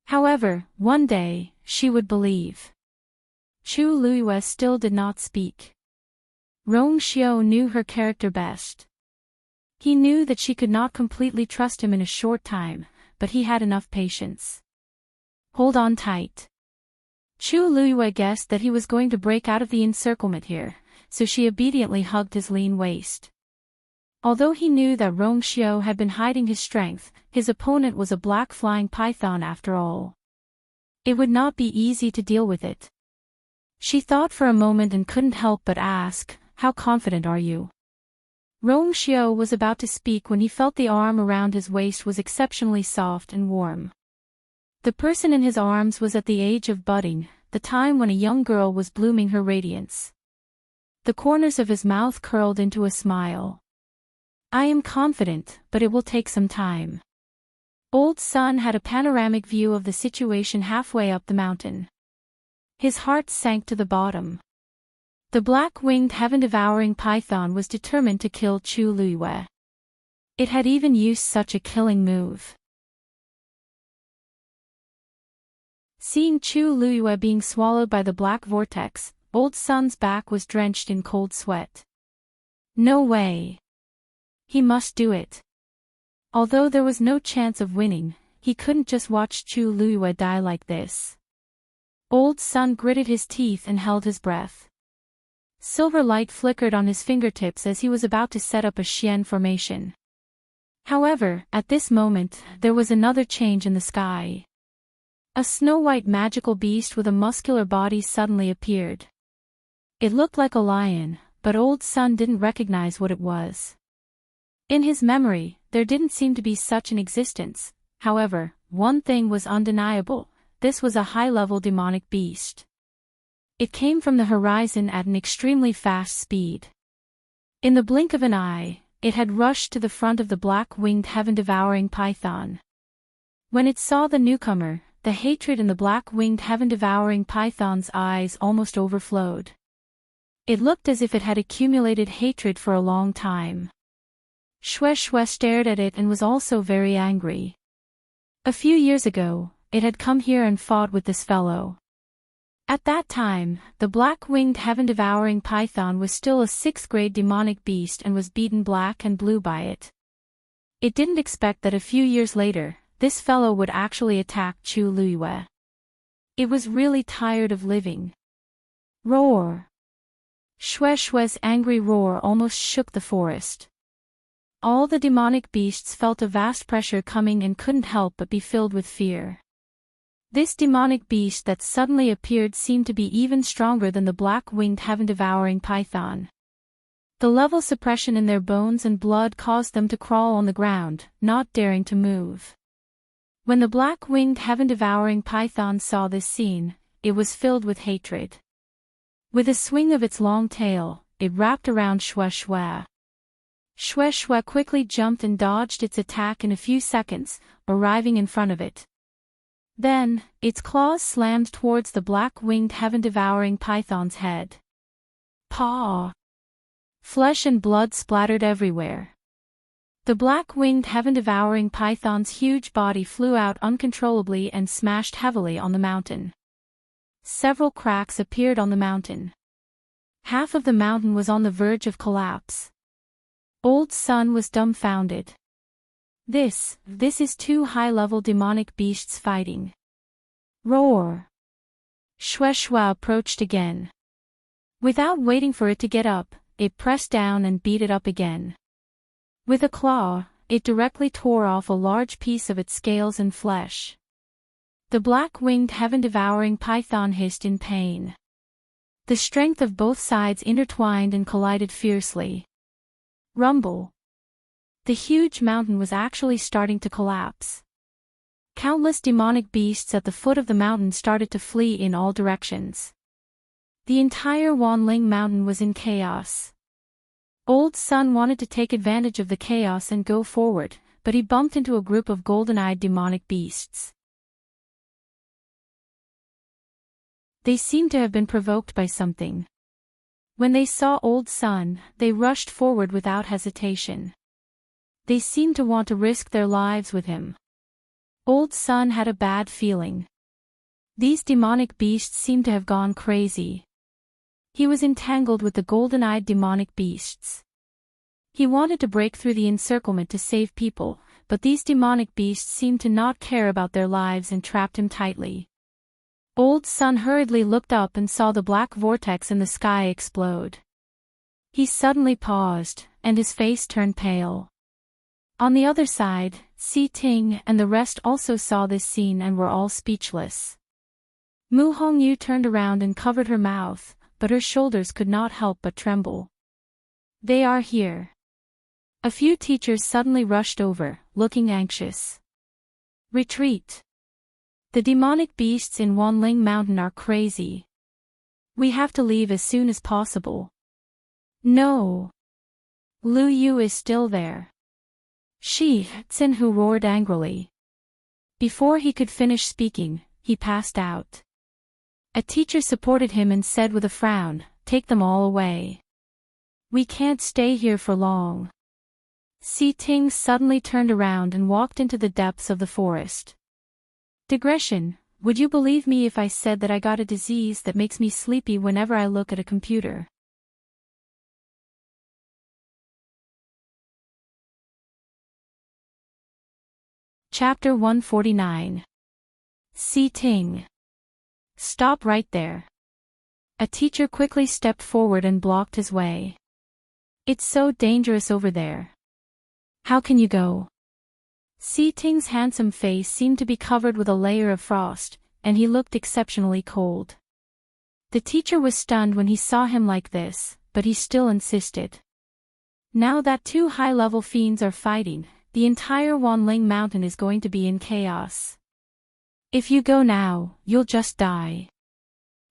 However, one day, she would believe. Chu Liyue still did not speak. Rong Xiu knew her character best. He knew that she could not completely trust him in a short time, but he had enough patience. Hold on tight. Chu Liyue guessed that he was going to break out of the encirclement here, so she obediently hugged his lean waist. Although he knew that Rong Xiu had been hiding his strength, his opponent was a black flying python after all. It would not be easy to deal with it. She thought for a moment and couldn't help but ask, How confident are you? Rong Xiu was about to speak when he felt the arm around his waist was exceptionally soft and warm. The person in his arms was at the age of budding, the time when a young girl was blooming her radiance. The corners of his mouth curled into a smile. I am confident, but it will take some time. Old Sun had a panoramic view of the situation halfway up the mountain. His heart sank to the bottom. The black-winged heaven-devouring python was determined to kill Chu Liyue. It had even used such a killing move. Seeing Chu Liyue being swallowed by the black vortex, Old Sun's back was drenched in cold sweat. No way. He must do it. Although there was no chance of winning, he couldn't just watch Chu Liyue die like this. Old Sun gritted his teeth and held his breath. Silver light flickered on his fingertips as he was about to set up a Xian formation. However, at this moment, there was another change in the sky. A snow-white magical beast with a muscular body suddenly appeared. It looked like a lion, but Old Sun didn't recognize what it was. In his memory, there didn't seem to be such an existence. However, one thing was undeniable: this was a high-level demonic beast. It came from the horizon at an extremely fast speed. In the blink of an eye, it had rushed to the front of the black-winged heaven-devouring python. When it saw the newcomer, the hatred in the black-winged heaven-devouring python's eyes almost overflowed. It looked as if it had accumulated hatred for a long time. Shue stared at it and was also very angry. A few years ago, it had come here and fought with this fellow. At that time, the black-winged heaven-devouring python was still a 6th-grade demonic beast and was beaten black and blue by it. It didn't expect that a few years later, this fellow would actually attack Chu Liyue. It was really tired of living. Roar! Shue's angry roar almost shook the forest. All the demonic beasts felt a vast pressure coming and couldn't help but be filled with fear. This demonic beast that suddenly appeared seemed to be even stronger than the black-winged heaven-devouring python. The level suppression in their bones and blood caused them to crawl on the ground, not daring to move. When the black-winged heaven-devouring python saw this scene, it was filled with hatred. With a swing of its long tail, it wrapped around Shue Shue. Shue Shue quickly jumped and dodged its attack in a few seconds, arriving in front of it. Then, its claws slammed towards the black-winged heaven-devouring python's head. Paw! Flesh and blood splattered everywhere. The black-winged heaven-devouring python's huge body flew out uncontrollably and smashed heavily on the mountain. Several cracks appeared on the mountain. Half of the mountain was on the verge of collapse. Old Sun was dumbfounded. This is two high-level demonic beasts fighting. Roar! Shue Shue approached again. Without waiting for it to get up, it pressed down and beat it up again. With a claw, it directly tore off a large piece of its scales and flesh. The black-winged heaven-devouring python hissed in pain. The strength of both sides intertwined and collided fiercely. Rumble! The huge mountain was actually starting to collapse. Countless demonic beasts at the foot of the mountain started to flee in all directions. The entire Wanling Mountain was in chaos. Old Sun wanted to take advantage of the chaos and go forward, but he bumped into a group of golden-eyed demonic beasts. They seemed to have been provoked by something. When they saw Old Sun, they rushed forward without hesitation. They seemed to want to risk their lives with him. Old Sun had a bad feeling. These demonic beasts seemed to have gone crazy. He was entangled with the golden-eyed demonic beasts. He wanted to break through the encirclement to save people, but these demonic beasts seemed to not care about their lives and trapped him tightly. Old Sun hurriedly looked up and saw the black vortex in the sky explode. He suddenly paused, and his face turned pale. On the other side, Si Ting and the rest also saw this scene and were all speechless. Mu Hongyu turned around and covered her mouth, but her shoulders could not help but tremble. They are here. A few teachers suddenly rushed over, looking anxious. Retreat! The demonic beasts in Wanling Mountain are crazy. We have to leave as soon as possible. No. Lu Yu is still there. Shi Tsinhu roared angrily. Before he could finish speaking, he passed out. A teacher supported him and said with a frown, "Take them all away. We can't stay here for long." Si Ting suddenly turned around and walked into the depths of the forest. Digression: would you believe me if I said that I got a disease that makes me sleepy whenever I look at a computer? Chapter 149. Si Ting. Stop right there. A teacher quickly stepped forward and blocked his way. It's so dangerous over there. How can you go? Si Ting's handsome face seemed to be covered with a layer of frost, and he looked exceptionally cold. The teacher was stunned when he saw him like this, but he still insisted. Now that two high-level fiends are fighting, the entire Wanling Mountain is going to be in chaos. If you go now, you'll just die.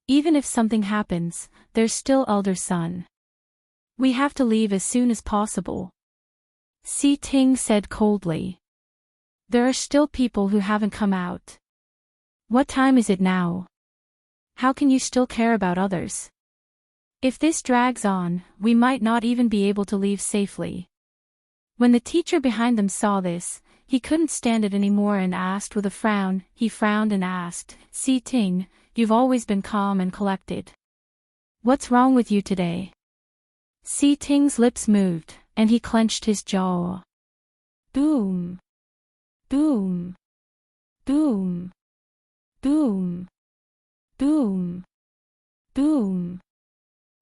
Even if something happens, there's still Elder Sun. We have to leave as soon as possible. Si Ting said coldly. There are still people who haven't come out. What time is it now? How can you still care about others? If this drags on, we might not even be able to leave safely. When the teacher behind them saw this, he couldn't stand it anymore and asked with a frown. He frowned and asked, Si Ting, you've always been calm and collected. What's wrong with you today? Si Ting's lips moved, and he clenched his jaw. Boom. Boom. Boom. Boom. Boom. Boom.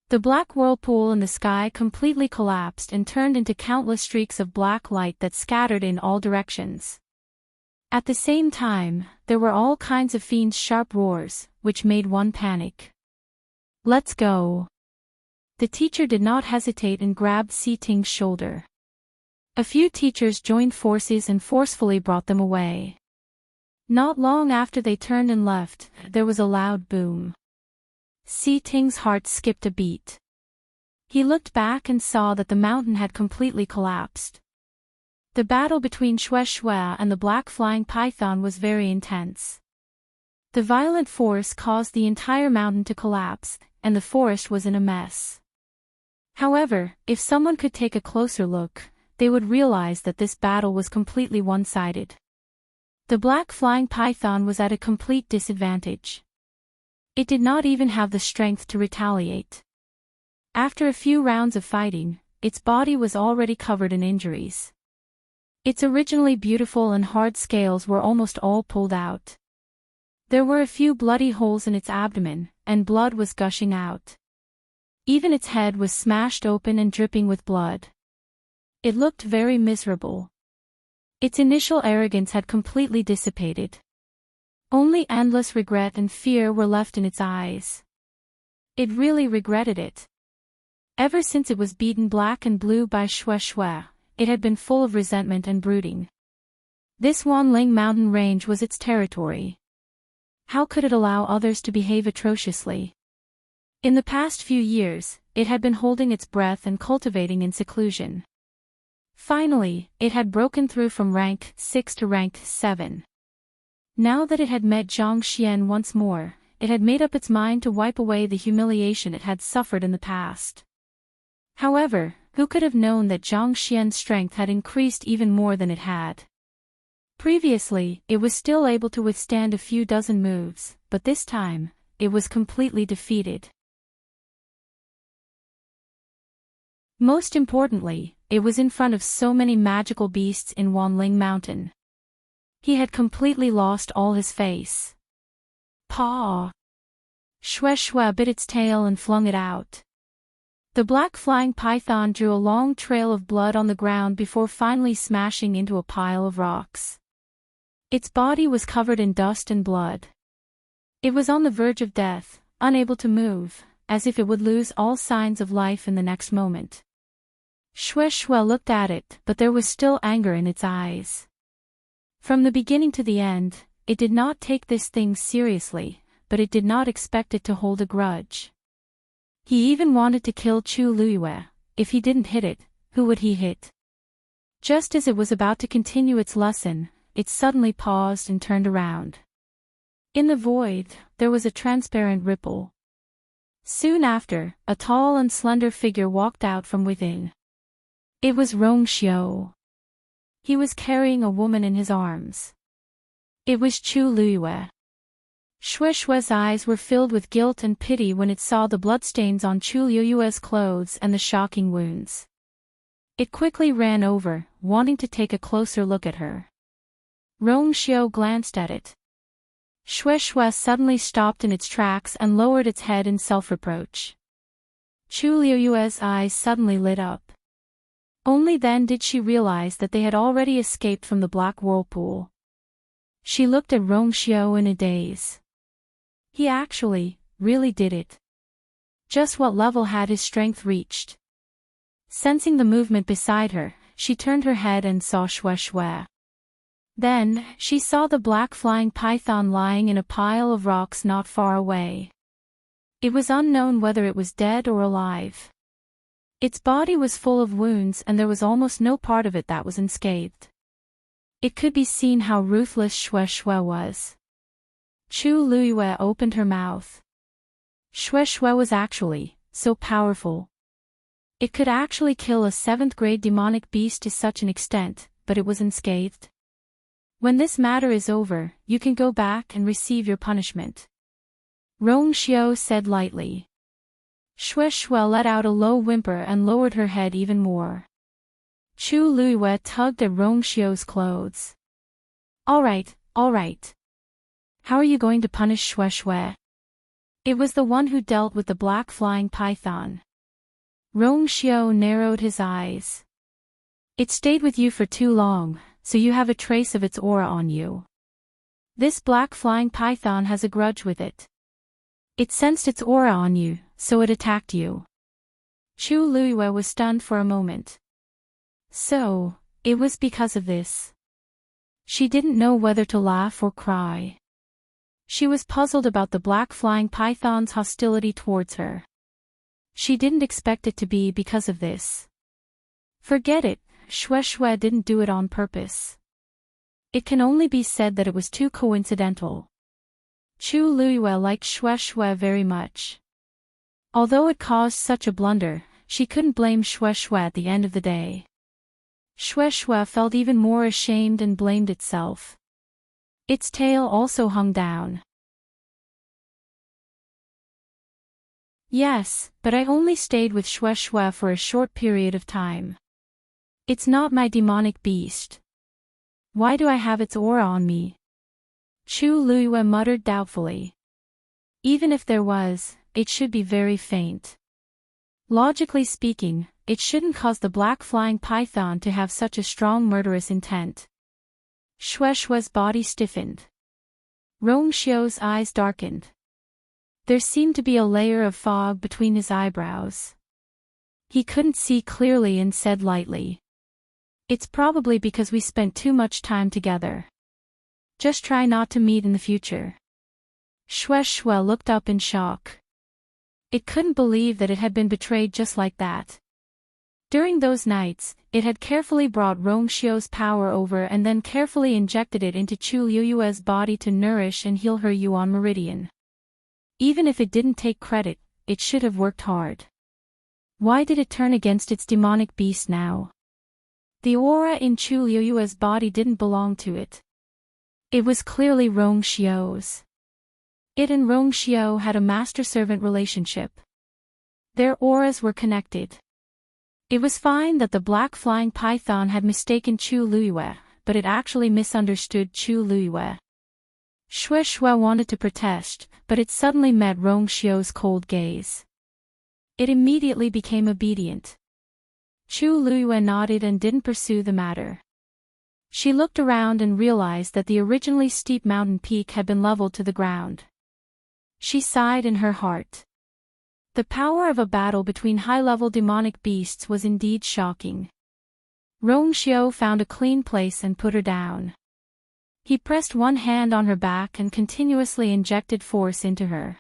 The black whirlpool in the sky completely collapsed and turned into countless streaks of black light that scattered in all directions. At the same time, there were all kinds of fiends' sharp roars, which made one panic. Let's go. The teacher did not hesitate and grabbed Si Ting's shoulder. A few teachers joined forces and forcefully brought them away. Not long after they turned and left, there was a loud boom. Si Ting's heart skipped a beat. He looked back and saw that the mountain had completely collapsed. The battle between Xue Xue and the black flying python was very intense. The violent force caused the entire mountain to collapse, and the forest was in a mess. However, if someone could take a closer look, they would realize that this battle was completely one-sided. The black flying python was at a complete disadvantage. It did not even have the strength to retaliate. After a few rounds of fighting, its body was already covered in injuries. Its originally beautiful and hard scales were almost all pulled out. There were a few bloody holes in its abdomen, and blood was gushing out. Even its head was smashed open and dripping with blood. It looked very miserable. Its initial arrogance had completely dissipated. Only endless regret and fear were left in its eyes. It really regretted it. Ever since it was beaten black and blue by Xue Xue, it had been full of resentment and brooding. This Wanling mountain range was its territory. How could it allow others to behave atrociously? In the past few years, it had been holding its breath and cultivating in seclusion. Finally, it had broken through from rank 6 to rank 7. Now that it had met Zhang Xian once more, it had made up its mind to wipe away the humiliation it had suffered in the past. However, who could have known that Zhang Xian's strength had increased even more than it had? Previously, it was still able to withstand a few dozen moves, but this time, it was completely defeated. Most importantly, it was in front of so many magical beasts in Wanling Mountain. He had completely lost all his face. Paw! Xue Xue bit its tail and flung it out. The black flying python drew a long trail of blood on the ground before finally smashing into a pile of rocks. Its body was covered in dust and blood. It was on the verge of death, unable to move, as if it would lose all signs of life in the next moment. Xue Xue looked at it, but there was still anger in its eyes. From the beginning to the end, it did not take this thing seriously, but it did not expect it to hold a grudge. He even wanted to kill Chu Luiyue. If he didn't hit it, who would he hit? Just as it was about to continue its lesson, it suddenly paused and turned around. In the void, there was a transparent ripple. Soon after, a tall and slender figure walked out from within. It was Rongxiu. He was carrying a woman in his arms. It was Chu Luiyue. Xue Xue's eyes were filled with guilt and pity when it saw the bloodstains on Chu Luiyue's clothes and the shocking wounds. It quickly ran over, wanting to take a closer look at her. Rongxiu glanced at it. Xue Xue suddenly stopped in its tracks and lowered its head in self-reproach. Chu Luiyue's eyes suddenly lit up. Only then did she realize that they had already escaped from the black whirlpool. She looked at Rongxiu in a daze. He actually, really did it. Just what level had his strength reached? Sensing the movement beside her, she turned her head and saw Xue Xue. Then, she saw the black flying python lying in a pile of rocks not far away. It was unknown whether it was dead or alive. Its body was full of wounds and there was almost no part of it that was unscathed. It could be seen how ruthless Xue Xue was. Chu Luiyue opened her mouth. Xue Xue was actually so powerful. It could actually kill a 7th-grade demonic beast to such an extent, but it was unscathed. When this matter is over, you can go back and receive your punishment. Rongxiu said lightly. Xue Xue let out a low whimper and lowered her head even more. Chu Luiyue tugged at Rongxiu's clothes. All right. How are you going to punish Xue Xue? It was the one who dealt with the black flying python. Rongxiu narrowed his eyes. It stayed with you for too long, so you have a trace of its aura on you. This black flying python has a grudge with it. It sensed its aura on you, so it attacked you. Chu Luiyue was stunned for a moment. So, it was because of this. She didn't know whether to laugh or cry. She was puzzled about the black flying python's hostility towards her. She didn't expect it to be because of this. Forget it, Shue Shue didn't do it on purpose. It can only be said that it was too coincidental. Chu Luiyue liked Shue Shue very much. Although it caused such a blunder, she couldn't blame Shue Shue at the end of the day. Shue Shue felt even more ashamed and blamed itself. Its tail also hung down. Yes, but I only stayed with Shue Shue for a short period of time. It's not my demonic beast. Why do I have its aura on me? Chu Luiyue muttered doubtfully. Even if there was, it should be very faint. Logically speaking, it shouldn't cause the black flying python to have such a strong murderous intent. Shue Shue's body stiffened. Rongxiu's eyes darkened. There seemed to be a layer of fog between his eyebrows. He couldn't see clearly and said lightly. It's probably because we spent too much time together. Just try not to meet in the future. Shue Shue looked up in shock. It couldn't believe that it had been betrayed just like that. During those nights, it had carefully brought Rongxiu's power over and then carefully injected it into Chu Luiyue's body to nourish and heal her Yuan meridian. Even if it didn't take credit, it should have worked hard. Why did it turn against its demonic beast now? The aura in Chu Luiyue's body didn't belong to it. It was clearly Rongxiu's. It and Rongxiu had a master-servant relationship. Their auras were connected. It was fine that the black flying python had mistaken Chu Luiyue, but it actually misunderstood Chu Luiyue. Shue Shue wanted to protest, but it suddenly met Rongxiu's cold gaze. It immediately became obedient. Chu Luiyue nodded and didn't pursue the matter. She looked around and realized that the originally steep mountain peak had been leveled to the ground. She sighed in her heart. The power of a battle between high-level demonic beasts was indeed shocking. Rongxiu found a clean place and put her down. He pressed one hand on her back and continuously injected force into her.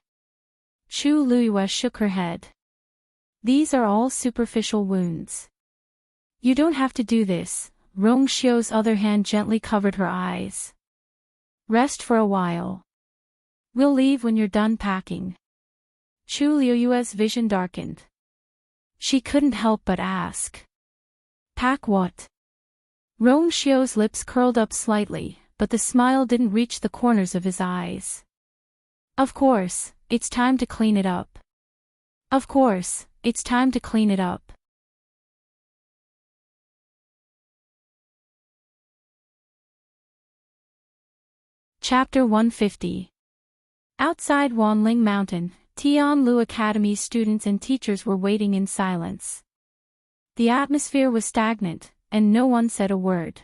Chu Luiyue shook her head. These are all superficial wounds. You don't have to do this. Rongxiu's other hand gently covered her eyes. Rest for a while. We'll leave when you're done packing. Chu Luiyue's vision darkened. She couldn't help but ask. Pack what? Rongxiu's lips curled up slightly, but the smile didn't reach the corners of his eyes. Of course, it's time to clean it up. Of course, it's time to clean it up. Chapter 150. Outside Wanling Mountain, Tianlu Academy's students and teachers were waiting in silence. The atmosphere was stagnant, and no one said a word.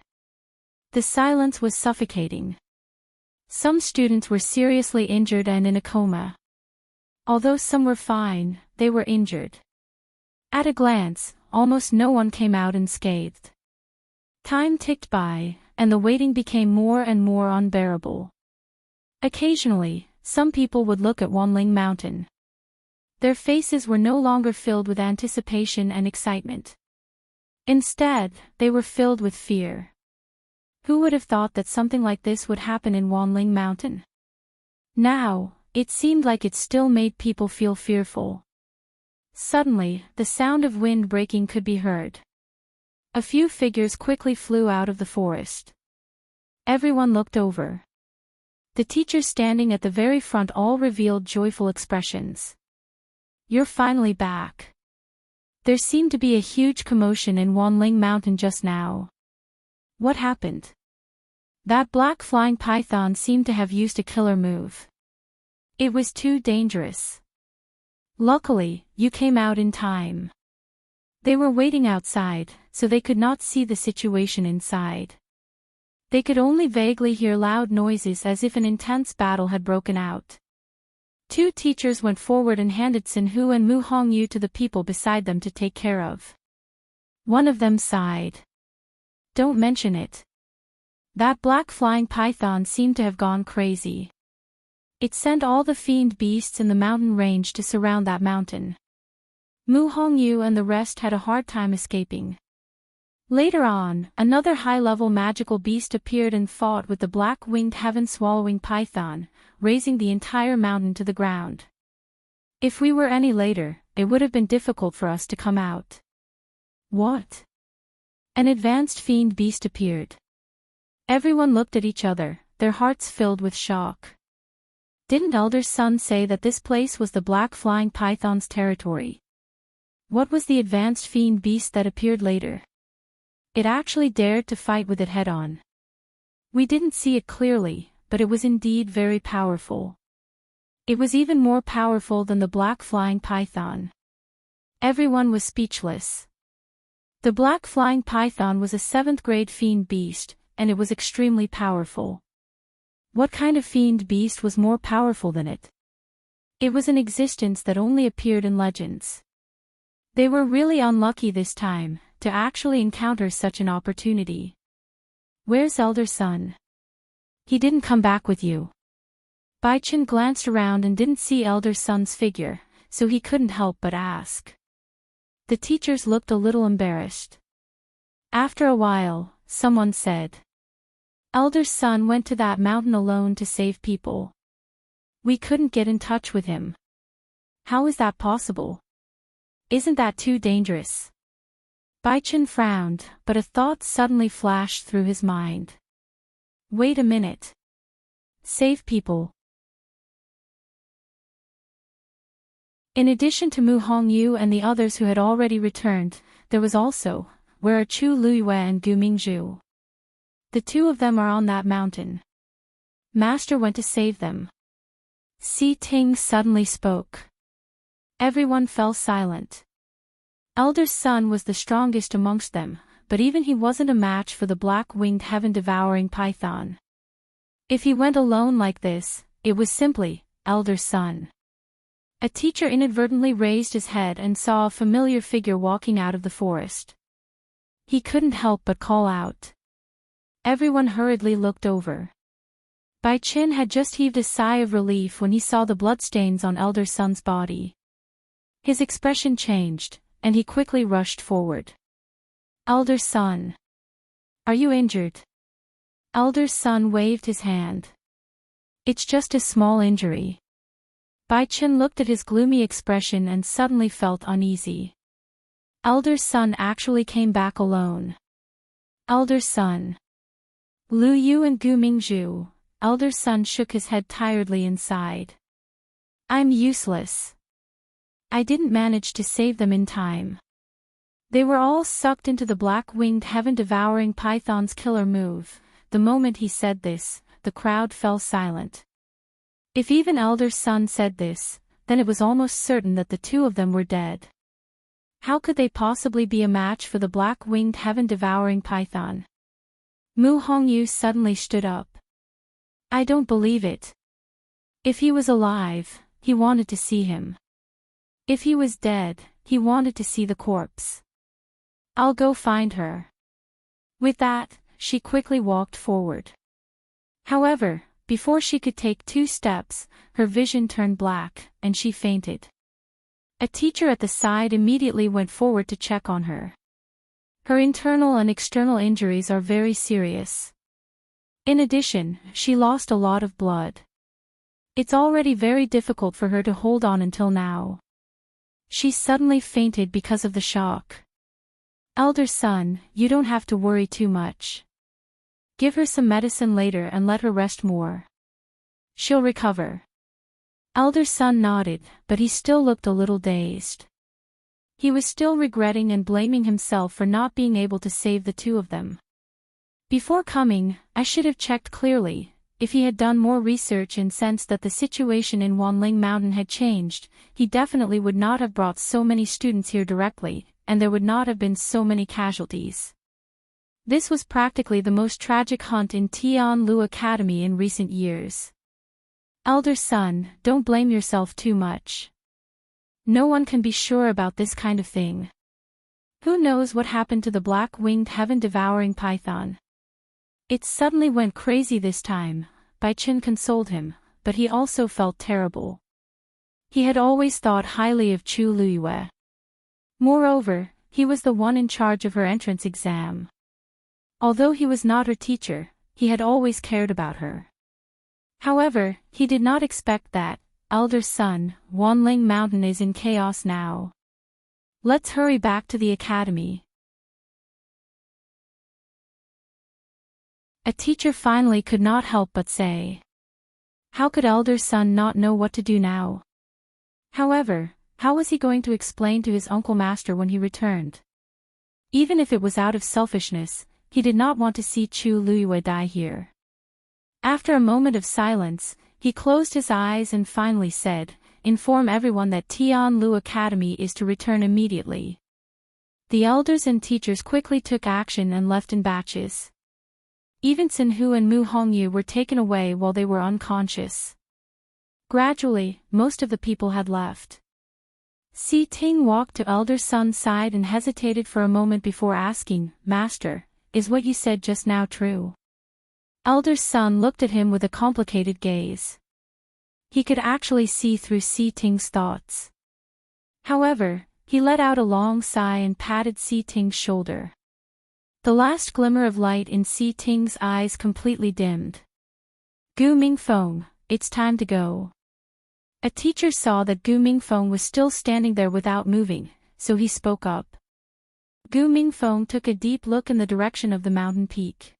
The silence was suffocating. Some students were seriously injured and in a coma. Although some were fine, they were injured. At a glance, almost no one came out unscathed. Time ticked by, and the waiting became more and more unbearable. Occasionally, some people would look at Wanling Mountain. Their faces were no longer filled with anticipation and excitement. Instead, they were filled with fear. Who would have thought that something like this would happen in Wanling Mountain? Now, it seemed like it still made people feel fearful. Suddenly, the sound of wind breaking could be heard. A few figures quickly flew out of the forest. Everyone looked over. The teachers standing at the very front all revealed joyful expressions. You're finally back. There seemed to be a huge commotion in Wanling Mountain just now. What happened? That black flying python seemed to have used a killer move. It was too dangerous. Luckily, you came out in time. They were waiting outside, so they could not see the situation inside. They could only vaguely hear loud noises as if an intense battle had broken out. Two teachers went forward and handed Xin Hu and Mu Hongyu to the people beside them to take care of. One of them sighed. Don't mention it. That black flying python seemed to have gone crazy. It sent all the fiend beasts in the mountain range to surround that mountain. Mu Hongyu and the rest had a hard time escaping. Later on, another high-level magical beast appeared and fought with the black-winged heaven-swallowing python, raising the entire mountain to the ground. If we were any later, it would have been difficult for us to come out. What? An advanced fiend beast appeared. Everyone looked at each other, their hearts filled with shock. Didn't Elder Sun say that this place was the black flying python's territory? What was the advanced fiend beast that appeared later? It actually dared to fight with it head-on. We didn't see it clearly, but it was indeed very powerful. It was even more powerful than the black flying python. Everyone was speechless. The black flying python was a 7th-grade fiend beast, and it was extremely powerful. What kind of fiend beast was more powerful than it? It was an existence that only appeared in legends. They were really unlucky this time to actually encounter such an opportunity. Where's Elder Sun? He didn't come back with you. Baichen glanced around and didn't see Elder Sun's figure, so he couldn't help but ask. The teachers looked a little embarrassed. After a while, someone said, Elder Sun went to that mountain alone to save people. We couldn't get in touch with him. How is that possible? Isn't that too dangerous? Baichen frowned, but a thought suddenly flashed through his mind. Wait a minute. Save people. In addition to Mu Hongyu and the others who had already returned, there was also, where are Chu Luyue and Gu Mingzhu? The two of them are on that mountain. Master went to save them. Si Ting suddenly spoke. Everyone fell silent. Elder Sun was the strongest amongst them, but even he wasn't a match for the black-winged heaven-devouring python. If he went alone like this, it was simply, Elder Sun. A teacher inadvertently raised his head and saw a familiar figure walking out of the forest. He couldn't help but call out. Everyone hurriedly looked over. Baichen had just heaved a sigh of relief when he saw the bloodstains on Elder Sun's body. His expression changed, and he quickly rushed forward. Elder Sun. Are you injured? Elder Sun waved his hand. It's just a small injury. Baichen looked at his gloomy expression and suddenly felt uneasy. Elder Sun actually came back alone. Elder Sun. Lu Yu and Gu Mingzhu. Elder Sun shook his head tiredly and sighed. I'm useless. I didn't manage to save them in time. They were all sucked into the black-winged heaven-devouring python's killer move. The moment he said this, the crowd fell silent. If even Elder Sun said this, then it was almost certain that the two of them were dead. How could they possibly be a match for the black-winged heaven-devouring python? Mu Hongyu suddenly stood up. I don't believe it. If he was alive, he wanted to see him. If he was dead, he wanted to see the corpse. I'll go find her. With that, she quickly walked forward. However, before she could take 2 steps, her vision turned black, and she fainted. A teacher at the side immediately went forward to check on her. Her internal and external injuries are very serious. In addition, she lost a lot of blood. It's already very difficult for her to hold on until now. She suddenly fainted because of the shock. Elder Sun, you don't have to worry too much. Give her some medicine later and let her rest more. She'll recover. Elder Sun nodded, but he still looked a little dazed. He was still regretting and blaming himself for not being able to save the two of them. Before coming, I should have checked clearly. If he had done more research and sensed that the situation in Wanling Mountain had changed, he definitely would not have brought so many students here directly, and there would not have been so many casualties. This was practically the most tragic hunt in Tianlu Academy in recent years. Elder Sun, don't blame yourself too much. No one can be sure about this kind of thing. Who knows what happened to the black-winged heaven-devouring python? It suddenly went crazy this time. Bai Chen consoled him, but he also felt terrible. He had always thought highly of Chu Luyue. Moreover, he was the one in charge of her entrance exam. Although he was not her teacher, he had always cared about her. However, he did not expect that. Elder son, Wanling Mountain is in chaos now. Let's hurry back to the academy. A teacher finally could not help but say. How could elder son not know what to do now? However, how was he going to explain to his uncle master when he returned? Even if it was out of selfishness, he did not want to see Chu Luyue die here. After a moment of silence, he closed his eyes and finally said, inform everyone that Tianlu Academy is to return immediately. The elders and teachers quickly took action and left in batches. Even Xin Hu and Mu Hongyu were taken away while they were unconscious. Gradually, most of the people had left. Si Ting walked to elder son's side and hesitated for a moment before asking, Master, is what you said just now true? Elder son looked at him with a complicated gaze. He could actually see through Si Ting's thoughts. However, he let out a long sigh and patted Si Ting's shoulder. The last glimmer of light in Si Ting's eyes completely dimmed. Gu Mingfeng, it's time to go. A teacher saw that Gu Mingfeng was still standing there without moving, so he spoke up. Gu Mingfeng took a deep look in the direction of the mountain peak.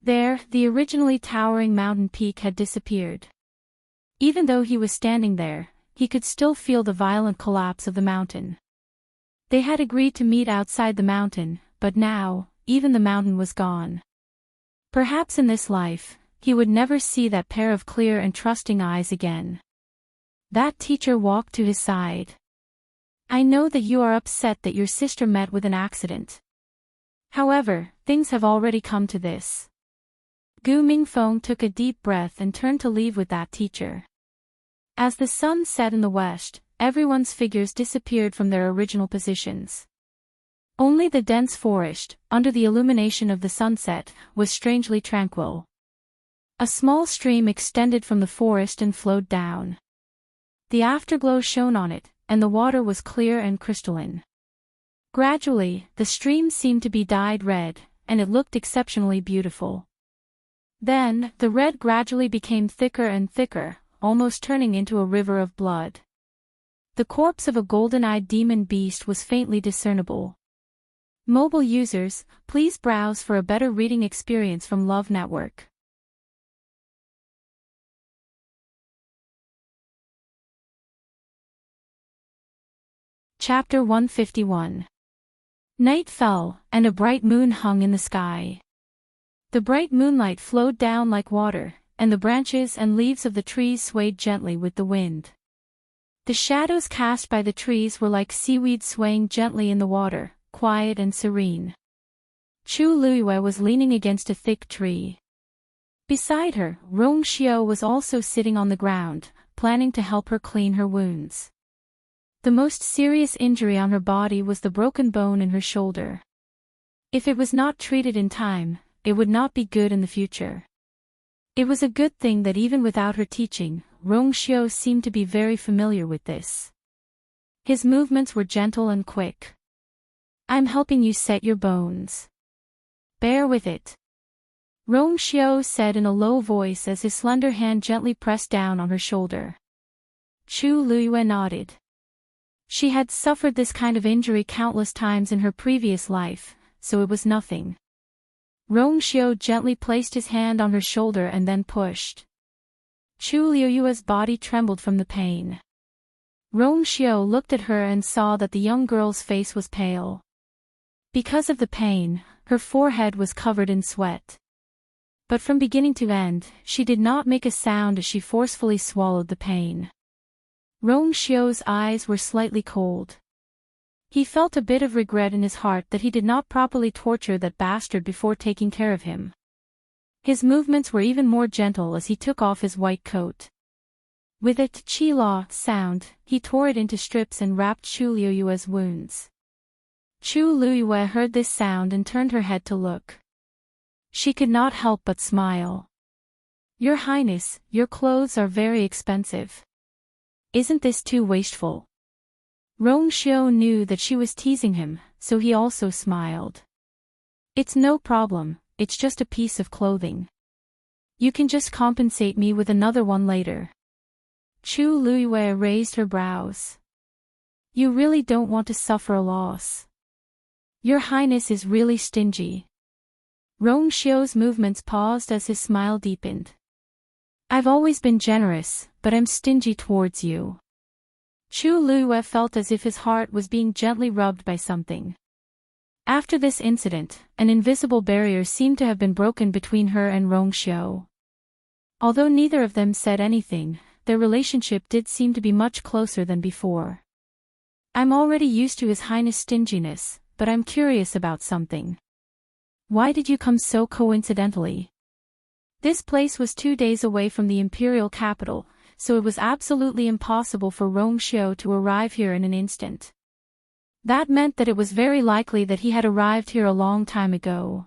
There, the originally towering mountain peak had disappeared. Even though he was standing there, he could still feel the violent collapse of the mountain. They had agreed to meet outside the mountain, but now, even the mountain was gone. Perhaps in this life, he would never see that pair of clear and trusting eyes again. That teacher walked to his side. I know that you are upset that your sister met with an accident. However, things have already come to this. Gu Mingfeng took a deep breath and turned to leave with that teacher. As the sun set in the west, everyone's figures disappeared from their original positions. Only the dense forest, under the illumination of the sunset, was strangely tranquil. A small stream extended from the forest and flowed down. The afterglow shone on it, and the water was clear and crystalline. Gradually, the stream seemed to be dyed red, and it looked exceptionally beautiful. Then, the red gradually became thicker and thicker, almost turning into a river of blood. The corpse of a golden-eyed demon beast was faintly discernible. Mobile users, please browse for a better reading experience from Love Network. Chapter 151. Night fell, and a bright moon hung in the sky. The bright moonlight flowed down like water, and the branches and leaves of the trees swayed gently with the wind. The shadows cast by the trees were like seaweed swaying gently in the water, quiet and serene. Chu Luyue was leaning against a thick tree. Beside her, Rong Xiao was also sitting on the ground, planning to help her clean her wounds. The most serious injury on her body was the broken bone in her shoulder. If it was not treated in time, it would not be good in the future. It was a good thing that even without her teaching, Rong Xiao seemed to be very familiar with this. His movements were gentle and quick. I'm helping you set your bones. Bear with it. Rong Xiao said in a low voice as his slender hand gently pressed down on her shoulder. Chu Luyue nodded. She had suffered this kind of injury countless times in her previous life, so it was nothing. Rong Xiao gently placed his hand on her shoulder and then pushed. Chu Luyue's body trembled from the pain. Rong Xiao looked at her and saw that the young girl's face was pale. Because of the pain, her forehead was covered in sweat. But from beginning to end, she did not make a sound as she forcefully swallowed the pain. Rong Xiao's eyes were slightly cold. He felt a bit of regret in his heart that he did not properly torture that bastard before taking care of him. His movements were even more gentle as he took off his white coat. With a tchi-la sound, he tore it into strips and wrapped Chu Luyue's wounds. Chu Luyue heard this sound and turned her head to look. She could not help but smile. Your Highness, your clothes are very expensive. Isn't this too wasteful? Rongxiu knew that she was teasing him, so he also smiled. It's no problem, it's just a piece of clothing. You can just compensate me with another one later. Chu Luiyue raised her brows. You really don't want to suffer a loss. Your Highness is really stingy. Rongxiu's movements paused as his smile deepened. I've always been generous, but I'm stingy towards you. Chu Luiyue felt as if his heart was being gently rubbed by something. After this incident, an invisible barrier seemed to have been broken between her and Rongxiu. Although neither of them said anything, their relationship did seem to be much closer than before. I'm already used to His Highness' stinginess, but I'm curious about something. Why did you come so coincidentally? This place was 2 days away from the Imperial capital, so it was absolutely impossible for Rongxiu to arrive here in an instant. That meant that it was very likely that he had arrived here a long time ago.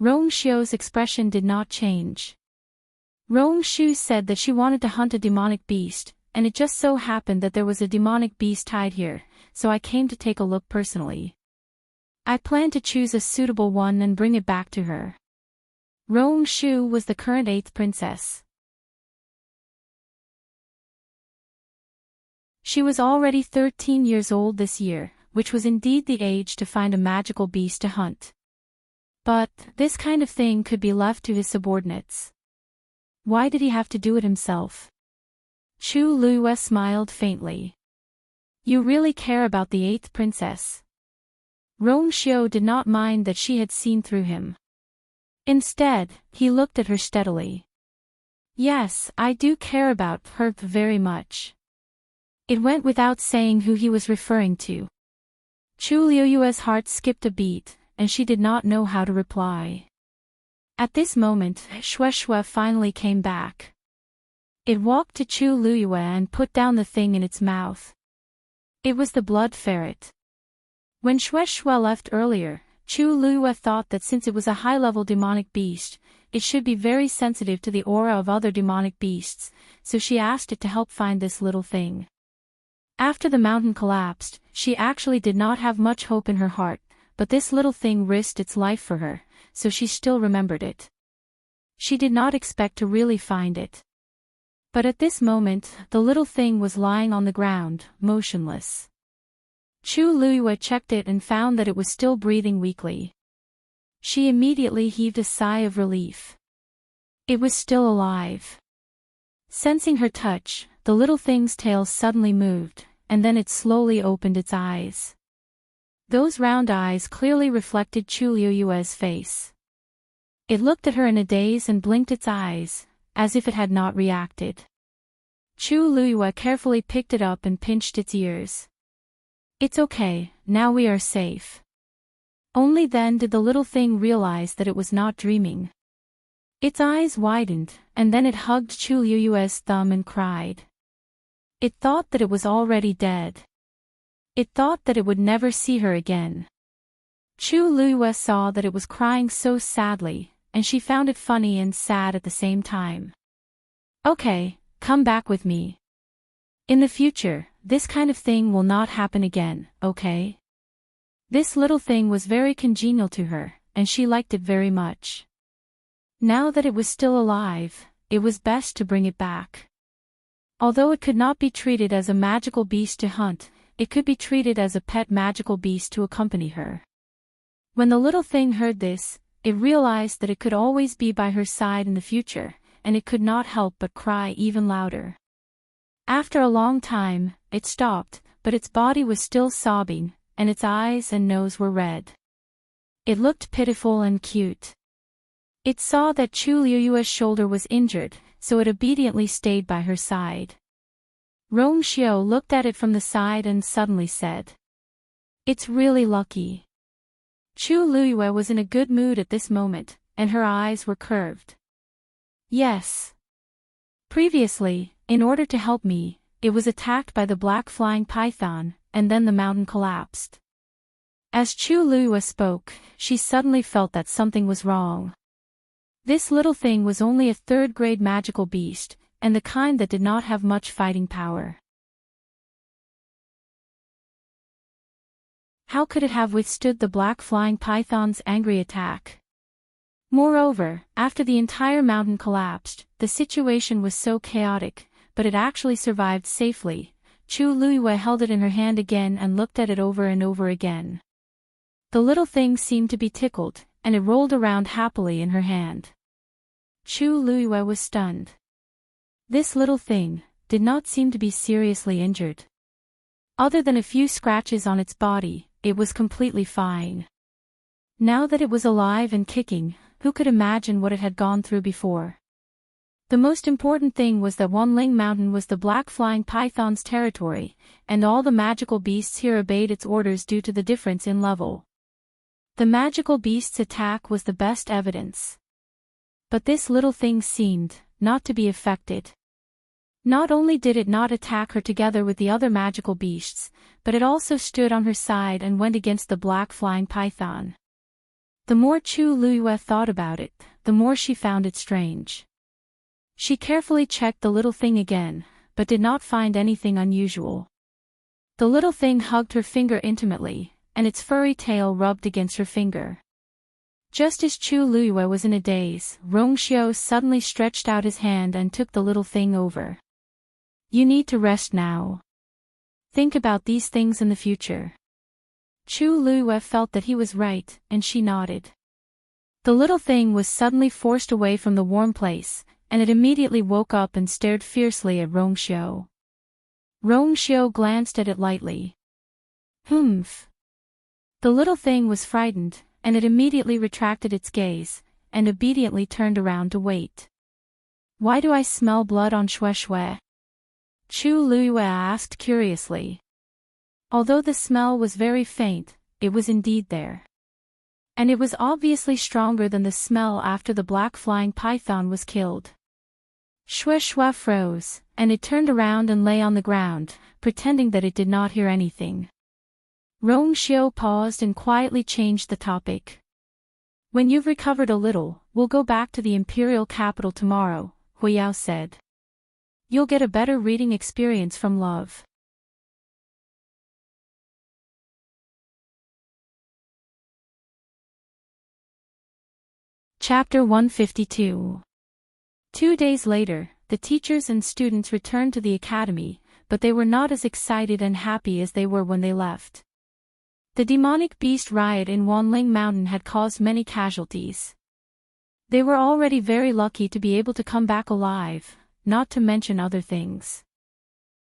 Rongxiu's expression did not change. Rongxiu said that she wanted to hunt a demonic beast, and it just so happened that there was a demonic beast tied here, so I came to take a look personally. I plan to choose a suitable one and bring it back to her. Rongxiu was the current 8th princess. She was already 13 years old this year, which was indeed the age to find a magical beast to hunt. But, this kind of thing could be left to his subordinates. Why did he have to do it himself? Chu Luiyue smiled faintly. You really care about the 8th princess. Rongxiu did not mind that she had seen through him. Instead, he looked at her steadily. Yes, I do care about her very much. It went without saying who he was referring to. Chu Luiyue's heart skipped a beat, and she did not know how to reply. At this moment, Shui finally came back. It walked to Chu Luiyue and put down the thing in its mouth. It was the blood ferret. When Shui left earlier, Chu Luiyue thought that since it was a high-level demonic beast, it should be very sensitive to the aura of other demonic beasts, so she asked it to help find this little thing. After the mountain collapsed, she actually did not have much hope in her heart, but this little thing risked its life for her, so she still remembered it. She did not expect to really find it. But at this moment, the little thing was lying on the ground, motionless. Chu Luiyue checked it and found that it was still breathing weakly. She immediately heaved a sigh of relief. It was still alive. Sensing her touch, the little thing's tail suddenly moved, and then it slowly opened its eyes. Those round eyes clearly reflected Chu Luiyue's face. It looked at her in a daze and blinked its eyes, as if it had not reacted. Chu Luiyue carefully picked it up and pinched its ears. It's okay, now we are safe. Only then did the little thing realize that it was not dreaming. Its eyes widened, and then it hugged Chu Luiyue's thumb and cried. It thought that it was already dead. It thought that it would never see her again. Chu Luiyue saw that it was crying so sadly, and she found it funny and sad at the same time. Okay, come back with me. In the future, this kind of thing will not happen again, okay? This little thing was very congenial to her, and she liked it very much. Now that it was still alive, it was best to bring it back. Although it could not be treated as a magical beast to hunt, it could be treated as a pet magical beast to accompany her. When the little thing heard this, it realized that it could always be by her side in the future, and it could not help but cry even louder. After a long time, it stopped, but its body was still sobbing, and its eyes and nose were red. It looked pitiful and cute. It saw that Chu Luiyue's shoulder was injured, so it obediently stayed by her side. Rongxiu looked at it from the side and suddenly said, "It's really lucky." Chu Luiyue was in a good mood at this moment, and her eyes were curved. Yes. Previously, in order to help me, it was attacked by the black flying python, and then the mountain collapsed. As Chu Luiyue spoke, she suddenly felt that something was wrong. This little thing was only a third-grade magical beast, and the kind that did not have much fighting power. How could it have withstood the black flying python's angry attack? Moreover, after the entire mountain collapsed, the situation was so chaotic, but it actually survived safely. Chu Luiyue held it in her hand again and looked at it over and over again. The little thing seemed to be tickled, and it rolled around happily in her hand. Chu Luiyue was stunned. This little thing did not seem to be seriously injured. Other than a few scratches on its body, it was completely fine. Now that it was alive and kicking, who could imagine what it had gone through before? The most important thing was that Wanling Mountain was the black flying python's territory, and all the magical beasts here obeyed its orders due to the difference in level. The magical beast's attack was the best evidence. But this little thing seemed not to be affected. Not only did it not attack her together with the other magical beasts, but it also stood on her side and went against the black flying python. The more Chu Luiyue thought about it, the more she found it strange. She carefully checked the little thing again, but did not find anything unusual. The little thing hugged her finger intimately, and its furry tail rubbed against her finger. Just as Chu Luiyue was in a daze, Rongxiu suddenly stretched out his hand and took the little thing over. You need to rest now. Think about these things in the future. Chu Luiyue felt that he was right, and she nodded. The little thing was suddenly forced away from the warm place, and it immediately woke up and stared fiercely at Rongxiu. Rongxiu glanced at it lightly. Humph. The little thing was frightened, and it immediately retracted its gaze, and obediently turned around to wait. Why do I smell blood on Xue Xue? Chu Luiyue asked curiously. Although the smell was very faint, it was indeed there. And it was obviously stronger than the smell after the black flying python was killed. Xue Xue froze, and it turned around and lay on the ground, pretending that it did not hear anything. Rongxiu paused and quietly changed the topic. When you've recovered a little, we'll go back to the Imperial capital tomorrow, Huiyao said. You'll get a better reading experience from Love. Chapter 152. 2 days later, the teachers and students returned to the academy, but they were not as excited and happy as they were when they left. The demonic beast riot in Wanling Mountain had caused many casualties. They were already very lucky to be able to come back alive, not to mention other things.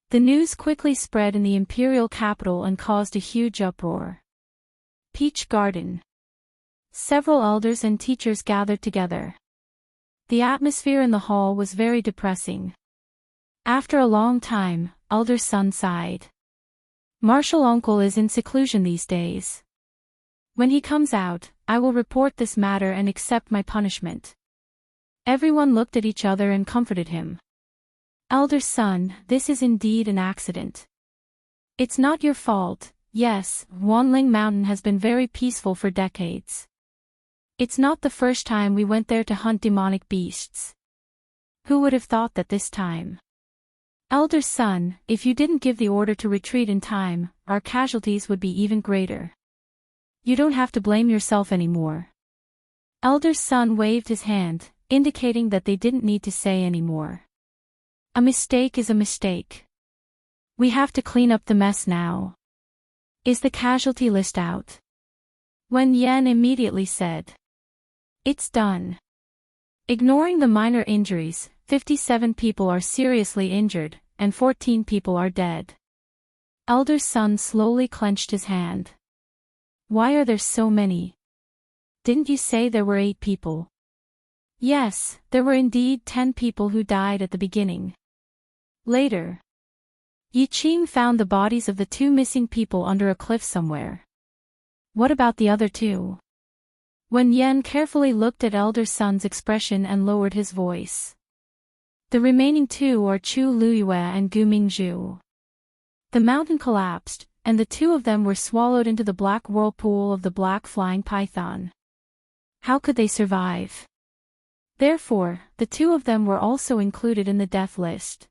The news quickly spread in the Imperial capital and caused a huge uproar. Peach Garden. Several elders and teachers gathered together. The atmosphere in the hall was very depressing. After a long time, Elder Sun sighed. Martial Uncle is in seclusion these days. When he comes out, I will report this matter and accept my punishment. Everyone looked at each other and comforted him. Elder Sun, this is indeed an accident. It's not your fault. Yes, Wanling Mountain has been very peaceful for decades. It's not the first time we went there to hunt demonic beasts. Who would have thought that this time? Elder Sun, if you didn't give the order to retreat in time, our casualties would be even greater. You don't have to blame yourself anymore. Elder Sun waved his hand, indicating that they didn't need to say any more. A mistake is a mistake. We have to clean up the mess now. Is the casualty list out? Wen Yan immediately said. It's done. Ignoring the minor injuries, 57 people are seriously injured, and 14 people are dead. Elder Sun slowly clenched his hand. Why are there so many? Didn't you say there were 8 people? Yes, there were indeed 10 people who died at the beginning. Later, Yi Qing found the bodies of the 2 missing people under a cliff somewhere. What about the other 2? Wen Yan carefully looked at Elder Sun's expression and lowered his voice. The remaining 2 are Chu Luiyue and Gu Mingzhu. The mountain collapsed, and the 2 of them were swallowed into the black whirlpool of the black flying python. How could they survive? Therefore, the two of them were also included in the death list.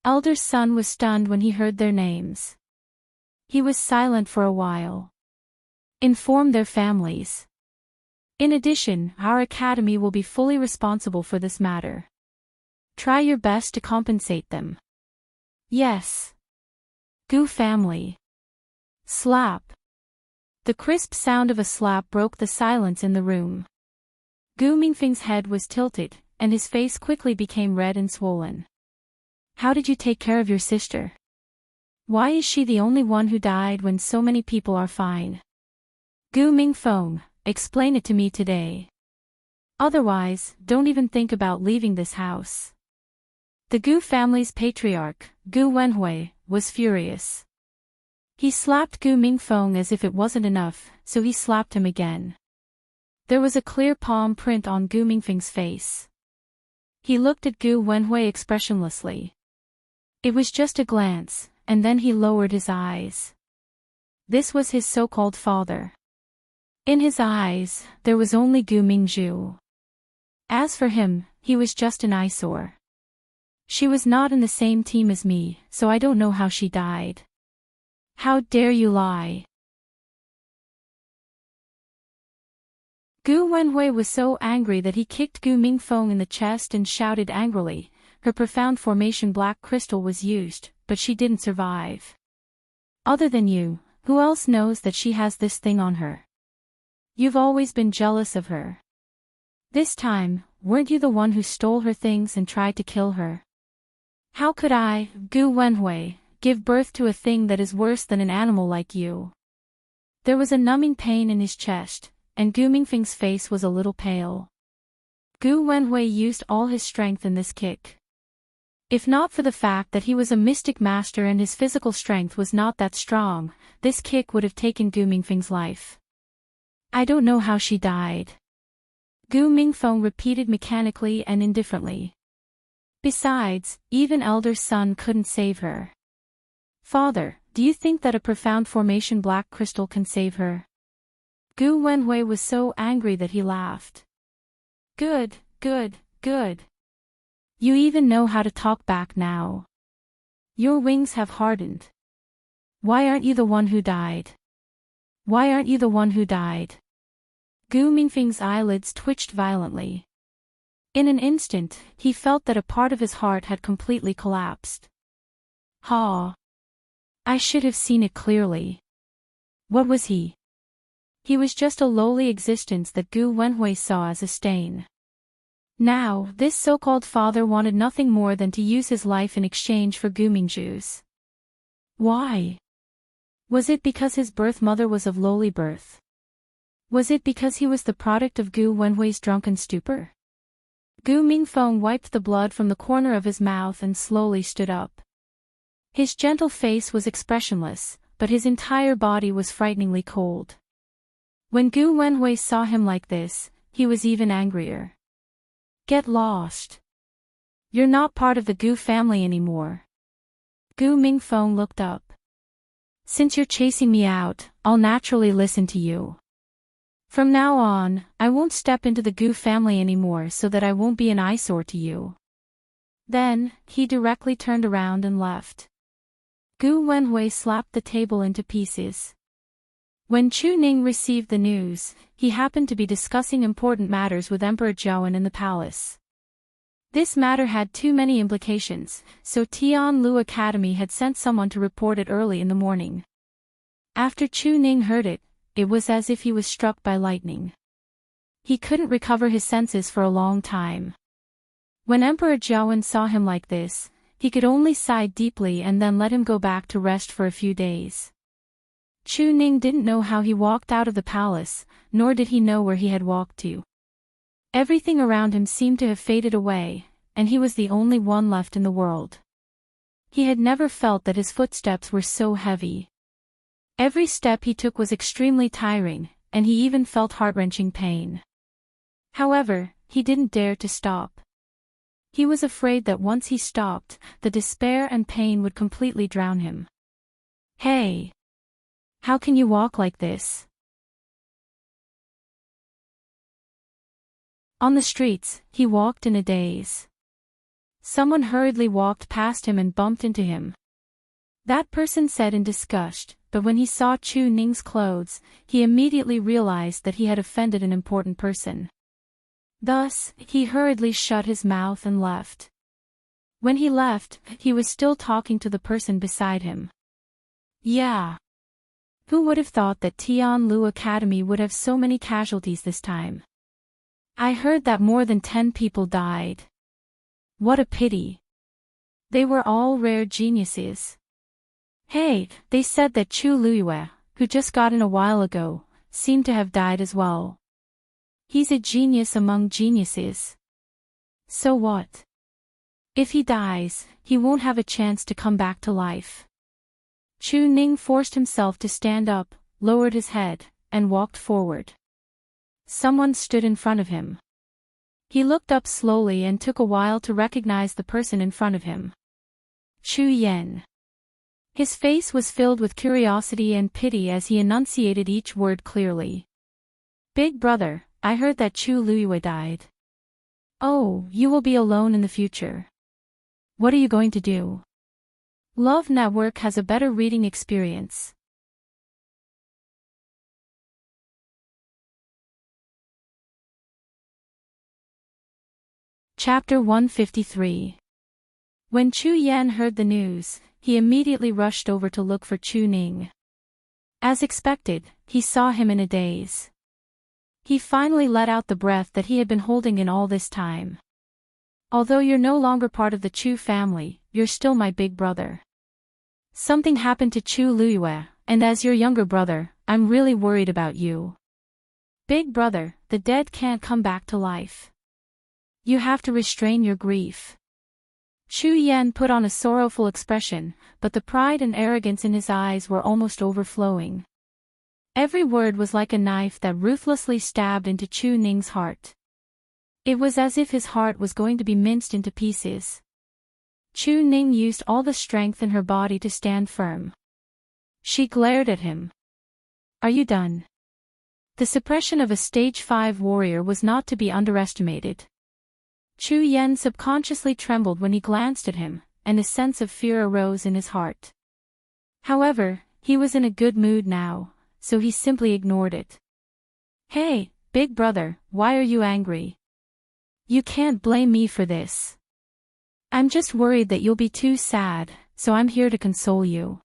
Elder son was stunned when he heard their names. He was silent for a while. Inform their families. In addition, our academy will be fully responsible for this matter. Try your best to compensate them. Yes. Gu family. Slap. The crisp sound of a slap broke the silence in the room. Gu Mingfeng's head was tilted, and his face quickly became red and swollen. How did you take care of your sister? Why is she the only one who died when so many people are fine? Gu Mingfeng, explain it to me today. Otherwise, don't even think about leaving this house. The Gu family's patriarch, Gu Wenhui, was furious. He slapped Gu Mingfeng as if it wasn't enough, so he slapped him again. There was a clear palm print on Gu Mingfeng's face. He looked at Gu Wenhui expressionlessly. It was just a glance, and then he lowered his eyes. This was his so-called father. In his eyes, there was only Gu Mingzhu. As for him, he was just an eyesore. She was not in the same team as me, so I don't know how she died. How dare you lie? Gu Wenhui was so angry that he kicked Gu Mingfeng in the chest and shouted angrily. Her profound formation black crystal was used, but she didn't survive. Other than you, who else knows that she has this thing on her? You've always been jealous of her. This time, weren't you the one who stole her things and tried to kill her? How could I, Gu Wenhui, give birth to a thing that is worse than an animal like you? There was a numbing pain in his chest, and Gu Mingfeng's face was a little pale. Gu Wenhui used all his strength in this kick. If not for the fact that he was a mystic master and his physical strength was not that strong, this kick would have taken Gu Mingfeng's life. I don't know how she died. Gu Mingfeng repeated mechanically and indifferently. Besides, even elder son couldn't save her. Father, do you think that a profound formation black crystal can save her? Gu Wenhui was so angry that he laughed. Good, good, good. You even know how to talk back now. Your wings have hardened. Why aren't you the one who died? Why aren't you the one who died? Gu Mingfeng's eyelids twitched violently. In an instant, he felt that a part of his heart had completely collapsed. Ha! I should have seen it clearly. What was he? He was just a lowly existence that Gu Wenhui saw as a stain. Now, this so-called father wanted nothing more than to use his life in exchange for Gu Mingzhu's. Why? Was it because his birth mother was of lowly birth? Was it because he was the product of Gu Wenhui's drunken stupor? Gu Mingfeng wiped the blood from the corner of his mouth and slowly stood up. His gentle face was expressionless, but his entire body was frighteningly cold. When Gu Wenhui saw him like this, he was even angrier. Get lost. You're not part of the Gu family anymore. Gu Mingfeng looked up. Since you're chasing me out, I'll naturally listen to you. From now on, I won't step into the Gu family anymore so that I won't be an eyesore to you. Then, he directly turned around and left. Gu Wenhui slapped the table into pieces. When Chu Ning received the news, he happened to be discussing important matters with Emperor Zhaoan in the palace. This matter had too many implications, so Tianlu Academy had sent someone to report it early in the morning. After Chu Ning heard it, it was as if he was struck by lightning. He couldn't recover his senses for a long time. When Emperor Zhaoan saw him like this, he could only sigh deeply and then let him go back to rest for a few days. Chu Ning didn't know how he walked out of the palace, nor did he know where he had walked to. Everything around him seemed to have faded away, and he was the only one left in the world. He had never felt that his footsteps were so heavy. Every step he took was extremely tiring, and he even felt heart-wrenching pain. However, he didn't dare to stop. He was afraid that once he stopped, the despair and pain would completely drown him. Hey! How can you walk like this? On the streets, he walked in a daze. Someone hurriedly walked past him and bumped into him. That person said in disgust, but when he saw Chu Ning's clothes, he immediately realized that he had offended an important person. Thus, he hurriedly shut his mouth and left. When he left, he was still talking to the person beside him. Yeah. Who would have thought that Tianlu Academy would have so many casualties this time? I heard that more than 10 people died. What a pity. They were all rare geniuses. Hey, they said that Chu Luiyue, who just got in a while ago, seemed to have died as well. He's a genius among geniuses. So what? If he dies, he won't have a chance to come back to life. Chu Ning forced himself to stand up, lowered his head, and walked forward. Someone stood in front of him. He looked up slowly and took a while to recognize the person in front of him. Chu Yen. His face was filled with curiosity and pity as he enunciated each word clearly. Big brother, I heard that Chu Luiyue died. Oh, you will be alone in the future. What are you going to do? Love Network has a better reading experience. Chapter 153. When Chu Yan heard the news, he immediately rushed over to look for Chu Ning. As expected, he saw him in a daze. He finally let out the breath that he had been holding in all this time. Although you're no longer part of the Chu family, you're still my big brother. Something happened to Chu Luiyue, and as your younger brother, I'm really worried about you. Big brother, the dead can't come back to life. You have to restrain your grief. Chu Yan put on a sorrowful expression, but the pride and arrogance in his eyes were almost overflowing. Every word was like a knife that ruthlessly stabbed into Chu Ning's heart. It was as if his heart was going to be minced into pieces. Chu Ning used all the strength in her body to stand firm. She glared at him. Are you done? The suppression of a stage 5 warrior was not to be underestimated. Chu Yan subconsciously trembled when he glanced at him, and a sense of fear arose in his heart. However, he was in a good mood now, so he simply ignored it. Hey, big brother, why are you angry? You can't blame me for this. I'm just worried that you'll be too sad, so I'm here to console you.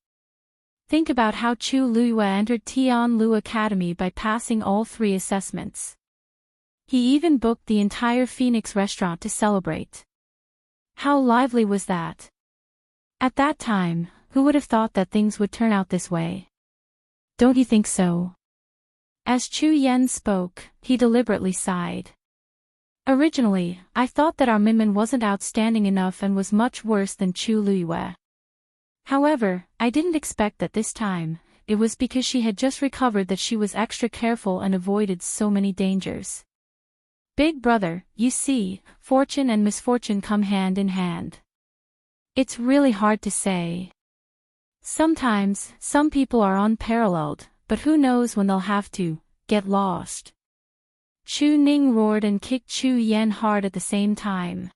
Think about how Chu Luiyue entered Tianlu Academy by passing all 3 assessments. He even booked the entire Phoenix restaurant to celebrate. How lively was that? At that time, who would have thought that things would turn out this way? Don't you think so? As Chu Yan spoke, he deliberately sighed. Originally, I thought that our Minmin wasn't outstanding enough and was much worse than Chu Luiyue. However, I didn't expect that this time. It was because she had just recovered that she was extra careful and avoided so many dangers. Big brother, you see, fortune and misfortune come hand in hand. It's really hard to say. Sometimes, some people are unparalleled, but who knows when they'll have to get lost. Chu Ning roared and kicked Chu Yan hard at the same time.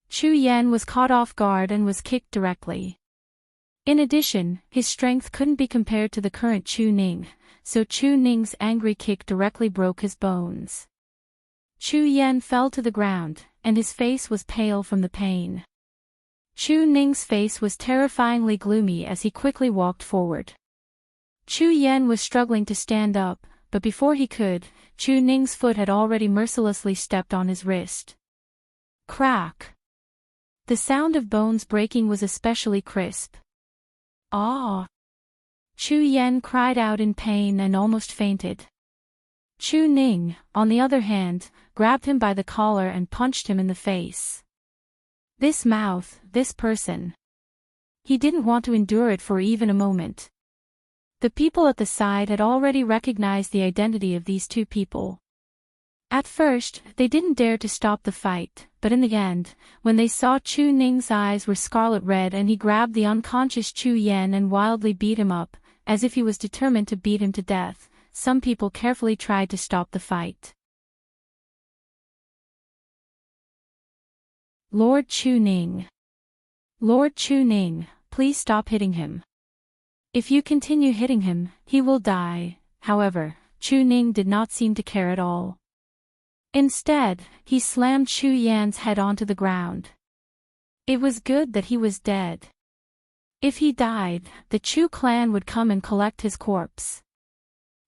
Chu Yan was caught off guard and was kicked directly. In addition, his strength couldn't be compared to the current Chu Ning, so Chu Ning's angry kick directly broke his bones. Chu Yan fell to the ground, and his face was pale from the pain. Chu Ning's face was terrifyingly gloomy as he quickly walked forward. Chu Yan was struggling to stand up, but before he could, Chu Ning's foot had already mercilessly stepped on his wrist. Crack! The sound of bones breaking was especially crisp. Ah! Chu Yan cried out in pain and almost fainted. Chu Ning, on the other hand, grabbed him by the collar and punched him in the face. This mouth, this person. He didn't want to endure it for even a moment. The people at the side had already recognized the identity of these 2 people. At first, they didn't dare to stop the fight, but in the end, when they saw Chu Ning's eyes were scarlet red and he grabbed the unconscious Chu Yan and wildly beat him up, as if he was determined to beat him to death, some people carefully tried to stop the fight. Lord Chu Ning. Lord Chu Ning, please stop hitting him. If you continue hitting him, he will die. However, Chu Ning did not seem to care at all. Instead, he slammed Chu Yan's head onto the ground. It was good that he was dead. If he died, the Chu clan would come and collect his corpse.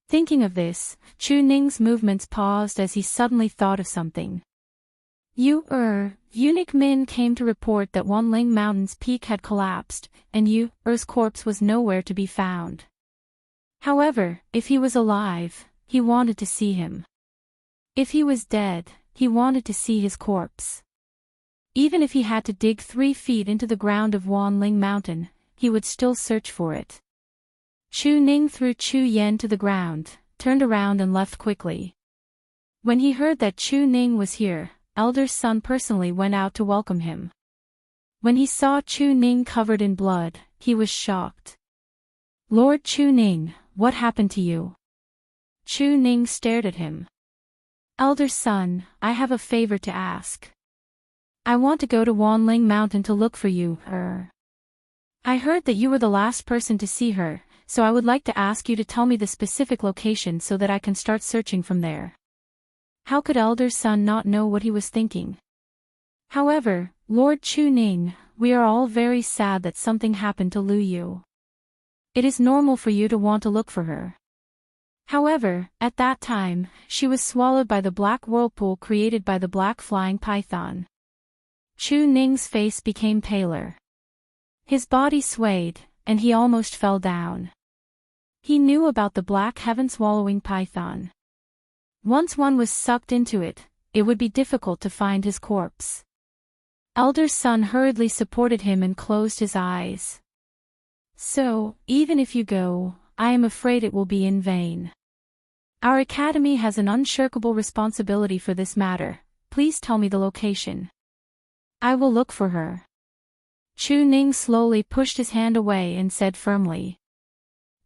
Thinking of this, Chu Ning's movements paused as he suddenly thought of something. Eunuch Min came to report that Wanling Mountain's peak had collapsed, and Er's corpse was nowhere to be found. However, if he was alive, he wanted to see him. If he was dead, he wanted to see his corpse. Even if he had to dig 3 feet into the ground of Wanling Mountain, he would still search for it. Chu Ning threw Chu Yan to the ground, turned around and left quickly. When he heard that Chu Ning was here, Elder Sun personally went out to welcome him. When he saw Chu Ning covered in blood, he was shocked. Lord Chu Ning, what happened to you? Chu Ning stared at him. Elder Sun, I have a favor to ask. I want to go to Wanling Mountain to look for you, I heard that you were the last person to see her, so I would like to ask you to tell me the specific location so that I can start searching from there. How could Elder Sun not know what he was thinking? However, Lord Chu Ning, we are all very sad that something happened to Lu Yu. It is normal for you to want to look for her. However, at that time, she was swallowed by the black whirlpool created by the black flying python. Chu Ning's face became paler. His body swayed, and he almost fell down. He knew about the black heaven-swallowing python. Once one was sucked into it, it would be difficult to find his corpse. Elder Sun hurriedly supported him and closed his eyes. So, even if you go, I am afraid it will be in vain. Our academy has an unshirkable responsibility for this matter. Please tell me the location. I will look for her. Chu Ning slowly pushed his hand away and said firmly.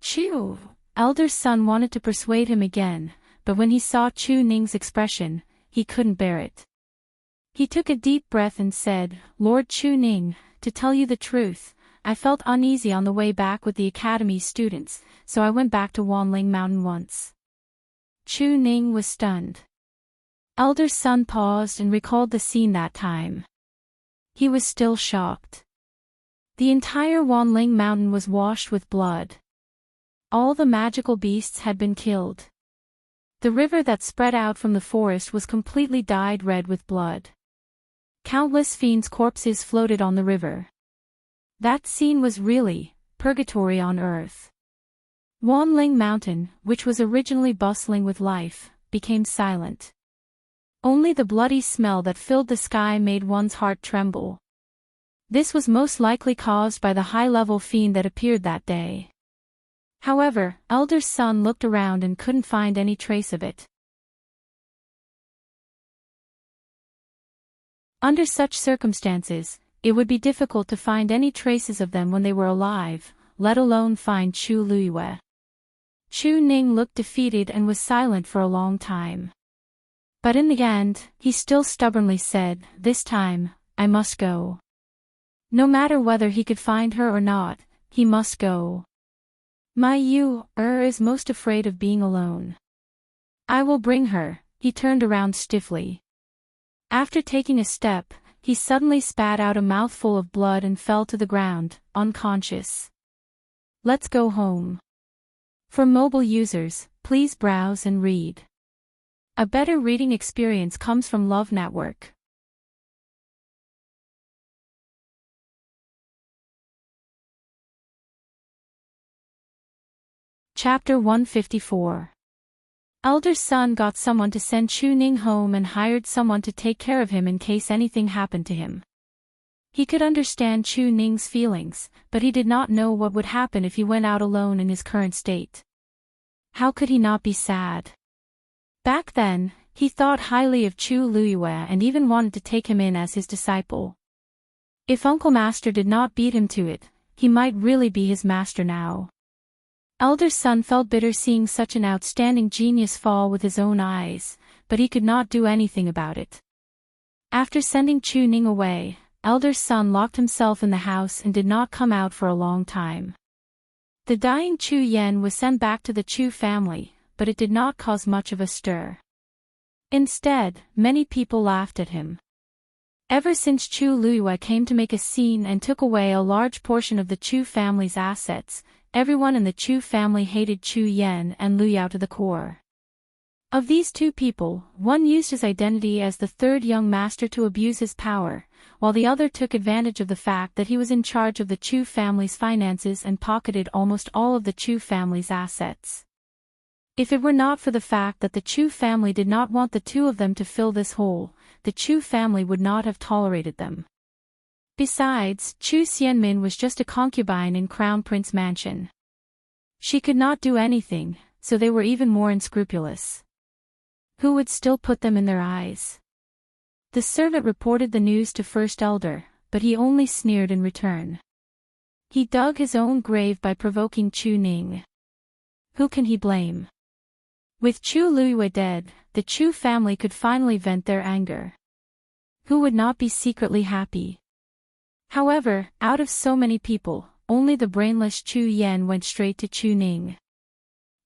Chu. Elder Sun wanted to persuade him again, but when he saw Chu Ning's expression, he couldn't bear it. He took a deep breath and said, Lord Chu Ning, to tell you the truth, I felt uneasy on the way back with the academy students, so I went back to Wanling Mountain once. Chu Ning was stunned. Elder Sun paused and recalled the scene that time. He was still shocked. The entire Wanling Mountain was washed with blood. All the magical beasts had been killed. The river that spread out from the forest was completely dyed red with blood. Countless fiends' corpses floated on the river. That scene was really purgatory on earth. Wanling Mountain, which was originally bustling with life, became silent. Only the bloody smell that filled the sky made one's heart tremble. This was most likely caused by the high-level fiend that appeared that day. However, Elder Sun looked around and couldn't find any trace of it. Under such circumstances, it would be difficult to find any traces of them when they were alive, let alone find Chu Luyue. Chu Ning looked defeated and was silent for a long time. But in the end, he still stubbornly said, this time, I must go. No matter whether he could find her or not, he must go. My is most afraid of being alone. I will bring her. He turned around stiffly. After taking a step, he suddenly spat out a mouthful of blood and fell to the ground, unconscious. Let's go home. For mobile users, please browse and read. A better reading experience comes from Love Network. Chapter 154. Elder Sun got someone to send Chu Ning home and hired someone to take care of him in case anything happened to him. He could understand Chu Ning's feelings, but he did not know what would happen if he went out alone in his current state. How could he not be sad? Back then, he thought highly of Chu Luyue and even wanted to take him in as his disciple. If Uncle Master did not beat him to it, he might really be his master now. Elder Sun felt bitter seeing such an outstanding genius fall with his own eyes, but he could not do anything about it. After sending Chu Ning away, elder son locked himself in the house and did not come out for a long time. The dying Chu Yen was sent back to the Chu family, but it did not cause much of a stir. Instead, many people laughed at him. Ever since Chu Luiyue came to make a scene and took away a large portion of the Chu family's assets, everyone in the Chu family hated Chu Yen and Lu Yao to the core. Of these two people, one used his identity as the third young master to abuse his power, while the other took advantage of the fact that he was in charge of the Chu family's finances and pocketed almost all of the Chu family's assets. If it were not for the fact that the Chu family did not want the two of them to fill this hole, the Chu family would not have tolerated them. Besides, Chu Xianmin was just a concubine in Crown Prince Mansion. She could not do anything, so they were even more unscrupulous. Who would still put them in their eyes? The servant reported the news to First Elder, but he only sneered in return. He dug his own grave by provoking Chu Ning. Who can he blame? With Chu Luiyue dead, the Chu family could finally vent their anger. Who would not be secretly happy? However, out of so many people, only the brainless Chu Yen went straight to Chu Ning.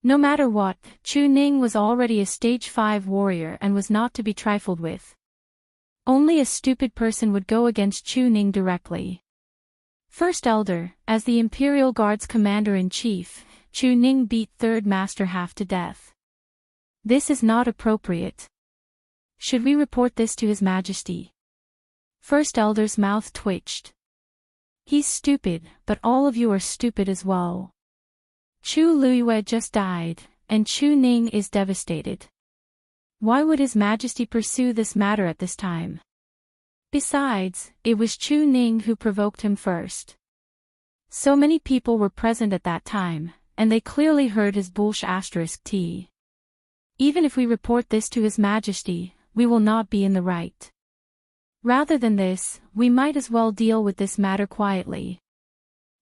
No matter what, Chu Ning was already a stage 5 warrior and was not to be trifled with. Only a stupid person would go against Chu Ning directly. First Elder, as the Imperial Guard's commander-in-chief, Chu Ning beat Third Master half to death. This is not appropriate. Should we report this to His Majesty? First Elder's mouth twitched. He's stupid, but all of you are stupid as well. Chu Luiyue just died, and Chu Ning is devastated. Why would His Majesty pursue this matter at this time? Besides, it was Chu Ning who provoked him first. So many people were present at that time, and they clearly heard his **t. Even if we report this to His Majesty, we will not be in the right. Rather than this, we might as well deal with this matter quietly.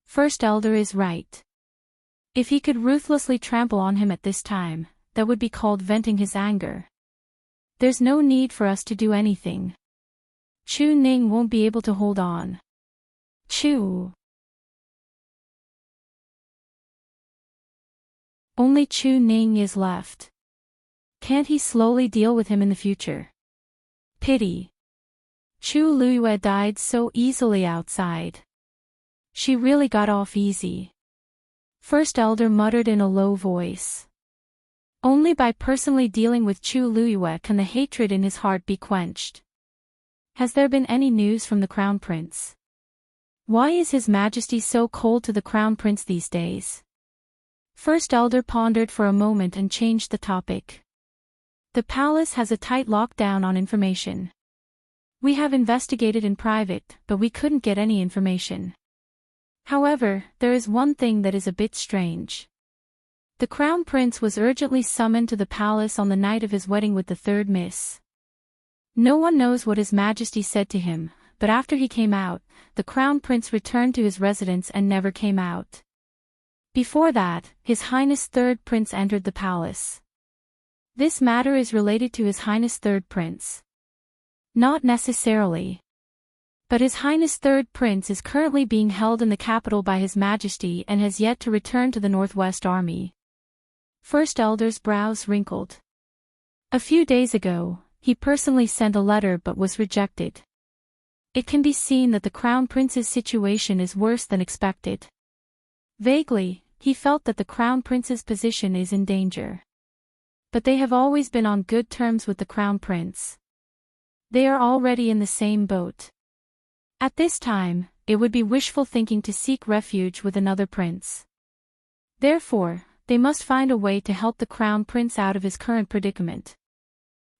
First Elder is right. If he could ruthlessly trample on him at this time, that would be called venting his anger. There's no need for us to do anything. Chu Ning won't be able to hold on. Only Chu Ning is left. Can't he slowly deal with him in the future? Pity. Chu Luiyue died so easily outside. She really got off easy. First Elder muttered in a low voice. Only by personally dealing with Chu Luiyue can the hatred in his heart be quenched. Has there been any news from the Crown Prince? Why is His Majesty so cold to the Crown Prince these days? First Elder pondered for a moment and changed the topic. The palace has a tight lockdown on information. We have investigated in private, but we couldn't get any information. However, there is one thing that is a bit strange. The Crown Prince was urgently summoned to the palace on the night of his wedding with the third miss. No one knows what His Majesty said to him, but after he came out, the Crown Prince returned to his residence and never came out. Before that, His Highness Third Prince entered the palace. This matter is related to His Highness Third Prince. Not necessarily. But His Highness Third Prince is currently being held in the capital by His Majesty and has yet to return to the Northwest Army. First Elder's brows wrinkled. A few days ago, he personally sent a letter but was rejected. It can be seen that the Crown Prince's situation is worse than expected. Vaguely, he felt that the Crown Prince's position is in danger. But they have always been on good terms with the Crown Prince. They are already in the same boat. At this time, it would be wishful thinking to seek refuge with another prince. Therefore, they must find a way to help the Crown Prince out of his current predicament.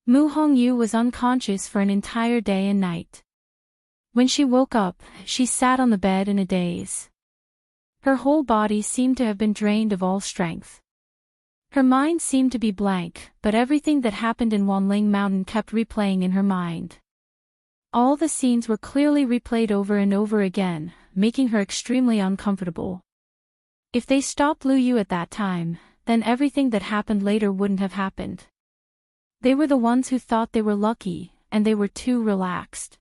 Mu Hongyu was unconscious for an entire day and night. When she woke up, she sat on the bed in a daze. Her whole body seemed to have been drained of all strength. Her mind seemed to be blank, but everything that happened in Wanling Mountain kept replaying in her mind. All the scenes were clearly replayed over and over again, making her extremely uncomfortable. If they stopped Lu Yu at that time, then everything that happened later wouldn't have happened. They were the ones who thought they were lucky, and they were too relaxed.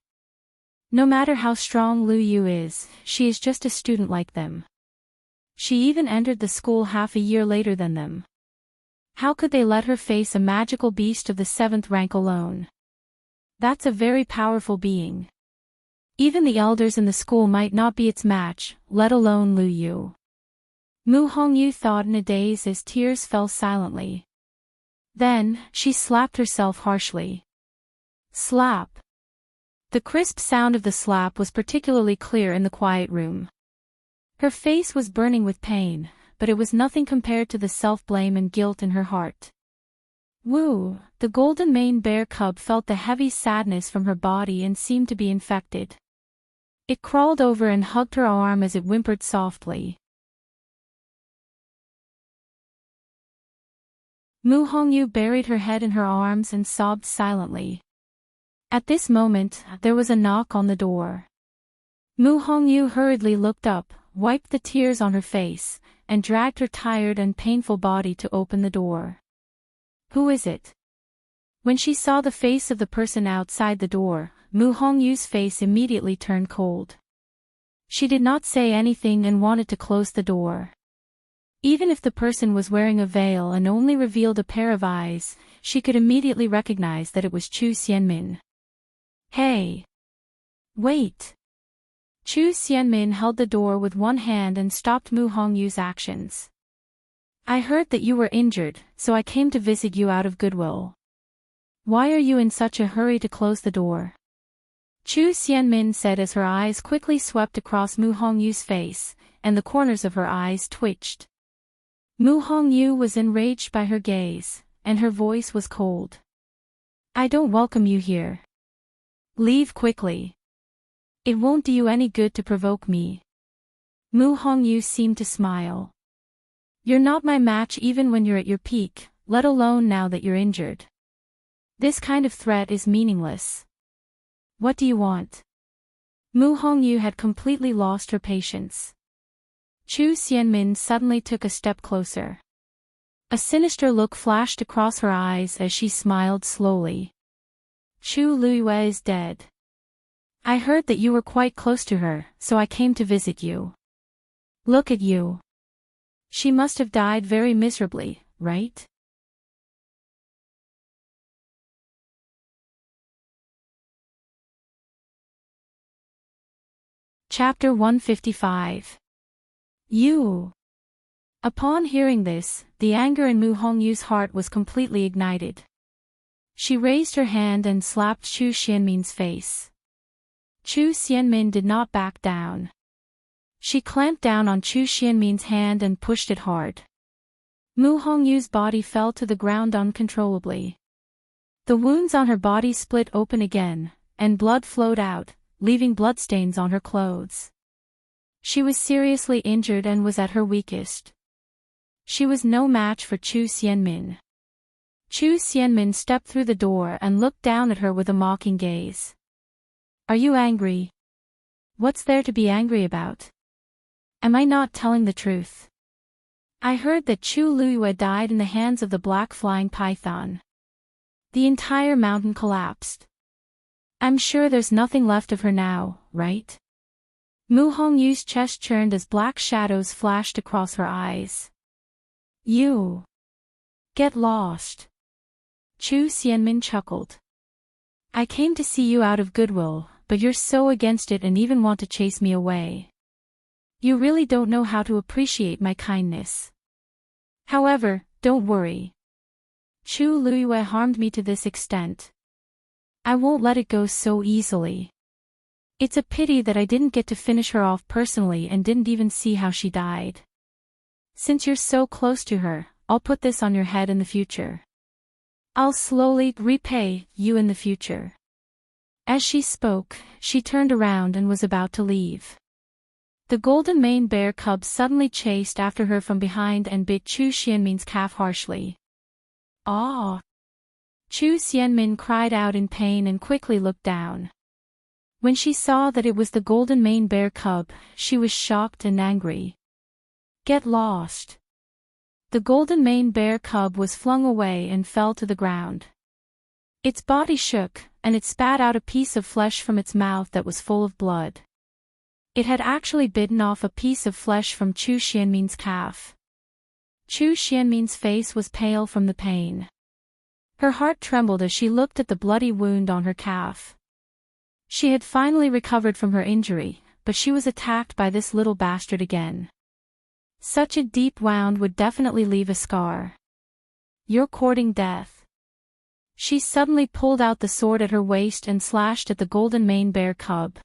No matter how strong Lu Yu is, she is just a student like them. She even entered the school half a year later than them. How could they let her face a magical beast of the 7th rank alone? That's a very powerful being. Even the elders in the school might not be its match, let alone Lu Yu. Mu Hongyu thought in a daze as tears fell silently. Then, she slapped herself harshly. Slap. The crisp sound of the slap was particularly clear in the quiet room. Her face was burning with pain, but it was nothing compared to the self-blame and guilt in her heart. Woo, the golden maned bear cub felt the heavy sadness from her body and seemed to be infected. It crawled over and hugged her arm as it whimpered softly. Mu Hongyu buried her head in her arms and sobbed silently. At this moment, there was a knock on the door. Mu Hongyu hurriedly looked up, wiped the tears on her face, and dragged her tired and painful body to open the door. Who is it? When she saw the face of the person outside the door, Mu Hongyu's face immediately turned cold. She did not say anything and wanted to close the door. Even if the person was wearing a veil and only revealed a pair of eyes, she could immediately recognize that it was Chu Xianmin. Hey! Wait! Chu Xianmin held the door with one hand and stopped Mu Hongyu's actions. I heard that you were injured, so I came to visit you out of goodwill. Why are you in such a hurry to close the door? Chu Xianmin said as her eyes quickly swept across Mu Hongyu's face, and the corners of her eyes twitched. Mu Hongyu was enraged by her gaze, and her voice was cold. I don't welcome you here. Leave quickly. It won't do you any good to provoke me. Mu Hongyu seemed to smile. You're not my match even when you're at your peak, let alone now that you're injured. This kind of threat is meaningless. What do you want? Mu Hongyu had completely lost her patience. Chu Xianmin suddenly took a step closer. A sinister look flashed across her eyes as she smiled slowly. Chu Luyue is dead. I heard that you were quite close to her, so I came to visit you. Look at you. She must have died very miserably, right? Chapter 155. You. Upon hearing this, the anger in Mu Hongyu's heart was completely ignited. She raised her hand and slapped Chu Xianmin's face. Chu Xianmin did not back down. She clamped down on Chu Xianmin's hand and pushed it hard. Mu Hongyu's body fell to the ground uncontrollably. The wounds on her body split open again, and blood flowed out, leaving bloodstains on her clothes. She was seriously injured and was at her weakest. She was no match for Chu Xianmin. Chu Xianmin stepped through the door and looked down at her with a mocking gaze. Are you angry? What's there to be angry about? Am I not telling the truth? I heard that Chu Luyue died in the hands of the black flying python. The entire mountain collapsed. I'm sure there's nothing left of her now, right? Mu Hongyu's chest churned as black shadows flashed across her eyes. You. Get lost. Chu Xianmin chuckled. I came to see you out of goodwill, but you're so against it and even want to chase me away. You really don't know how to appreciate my kindness. However, don't worry. Chu Luyue harmed me to this extent. I won't let it go so easily. It's a pity that I didn't get to finish her off personally and didn't even see how she died. Since you're so close to her, I'll put this on your head in the future. I'll slowly repay you in the future. As she spoke, she turned around and was about to leave. The golden maned bear cub suddenly chased after her from behind and bit Chu Xianmin's calf harshly. Ah! Chu Xianmin cried out in pain and quickly looked down. When she saw that it was the golden maned bear cub, she was shocked and angry. Get lost. The golden maned bear cub was flung away and fell to the ground. Its body shook, and it spat out a piece of flesh from its mouth that was full of blood. It had actually bitten off a piece of flesh from Chu Xianmin's calf. Chu Xianmin's face was pale from the pain. Her heart trembled as she looked at the bloody wound on her calf. She had finally recovered from her injury, but she was attacked by this little bastard again. Such a deep wound would definitely leave a scar. You're courting death. She suddenly pulled out the sword at her waist and slashed at the golden mane bear cub.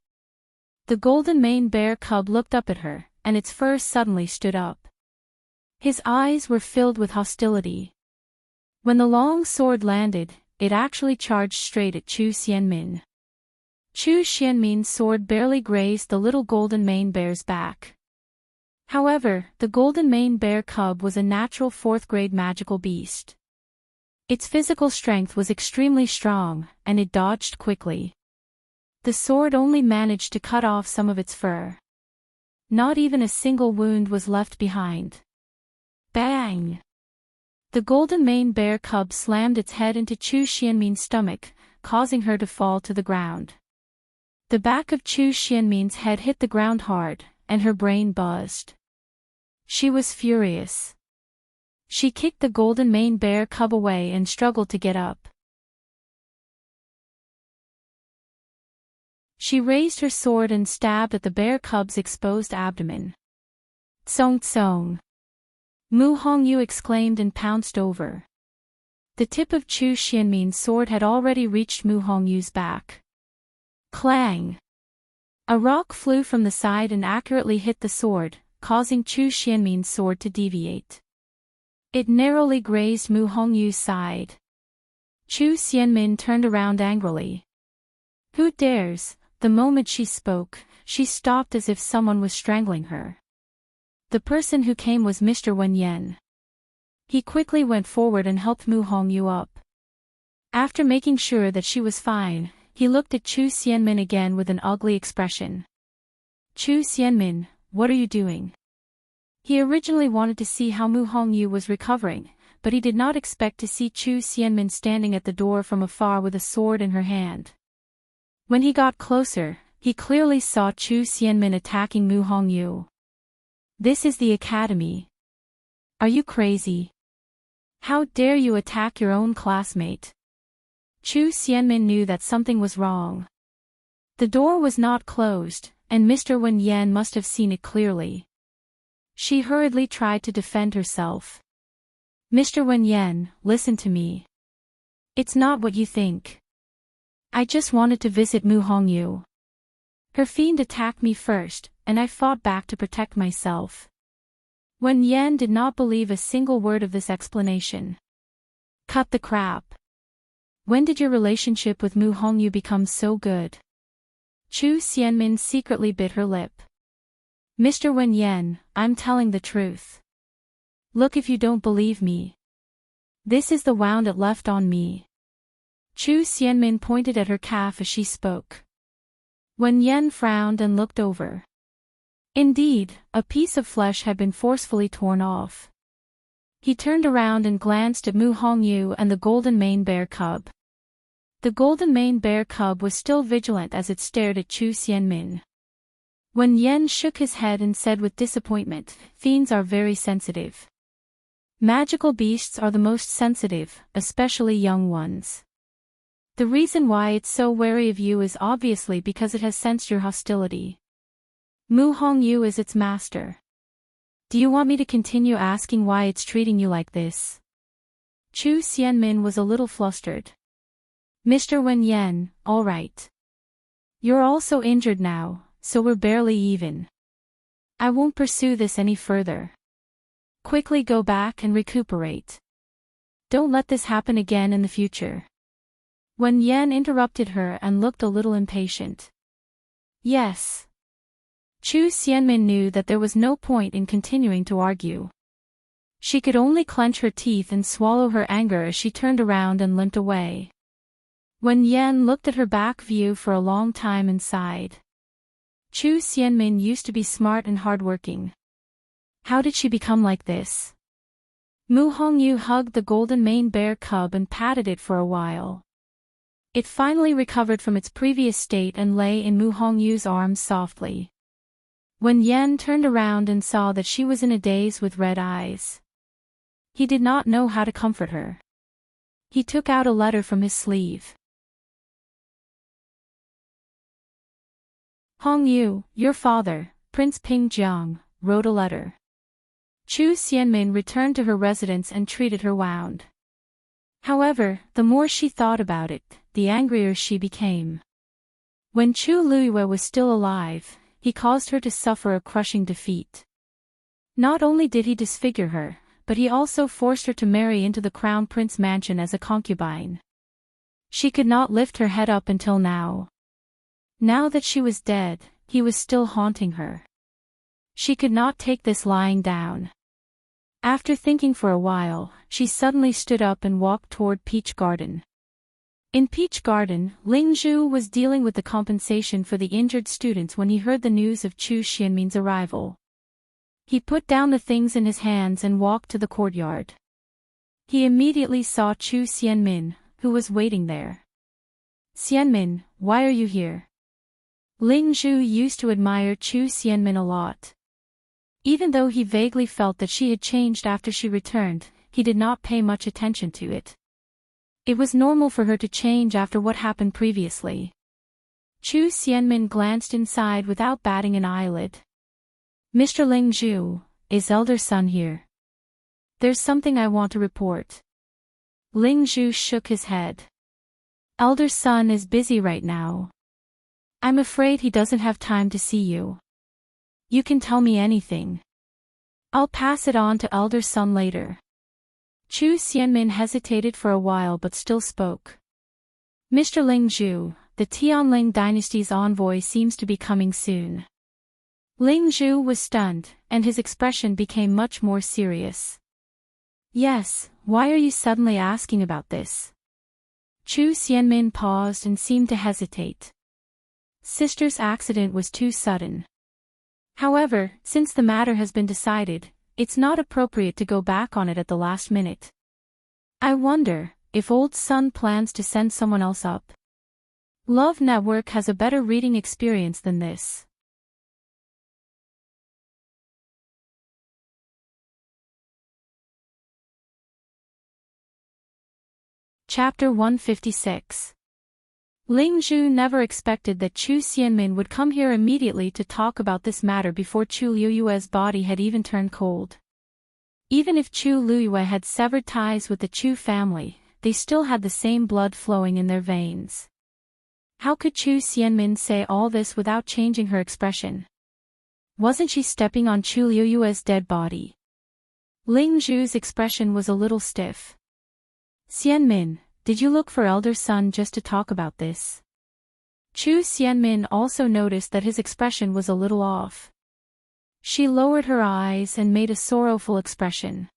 The golden mane bear cub looked up at her, and its fur suddenly stood up. His eyes were filled with hostility. When the long sword landed, it actually charged straight at Chu Xianmin. Chu Xianmin's sword barely grazed the little golden mane bear's back. However, the golden mane bear cub was a natural 4th-grade magical beast. Its physical strength was extremely strong, and it dodged quickly. The sword only managed to cut off some of its fur. Not even a single wound was left behind. Bang! The golden mane bear cub slammed its head into Chu Xianmin's stomach, causing her to fall to the ground. The back of Chu Xianmin's head hit the ground hard, and her brain buzzed. She was furious. She kicked the golden mane bear cub away and struggled to get up. She raised her sword and stabbed at the bear cub's exposed abdomen. Tsong tsong! Mu Hongyu exclaimed and pounced over. The tip of Chu Xianmin's sword had already reached Mu Hongyu's back. Clang! A rock flew from the side and accurately hit the sword, causing Chu Xianmin's sword to deviate. It narrowly grazed Mu Hongyu's side. Chu Xianmin turned around angrily. Who dares? The moment she spoke, she stopped as if someone was strangling her. The person who came was Mr. Wen Yan. He quickly went forward and helped Mu Hongyu up. After making sure that she was fine, he looked at Chu Xianmin again with an ugly expression. Chu Xianmin, what are you doing? He originally wanted to see how Mu Hongyu was recovering, but he did not expect to see Chu Xianmin standing at the door from afar with a sword in her hand. When he got closer, he clearly saw Chu Xianmin attacking Mu Hongyu. This is the academy. Are you crazy? How dare you attack your own classmate? Chu Xianmin knew that something was wrong. The door was not closed, and Mr. Wen Yan must have seen it clearly. She hurriedly tried to defend herself. Mr. Wen Yan, listen to me. It's not what you think. I just wanted to visit Mu Hongyu. Her fiend attacked me first, and I fought back to protect myself. Wen Yan did not believe a single word of this explanation. Cut the crap. When did your relationship with Mu Hongyu become so good? Chu Xianmin secretly bit her lip. Mr. Wen Yan, I'm telling the truth. Look if you don't believe me. This is the wound it left on me. Chu Xianmin pointed at her calf as she spoke. Wen Yan frowned and looked over. Indeed, a piece of flesh had been forcefully torn off. He turned around and glanced at Mu Hongyu and the golden mane bear cub. The golden mane bear cub was still vigilant as it stared at Chu Xianmin. Wen Yan shook his head and said with disappointment, fiends are very sensitive. Magical beasts are the most sensitive, especially young ones. The reason why it's so wary of you is obviously because it has sensed your hostility. Mu Hongyu is its master. Do you want me to continue asking why it's treating you like this? Chu Xianmin was a little flustered. Mr. Wen Yan, all right. You're also injured now, so we're barely even. I won't pursue this any further. Quickly go back and recuperate. Don't let this happen again in the future. Wen Yan interrupted her and looked a little impatient. Yes. Chu Xianmin knew that there was no point in continuing to argue. She could only clench her teeth and swallow her anger as she turned around and limped away. Wen Yan looked at her back view for a long time and sighed. Chu Xianmin used to be smart and hardworking. How did she become like this? Mu Hongyu hugged the golden mane bear cub and patted it for a while. It finally recovered from its previous state and lay in Mu Hongyu's arms softly. When Yan turned around and saw that she was in a daze with red eyes, he did not know how to comfort her. He took out a letter from his sleeve. Hongyu, your father, Prince Pingjiang, wrote a letter. Chu Xianmin returned to her residence and treated her wound. However, the more she thought about it, the angrier she became. When Chu Luiyue was still alive, he caused her to suffer a crushing defeat. Not only did he disfigure her, but he also forced her to marry into the crown prince mansion as a concubine. She could not lift her head up until now. Now that she was dead, he was still haunting her. She could not take this lying down. After thinking for a while, she suddenly stood up and walked toward Peach Garden. In Peach Garden, Ling Zhu was dealing with the compensation for the injured students when he heard the news of Chu Xianmin's arrival. He put down the things in his hands and walked to the courtyard. He immediately saw Chu Xianmin, who was waiting there. Xianmin, why are you here? Ling Zhu used to admire Chu Xianmin a lot. Even though he vaguely felt that she had changed after she returned, he did not pay much attention to it. It was normal for her to change after what happened previously. Chu Xianmin glanced inside without batting an eyelid. Mr. Ling Zhu, is elder son here? There's something I want to report. Ling Zhu shook his head. Elder son is busy right now. I'm afraid he doesn't have time to see you. You can tell me anything. I'll pass it on to elder son later. Chu Xianmin hesitated for a while but still spoke. Mr. Ling Zhu, the Tianling dynasty's envoy seems to be coming soon. Ling Zhu was stunned, and his expression became much more serious. Yes, why are you suddenly asking about this? Chu Xianmin paused and seemed to hesitate. Sister's accident was too sudden. However, since the matter has been decided, it's not appropriate to go back on it at the last minute. I wonder if old son plans to send someone else up. Love Network has a better reading experience than this. Chapter 156. Ling Zhu never expected that Chu Xianmin would come here immediately to talk about this matter before Chu Luiyue's body had even turned cold. Even if Chu Luiyue had severed ties with the Chu family, they still had the same blood flowing in their veins. How could Chu Xianmin say all this without changing her expression? Wasn't she stepping on Chu Luiyue's dead body? Ling Zhu's expression was a little stiff. Xianmin, did you look for elder son just to talk about this? Chu Xianmin also noticed that his expression was a little off. She lowered her eyes and made a sorrowful expression.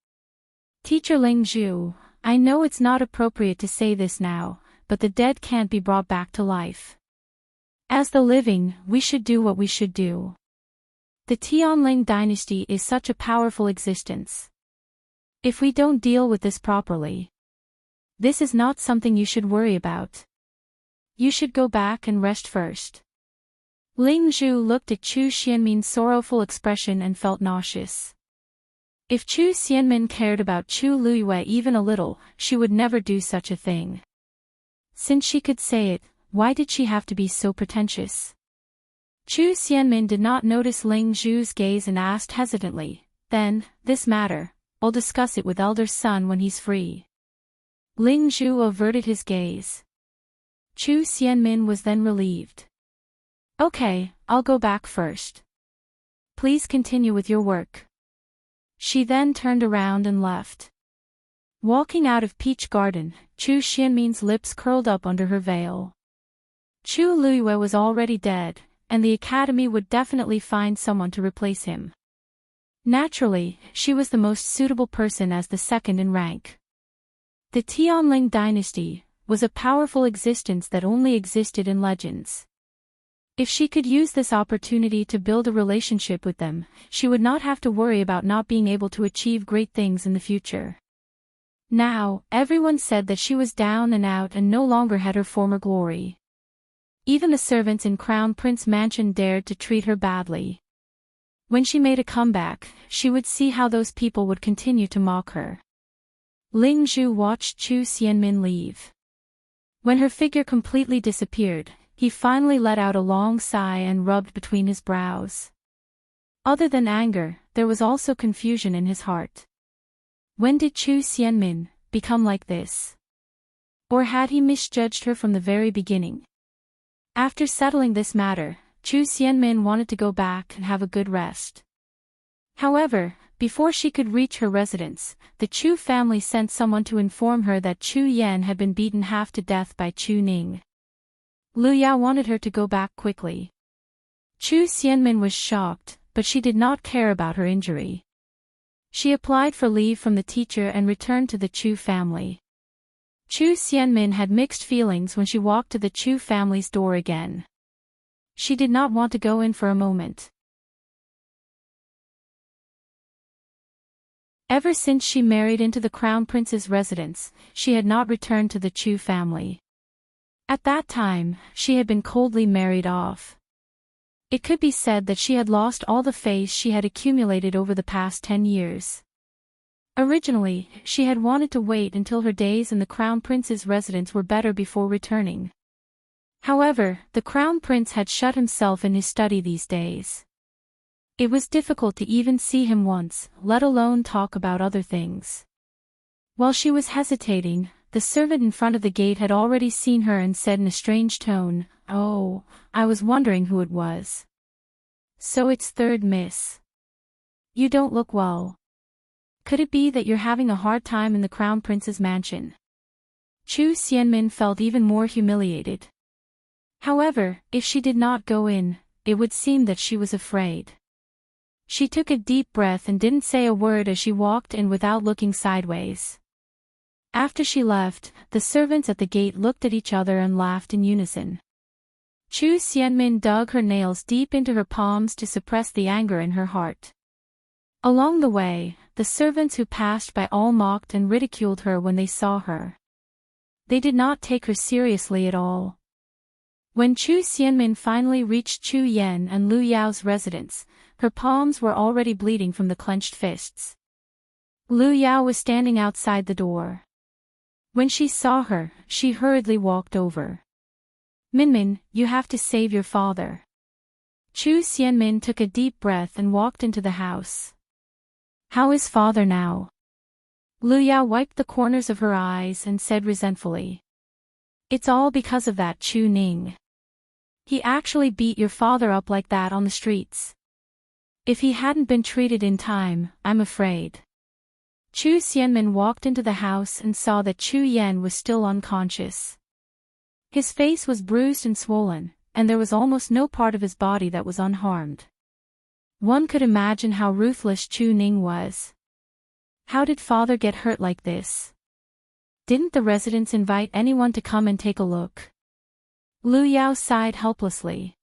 Teacher Ling Zhu, I know it's not appropriate to say this now, but the dead can't be brought back to life. As the living, we should do what we should do. The Tianling dynasty is such a powerful existence. If we don't deal with this properly, this is not something you should worry about. You should go back and rest first. Ling Zhu looked at Chu Xianmin's sorrowful expression and felt nauseous. If Chu Xianmin cared about Chu Luiyue even a little, she would never do such a thing. Since she could say it, why did she have to be so pretentious? Chu Xianmin did not notice Ling Zhu's gaze and asked hesitantly, Then, this matter, I'll discuss it with elder son when he's free. Ling Zhu averted his gaze. Chu Xianmin was then relieved. Okay, I'll go back first. Please continue with your work. She then turned around and left. Walking out of Peach Garden, Chu Xianmin's lips curled up under her veil. Chu Luiyue was already dead, and the academy would definitely find someone to replace him. Naturally, she was the most suitable person as the second in rank. The Tianling dynasty was a powerful existence that only existed in legends. If she could use this opportunity to build a relationship with them, she would not have to worry about not being able to achieve great things in the future. Now, everyone said that she was down and out and no longer had her former glory. Even the servants in Crown Prince Mansion dared to treat her badly. When she made a comeback, she would see how those people would continue to mock her. Ling Zhu watched Chu Xianmin leave. When her figure completely disappeared, he finally let out a long sigh and rubbed between his brows. Other than anger, there was also confusion in his heart. When did Chu Xianmin become like this? Or had he misjudged her from the very beginning? After settling this matter, Chu Xianmin wanted to go back and have a good rest. However, before she could reach her residence, the Chu family sent someone to inform her that Chu Yan had been beaten half to death by Chu Ning. Lu Yao wanted her to go back quickly. Chu Xianmin was shocked, but she did not care about her injury. She applied for leave from the teacher and returned to the Chu family. Chu Xianmin had mixed feelings when she walked to the Chu family's door again. She did not want to go in for a moment. Ever since she married into the Crown Prince's residence, she had not returned to the Chu family. At that time, she had been coldly married off. It could be said that she had lost all the faith she had accumulated over the past 10 years. Originally, she had wanted to wait until her days in the Crown Prince's residence were better before returning. However, the Crown Prince had shut himself in his study these days. It was difficult to even see him once, let alone talk about other things. While she was hesitating, the servant in front of the gate had already seen her and said in a strange tone, "Oh, I was wondering who it was. So it's third miss. You don't look well. Could it be that you're having a hard time in the Crown Prince's mansion?" Chu Xianmin felt even more humiliated. However, if she did not go in, it would seem that she was afraid. She took a deep breath and didn't say a word as she walked in without looking sideways. After she left, the servants at the gate looked at each other and laughed in unison. Chu Xianmin dug her nails deep into her palms to suppress the anger in her heart. Along the way, the servants who passed by all mocked and ridiculed her when they saw her. They did not take her seriously at all. When Chu Xianmin finally reached Chu Yan and Lu Yao's residence, her palms were already bleeding from the clenched fists. Lu Yao was standing outside the door. When she saw her, she hurriedly walked over. "Minmin, you have to save your father." Chu Xianmin took a deep breath and walked into the house. "How is father now?" Lu Yao wiped the corners of her eyes and said resentfully. "It's all because of that Chu Ning. He actually beat your father up like that on the streets. If he hadn't been treated in time, I'm afraid." Chu Xianmin walked into the house and saw that Chu Yan was still unconscious. His face was bruised and swollen, and there was almost no part of his body that was unharmed. One could imagine how ruthless Chu Ning was. How did father get hurt like this? Didn't the residents invite anyone to come and take a look? Lu Yao sighed helplessly.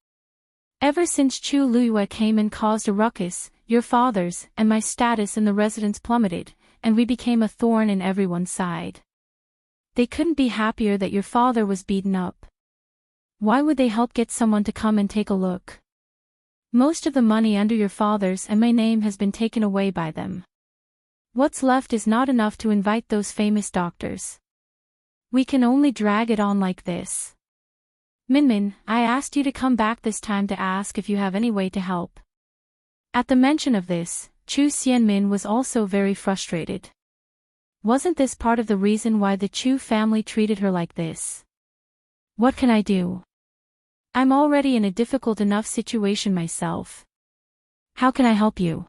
"Ever since Chu Luyue came and caused a ruckus, your father's and my status in the residence plummeted, and we became a thorn in everyone's side. They couldn't be happier that your father was beaten up. Why would they help get someone to come and take a look? Most of the money under your father's and my name has been taken away by them. What's left is not enough to invite those famous doctors. We can only drag it on like this. Minmin, I asked you to come back this time to ask if you have any way to help." At the mention of this, Chu Xianmin was also very frustrated. Wasn't this part of the reason why the Chu family treated her like this? What can I do? I'm already in a difficult enough situation myself. How can I help you?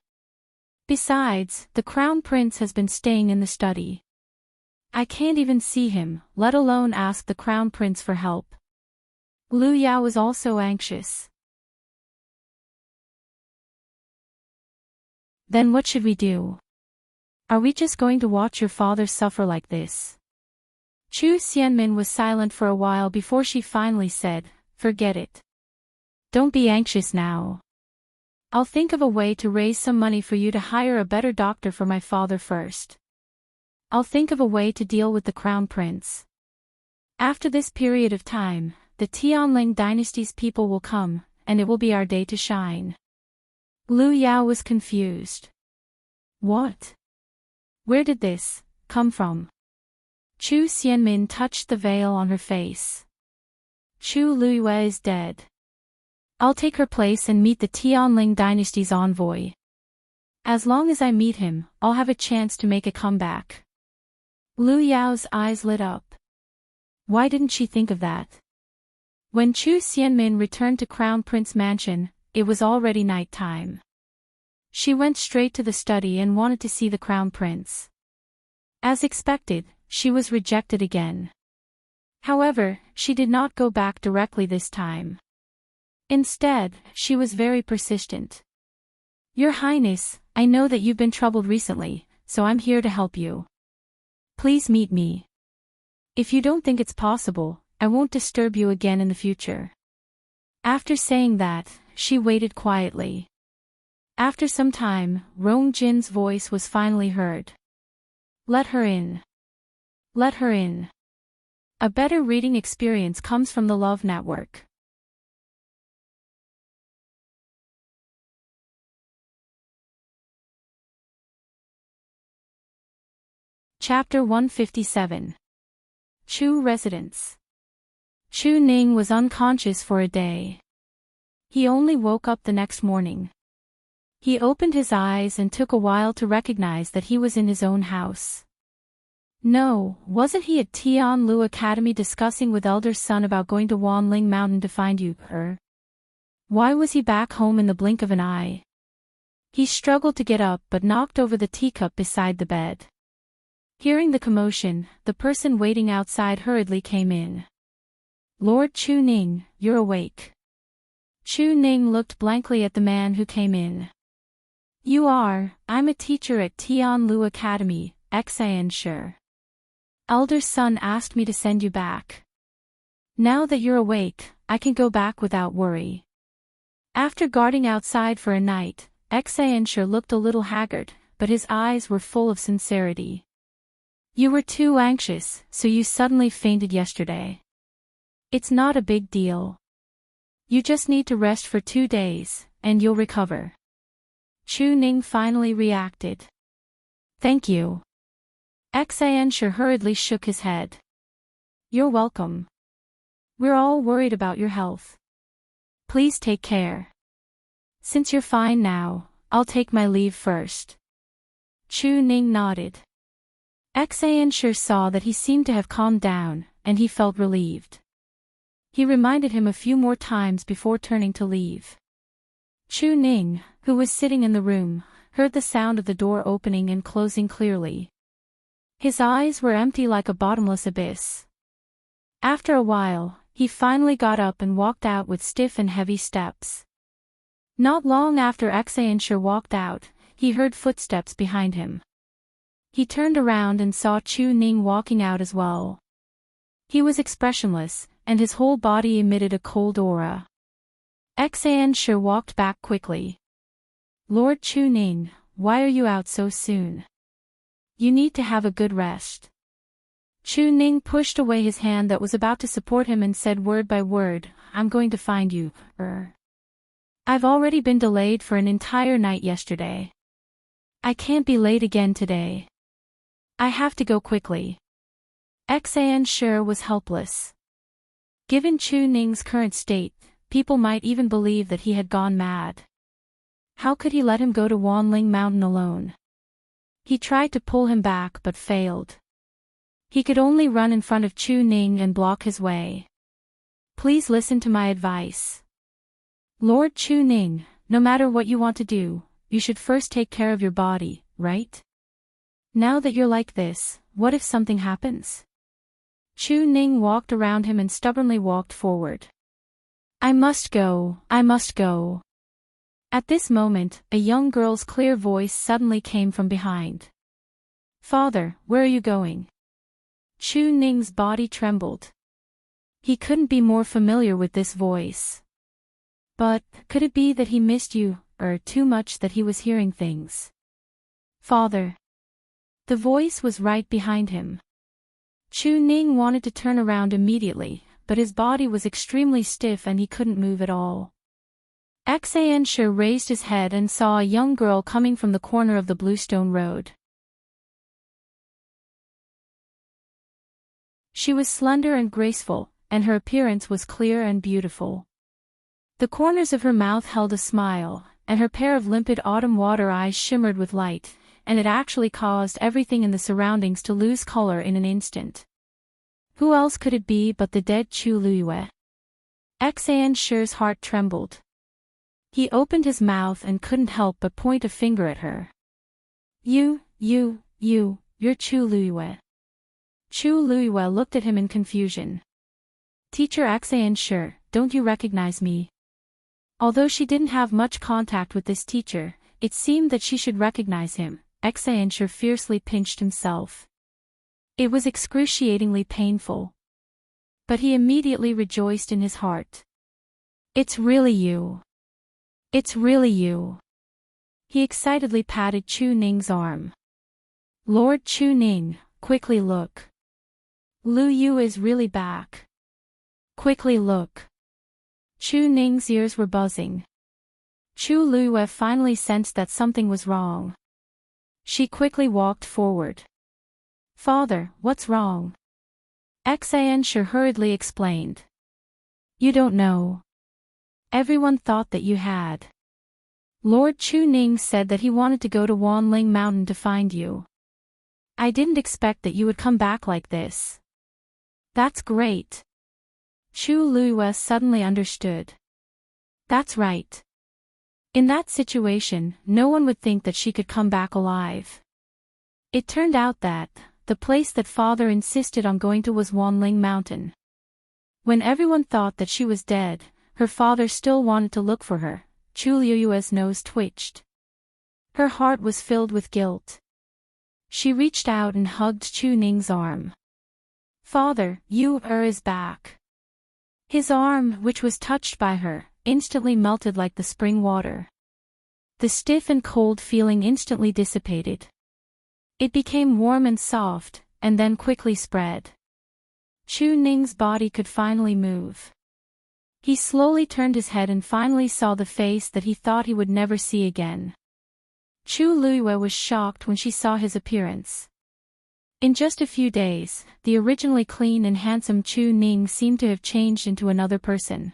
Besides, the Crown Prince has been staying in the study. I can't even see him, let alone ask the Crown Prince for help. Lu Yao was also anxious. Then what should we do? Are we just going to watch your father suffer like this? Chu Xianmin was silent for a while before she finally said, "Forget it. Don't be anxious now. I'll think of a way to raise some money for you to hire a better doctor for my father first. I'll think of a way to deal with the crown prince. After this period of time, the Tianling dynasty's people will come, and it will be our day to shine. Lu Yao was confused. What? Where did this come from? Chu Xianmin touched the veil on her face. Chu Luyue is dead. I'll take her place and meet the Tianling dynasty's envoy. As long as I meet him, I'll have a chance to make a comeback. Lu Yao's eyes lit up. Why didn't she think of that? When Chu Xianmin returned to Crown Prince Mansion, it was already night time. She went straight to the study and wanted to see the Crown Prince. As expected, she was rejected again. However, she did not go back directly this time. Instead, she was very persistent. Your Highness, I know that you've been troubled recently, so I'm here to help you. Please meet me. If you don't think it's possible, I won't disturb you again in the future. After saying that, she waited quietly. After some time, Rong Jin's voice was finally heard. Let her in. Let her in. A better reading experience comes from the Love Network. Chapter 157. Chu Residence. Chu Ning was unconscious for a day. He only woke up the next morning. He opened his eyes and took a while to recognize that he was in his own house. No, wasn't he at Tianlu Academy discussing with elder son about going to Wanling Mountain to find you, Why was he back home in the blink of an eye? He struggled to get up but knocked over the teacup beside the bed. Hearing the commotion, the person waiting outside hurriedly came in. Lord Chu Ning, you're awake. Chu Ning looked blankly at the man who came in. You are, I'm a teacher at Tianlu Academy, Enchanting. Elder son asked me to send you back. Now that you're awake, I can go back without worry. After guarding outside for a night, Enchanting looked a little haggard, but his eyes were full of sincerity. You were too anxious, so you suddenly fainted yesterday. It's not a big deal. You just need to rest for 2 days, and you'll recover. Chu Ning finally reacted. Thank you. Enchanting hurriedly shook his head. You're welcome. We're all worried about your health. Please take care. Since you're fine now, I'll take my leave first. Chu Ning nodded. Enchanting saw that he seemed to have calmed down, and he felt relieved. He reminded him a few more times before turning to leave. Chu Ning, who was sitting in the room, heard the sound of the door opening and closing clearly. His eyes were empty like a bottomless abyss. After a while, he finally got up and walked out with stiff and heavy steps. Not long after Enchanting walked out, he heard footsteps behind him. He turned around and saw Chu Ning walking out as well. He was expressionless, and his whole body emitted a cold aura. Enchanting walked back quickly. Lord Chu Ning, why are you out so soon? You need to have a good rest. Chu Ning pushed away his hand that was about to support him and said word by word, I'm going to find you, I've already been delayed for an entire night yesterday. I can't be late again today. I have to go quickly. Enchanting was helpless. Given Chu Ning's current state, people might even believe that he had gone mad. How could he let him go to Wanling Mountain alone? He tried to pull him back but failed. He could only run in front of Chu Ning and block his way. Please listen to my advice. Lord Chu Ning, no matter what you want to do, you should first take care of your body, right? Now that you're like this, what if something happens? Chu Ning walked around him and stubbornly walked forward. I must go, I must go. At this moment, a young girl's clear voice suddenly came from behind. Father, where are you going? Chu Ning's body trembled. He couldn't be more familiar with this voice. But, could it be that he missed you, or too much that he was hearing things? Father. The voice was right behind him. Chu Ning wanted to turn around immediately, but his body was extremely stiff and he couldn't move at all. Enrich raised his head and saw a young girl coming from the corner of the Bluestone Road. She was slender and graceful, and her appearance was clear and beautiful. The corners of her mouth held a smile, and her pair of limpid autumn water eyes shimmered with light, and it actually caused everything in the surroundings to lose color in an instant. Who else could it be but the dead Chu Luiyue? Enrich's heart trembled. He opened his mouth and couldn't help but point a finger at her. You're Chu Luiyue. Chu Luiyue looked at him in confusion. Teacher Enrich, don't you recognize me? Although she didn't have much contact with this teacher, it seemed that she should recognize him. Enrich fiercely pinched himself. It was excruciatingly painful. But he immediately rejoiced in his heart. It's really you. It's really you. He excitedly patted Chu Ning's arm. Lord Chu Ning, quickly look. Lu Yu is really back. Quickly look. Chu Ning's ears were buzzing. Chu Luiyue finally sensed that something was wrong. She quickly walked forward. Father, what's wrong? Enrich hurriedly explained. You don't know. Everyone thought that you had. Lord Chu Ning said that he wanted to go to Wanling Mountain to find you. I didn't expect that you would come back like this. That's great. Chu Luiyue suddenly understood. That's right. In that situation, no one would think that she could come back alive. It turned out that the place that father insisted on going to was Wanling Mountain. When everyone thought that she was dead, her father still wanted to look for her. Chu Luiyue's nose twitched. Her heart was filled with guilt. She reached out and hugged Chu Ning's arm. Father, you is back. His arm, which was touched by her, instantly melted like the spring water. The stiff and cold feeling instantly dissipated. It became warm and soft, and then quickly spread. Chu Ning's body could finally move. He slowly turned his head and finally saw the face that he thought he would never see again. Chu Luiyue was shocked when she saw his appearance. In just a few days, the originally clean and handsome Chu Ning seemed to have changed into another person.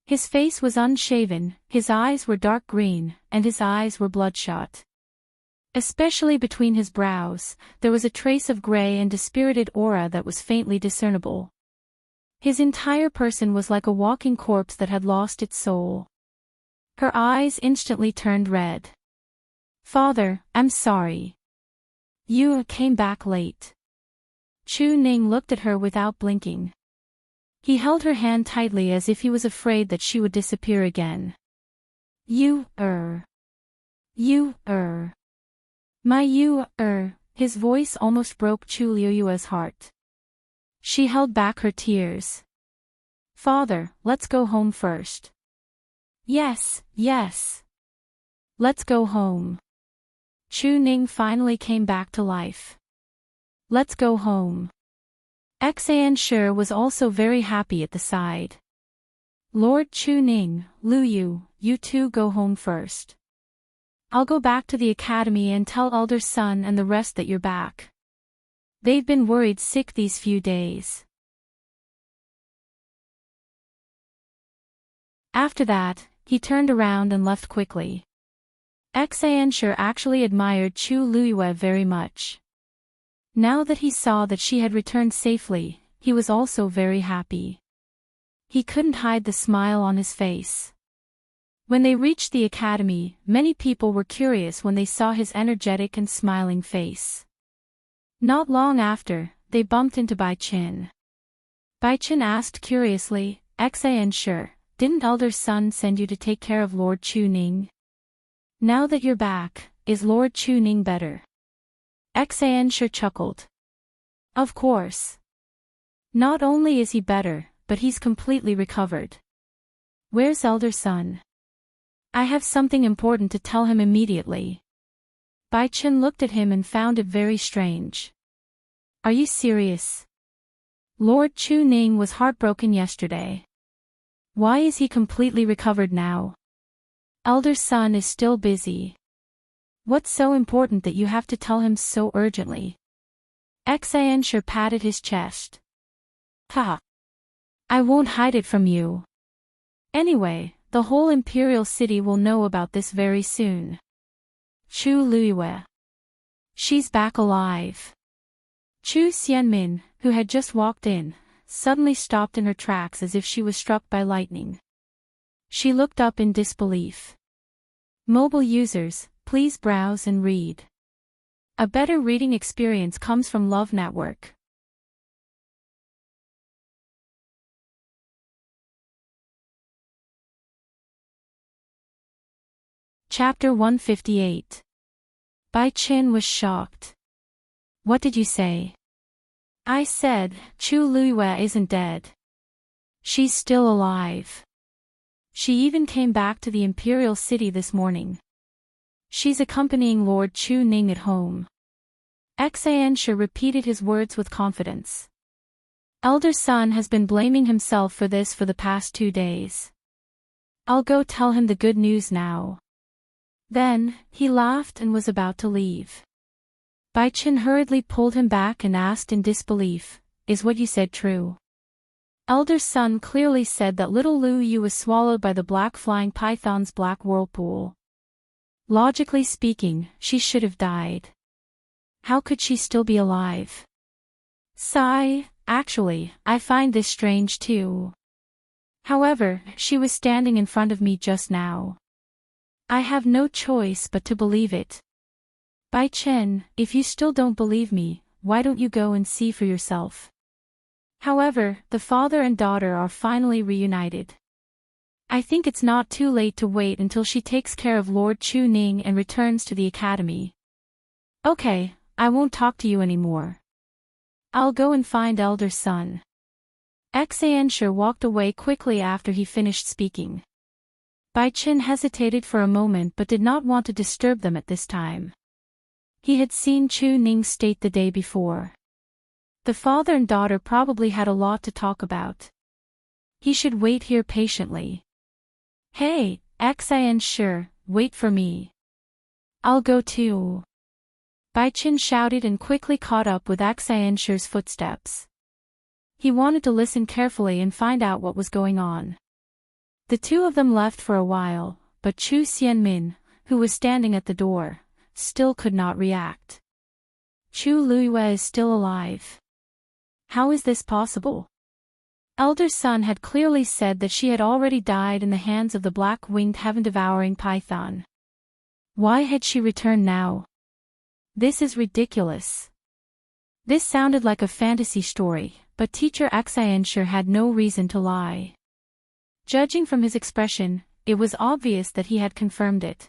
His face was unshaven, his eyes were dark green, and his eyes were bloodshot. Especially between his brows, there was a trace of gray and dispirited aura that was faintly discernible. His entire person was like a walking corpse that had lost its soul. Her eyes instantly turned red. Father, I'm sorry. You came back late. Chu Ning looked at her without blinking. He held her hand tightly as if he was afraid that she would disappear again. His voice almost broke Chu Luiyue's heart. She held back her tears. Father, let's go home first. Yes. Let's go home. Chu Ning finally came back to life. Let's go home. Enrich was also very happy at the side. Lord Chu Ning, Lu Yu, you two go home first. I'll go back to the academy and tell Elder Sun and the rest that you're back. They've been worried sick these few days. After that, he turned around and left quickly. Enrich actually admired Chu Luiyue very much. Now that he saw that she had returned safely, he was also very happy. He couldn't hide the smile on his face. When they reached the academy, many people were curious when they saw his energetic and smiling face. Not long after, they bumped into Bai Qin. Bai Qin asked curiously, Enrich, didn't Elder Sun send you to take care of Lord Chu Ning? Now that you're back, is Lord Chu Ning better? Enrich chuckled. Of course. Not only is he better, but he's completely recovered. Where's Elder Sun? I have something important to tell him immediately. Bai Chen looked at him and found it very strange. Are you serious? Lord Chu Ning was heartbroken yesterday. Why is he completely recovered now? Elder son is still busy. What's so important that you have to tell him so urgently? Enchanting patted his chest. Ha! I won't hide it from you. Anyway, the whole Imperial city will know about this very soon. Chu Luiyue. She's back alive. Chu Xianmin, who had just walked in, suddenly stopped in her tracks as if she was struck by lightning. She looked up in disbelief. Mobile users, please browse and read. A better reading experience comes from Love Network. Chapter 158. Bai Chen was shocked. What did you say? I said, Chu Luiyue isn't dead. She's still alive. She even came back to the Imperial city this morning. She's accompanying Lord Chu Ning at home. Enchanting repeated his words with confidence. Elder son has been blaming himself for this for the past 2 days. I'll go tell him the good news now. Then, he laughed and was about to leave. Bai Chen hurriedly pulled him back and asked in disbelief, is what you said true? Elder son clearly said that little Lu Yu was swallowed by the black flying python's black whirlpool. Logically speaking, she should have died. How could she still be alive? Sigh, actually, I find this strange too. However, she was standing in front of me just now. I have no choice but to believe it. Bai Chen, if you still don't believe me, why don't you go and see for yourself? However, the father and daughter are finally reunited. I think it's not too late to wait until she takes care of Lord Chu Ning and returns to the academy. Okay, I won't talk to you anymore. I'll go and find elder son. Enchanting walked away quickly after he finished speaking. Bai Chen hesitated for a moment but did not want to disturb them at this time. He had seen Chu Ning state the day before. The father and daughter probably had a lot to talk about. He should wait here patiently. Hey, Enchanting, wait for me. I'll go too. Bai Chen shouted and quickly caught up with Enchanting's footsteps. He wanted to listen carefully and find out what was going on. The two of them left for a while, but Chu Xianmin, who was standing at the door, still could not react. Chu Luiyue is still alive. How is this possible? Elder son had clearly said that she had already died in the hands of the black-winged heaven-devouring python. Why had she returned now? This is ridiculous. This sounded like a fantasy story, but teacher Enchanting had no reason to lie. Judging from his expression, it was obvious that he had confirmed it.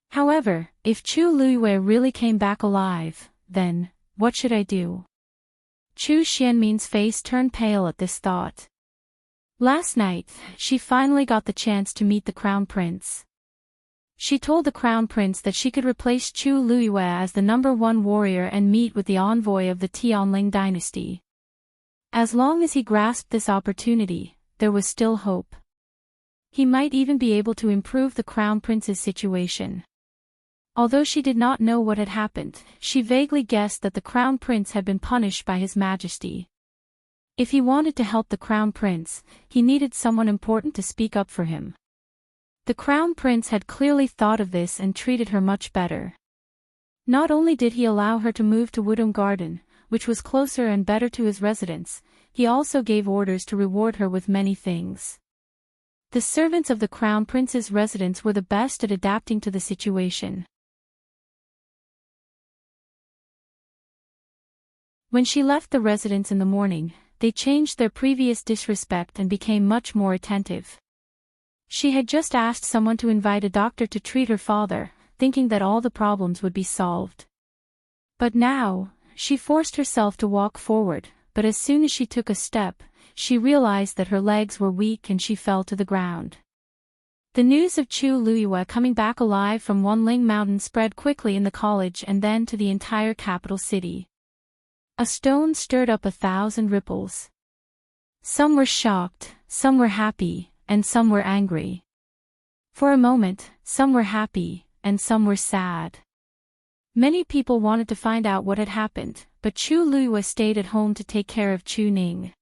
However, if Chu Luiyue really came back alive, then, what should I do? Chu Xianmin's face turned pale at this thought. Last night, she finally got the chance to meet the Crown Prince. She told the Crown Prince that she could replace Chu Luiyue as the #1 warrior and meet with the envoy of the Tianling dynasty. As long as he grasped this opportunity, there was still hope. He might even be able to improve the Crown Prince's situation. Although she did not know what had happened, she vaguely guessed that the Crown Prince had been punished by His Majesty. If he wanted to help the Crown Prince, he needed someone important to speak up for him. The Crown Prince had clearly thought of this and treated her much better. Not only did he allow her to move to Wudong Garden, which was closer and better to his residence, he also gave orders to reward her with many things. The servants of the Crown Prince's residence were the best at adapting to the situation. When she left the residence in the morning, they changed their previous disrespect and became much more attentive. She had just asked someone to invite a doctor to treat her father, thinking that all the problems would be solved. But now, she forced herself to walk forward, but as soon as she took a step, she realized that her legs were weak and she fell to the ground. The news of Chu Luiyue coming back alive from Wanling Mountain spread quickly in the college and then to the entire capital city. A stone stirred up 1,000 ripples. Some were shocked, some were happy, and some were angry. For a moment, some were happy, and some were sad. Many people wanted to find out what had happened, but Chu Luiyue stayed at home to take care of Chu Ning.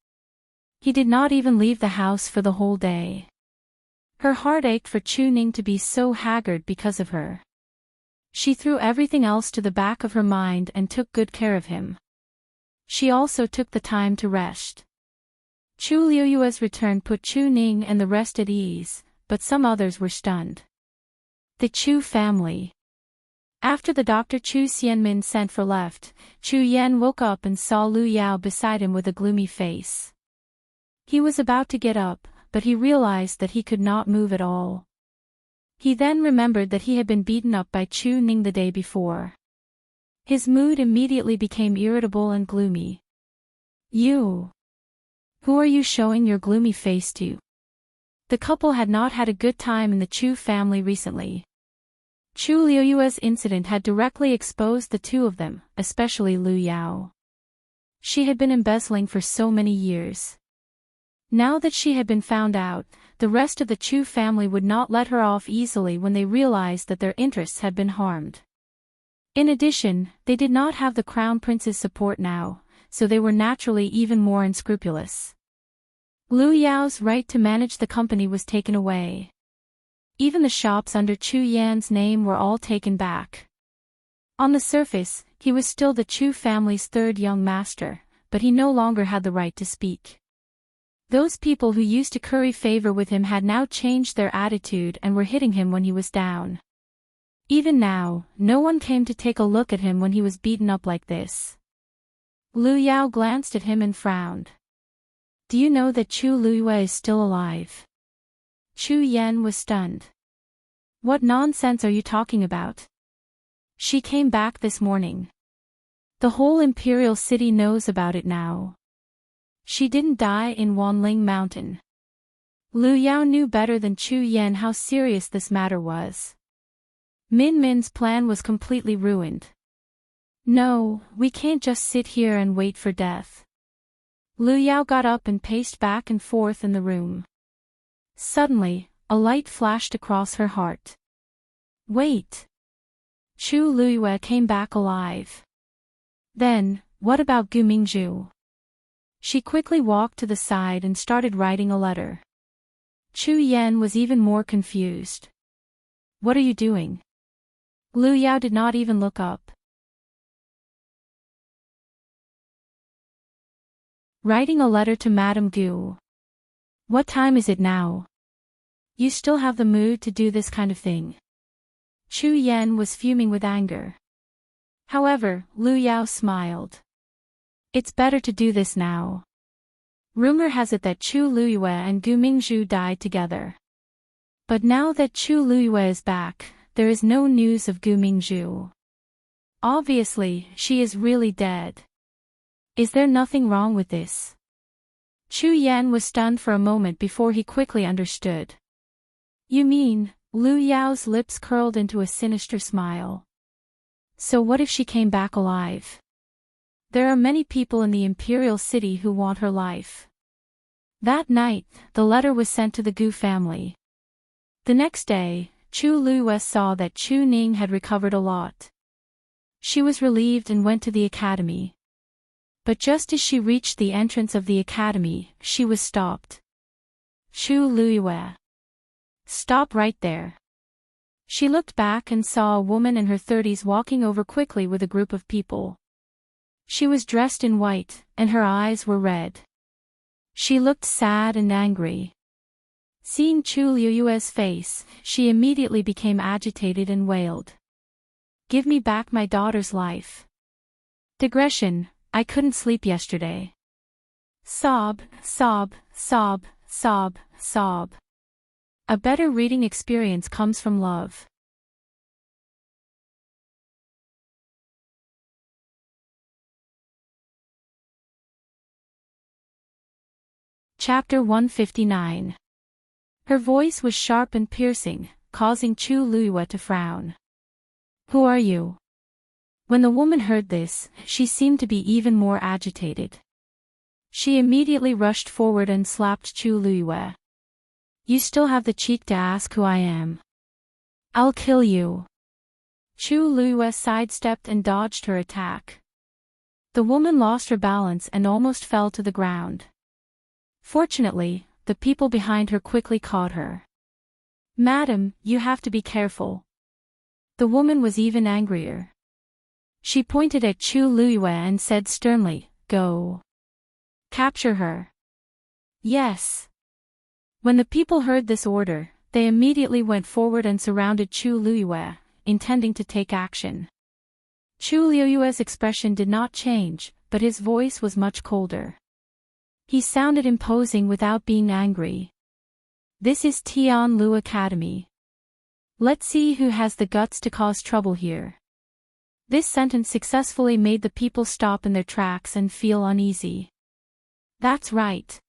He did not even leave the house for the whole day. Her heart ached for Chu Ning to be so haggard because of her. She threw everything else to the back of her mind and took good care of him. She also took the time to rest. Chu Luiyue's return put Chu Ning and the rest at ease, but some others were stunned. The Chu family. After the doctor Chu Xianmin sent for left, Chu Yan woke up and saw Lu Yao beside him with a gloomy face. He was about to get up, but he realized that he could not move at all. He then remembered that he had been beaten up by Chu Ning the day before. His mood immediately became irritable and gloomy. "You! Who are you showing your gloomy face to?" The couple had not had a good time in the Chu family recently. Chu Luiyue's incident had directly exposed the two of them, especially Lu Yao. She had been embezzling for so many years. Now that she had been found out, the rest of the Chu family would not let her off easily when they realized that their interests had been harmed. In addition, they did not have the crown prince's support now, so they were naturally even more unscrupulous. Lu Yao's right to manage the company was taken away. Even the shops under Chu Yan's name were all taken back. On the surface, he was still the Chu family's third young master, but he no longer had the right to speak. Those people who used to curry favor with him had now changed their attitude and were hitting him when he was down. Even now, no one came to take a look at him when he was beaten up like this. Lu Yao glanced at him and frowned. "Do you know that Chu Luiyue is still alive?" Chu Yan was stunned. "What nonsense are you talking about? She came back this morning. The whole Imperial city knows about it now. She didn't die in Wanling Mountain." Lu Yao knew better than Chu Yan how serious this matter was. Min Min's plan was completely ruined. "No, we can't just sit here and wait for death." Lu Yao got up and paced back and forth in the room. Suddenly, a light flashed across her heart. "Wait! Chu Luiyue came back alive. Then, what about Gu Mingzhu?" She quickly walked to the side and started writing a letter. Chu Yan was even more confused. "What are you doing?" Lu Yao did not even look up. "Writing a letter to Madame Gu. What time is it now? You still have the mood to do this kind of thing?" Chu Yan was fuming with anger. However, Lu Yao smiled. "It's better to do this now. Rumor has it that Chu Luiyue and Gu Mingzhu died together. But now that Chu Luiyue is back, there is no news of Gu Mingzhu. Obviously, she is really dead. Is there nothing wrong with this?" Chu Yan was stunned for a moment before he quickly understood. "You mean?" Lu Yao's lips curled into a sinister smile. "So what if she came back alive? There are many people in the Imperial city who want her life." That night, the letter was sent to the Gu family. The next day, Chu Luiyue saw that Chu Ning had recovered a lot. She was relieved and went to the academy. But just as she reached the entrance of the academy, she was stopped. "Chu Luiyue. Stop right there." She looked back and saw a woman in her 30s walking over quickly with a group of people. She was dressed in white, and her eyes were red. She looked sad and angry. Seeing Chu Luiyue's face, she immediately became agitated and wailed. "Give me back my daughter's life." Digression: I couldn't sleep yesterday. Sob, sob, sob, sob, sob. A better reading experience comes from love. Chapter 159. Her voice was sharp and piercing, causing Chu Luiyue to frown. Who are you? When the woman heard this, she seemed to be even more agitated. She immediately rushed forward and slapped Chu Luiyue. You still have the cheek to ask who I am? I'll kill you. Chu Luiyue sidestepped and dodged her attack. The woman lost her balance and almost fell to the ground. Fortunately, the people behind her quickly caught her. Madam, you have to be careful. The woman was even angrier. She pointed at Chu Luiyue and said sternly, Go. Capture her. Yes. When the people heard this order, they immediately went forward and surrounded Chu Luiyue, intending to take action. Chu Luiyue's expression did not change, but his voice was much colder. He sounded imposing without being angry. This is Tianlu Academy. Let's see who has the guts to cause trouble here. This sentence successfully made the people stop in their tracks and feel uneasy. That's right.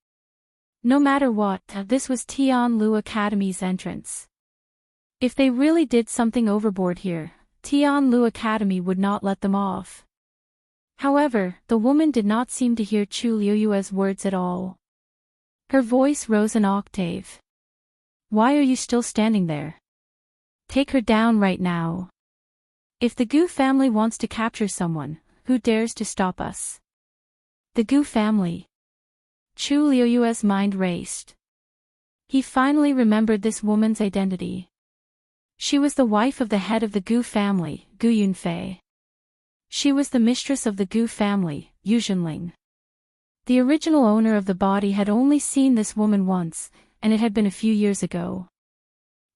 No matter what, this was Tianlu Academy's entrance. If they really did something overboard here, Tianlu Academy would not let them off. However, the woman did not seem to hear Chu Luiyue's words at all. Her voice rose an octave. Why are you still standing there? Take her down right now. If the Gu family wants to capture someone, who dares to stop us? The Gu family. Chu Luiyue's mind raced. He finally remembered this woman's identity. She was the wife of the head of the Gu family, Gu Yunfei. She was the mistress of the Gu family, Yu Zhenling. The original owner of the body had only seen this woman once, and it had been a few years ago.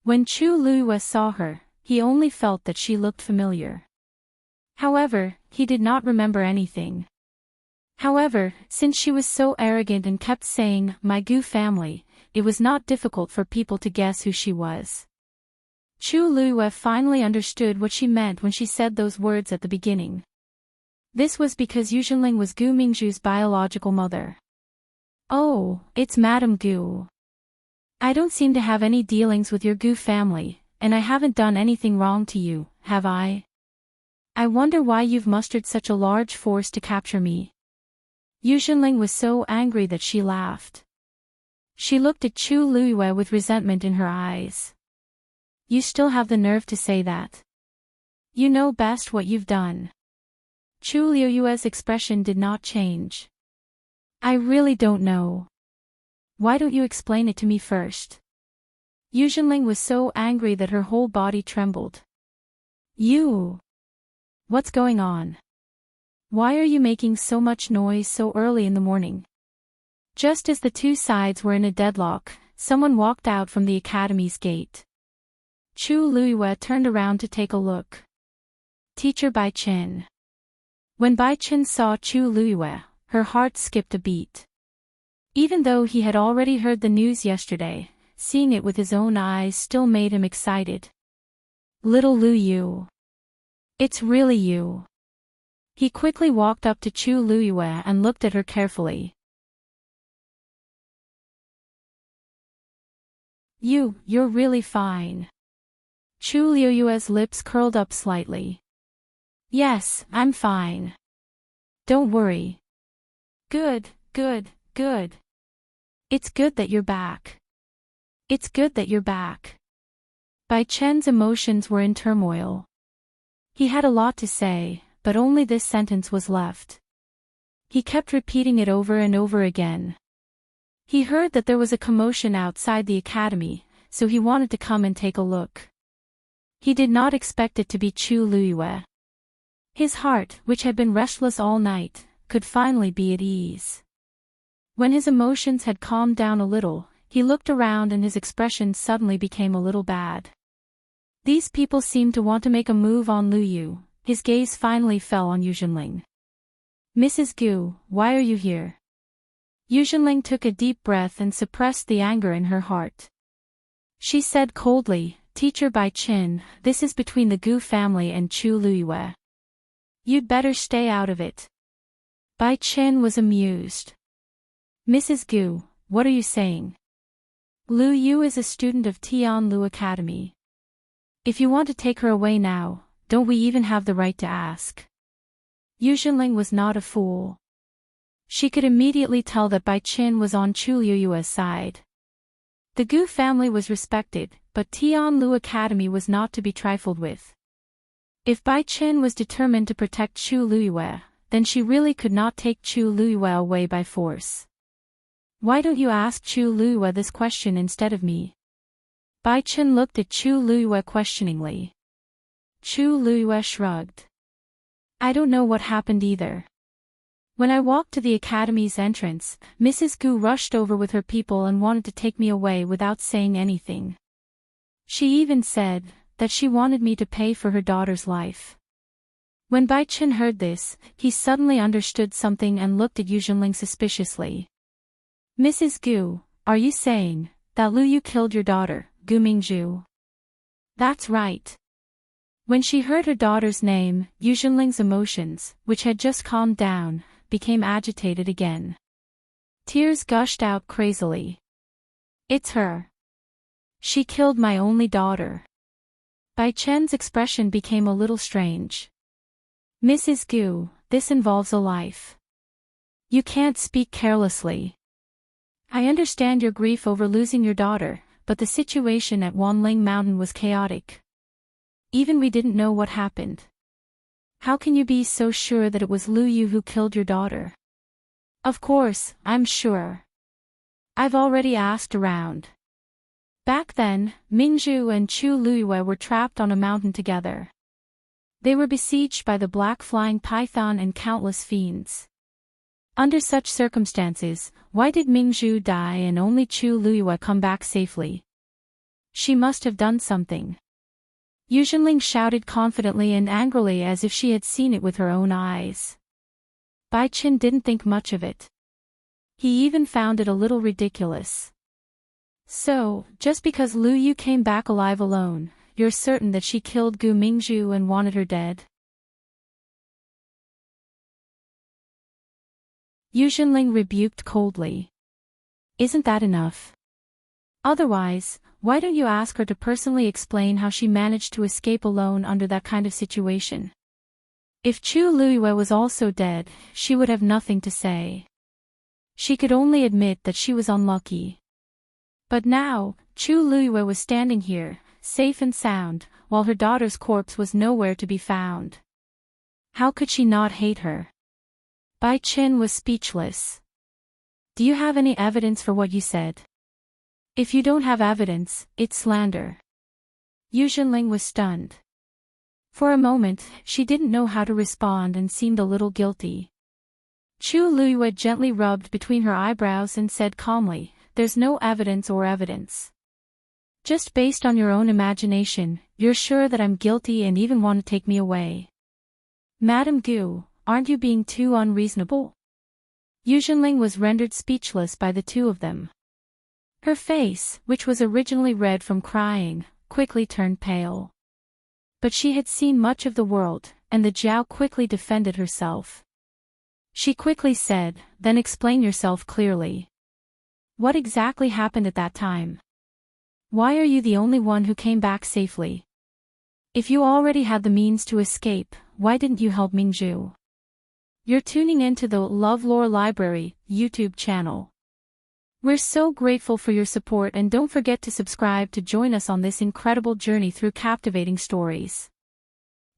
When Chu Luiyue saw her, he only felt that she looked familiar. However, he did not remember anything. However, since she was so arrogant and kept saying, my Gu family, it was not difficult for people to guess who she was. Chu Luiyue finally understood what she meant when she said those words at the beginning. This was because Yu Zhenling was Gu Mingzhu's biological mother. Oh, it's Madame Gu. I don't seem to have any dealings with your Gu family, and I haven't done anything wrong to you, have I? I wonder why you've mustered such a large force to capture me. Yu Zhenling was so angry that she laughed. She looked at Chu Luiyue with resentment in her eyes. You still have the nerve to say that. You know best what you've done. Chu Luiyue's expression did not change. I really don't know. Why don't you explain it to me first? Yu Zhenling was so angry that her whole body trembled. You! What's going on? Why are you making so much noise so early in the morning? Just as the two sides were in a deadlock, someone walked out from the academy's gate. Chu Luiyue turned around to take a look. Teacher Bai Qin. When Bai Qin saw Chu Luiyue, her heart skipped a beat. Even though he had already heard the news yesterday, seeing it with his own eyes still made him excited. Little Lu Yu. It's really you. He quickly walked up to Chu Luiyue and looked at her carefully. You're really fine. Chu Luiyue's lips curled up slightly. Yes, I'm fine. Don't worry. Good. It's good that you're back. It's good that you're back. Bai Chen's emotions were in turmoil. He had a lot to say, but only this sentence was left. He kept repeating it over and over again. He heard that there was a commotion outside the academy, so he wanted to come and take a look. He did not expect it to be Chu Luiyue. His heart, which had been restless all night, could finally be at ease. When his emotions had calmed down a little, he looked around and his expression suddenly became a little bad. These people seemed to want to make a move on Lu Yu. His gaze finally fell on Yu Zhenling. Mrs. Gu, why are you here? Yu Zhenling took a deep breath and suppressed the anger in her heart. She said coldly, Teacher Bai Qin, this is between the Gu family and Chu Luiyue. You'd better stay out of it. Bai Qin was amused. Mrs. Gu, what are you saying? Lu Yu is a student of Tianlu Academy. If you want to take her away now, don't we even have the right to ask? Yu Xinling was not a fool. She could immediately tell that Bai Qin was on Chu Liyue's side. The Gu family was respected, but Tianlu Academy was not to be trifled with. If Bai Qin was determined to protect Chu Liyue, then she really could not take Chu Liyue away by force. Why don't you ask Chu Liyue this question instead of me? Bai Qin looked at Chu Liyue questioningly. Chu Liyue shrugged. I don't know what happened either. When I walked to the academy's entrance, Mrs. Gu rushed over with her people and wanted to take me away without saying anything. She even said that she wanted me to pay for her daughter's life. When Bai Qin heard this, he suddenly understood something and looked at Yu Xinling suspiciously. Mrs. Gu, are you saying that Lu Yu killed your daughter, Gu Mingzhu? That's right. When she heard her daughter's name, Yu Xinling's emotions, which had just calmed down, became agitated again. Tears gushed out crazily. It's her. She killed my only daughter. Bai Chen's expression became a little strange. Mrs. Gu, this involves a life. You can't speak carelessly. I understand your grief over losing your daughter, but the situation at Wanling Mountain was chaotic. Even we didn't know what happened. How can you be so sure that it was Lu Yu who killed your daughter? Of course, I'm sure. I've already asked around. Back then, Mingzhu and Chu Liyue were trapped on a mountain together. They were besieged by the black flying python and countless fiends. Under such circumstances, why did Mingzhu die and only Chu Liyue come back safely? She must have done something. Yu Xinling shouted confidently and angrily as if she had seen it with her own eyes. Bai Qin didn't think much of it. He even found it a little ridiculous. So, just because Lu Yu came back alive alone, you're certain that she killed Gu Mingzhu and wanted her dead? Yu Xinling rebuked coldly. Isn't that enough? Otherwise, why don't you ask her to personally explain how she managed to escape alone under that kind of situation? If Chu Liyue was also dead, she would have nothing to say. She could only admit that she was unlucky. But now, Chu Liyue was standing here, safe and sound, while her daughter's corpse was nowhere to be found. How could she not hate her? Bai Qin was speechless. Do you have any evidence for what you said? If you don't have evidence, it's slander. Yu Xinling was stunned. For a moment, she didn't know how to respond and seemed a little guilty. Chu Liyue gently rubbed between her eyebrows and said calmly, There's no evidence or evidence. Just based on your own imagination, you're sure that I'm guilty and even want to take me away. Madame Gu, aren't you being too unreasonable? Yu Xinling was rendered speechless by the two of them. Her face, which was originally red from crying, quickly turned pale. But she had seen much of the world, and the Jiao quickly defended herself. She quickly said, Then explain yourself clearly. What exactly happened at that time? Why are you the only one who came back safely? If you already had the means to escape, why didn't you help Mingzhu? You're tuning into the LoveLore Library YouTube channel. We're so grateful for your support and don't forget to subscribe to join us on this incredible journey through captivating stories.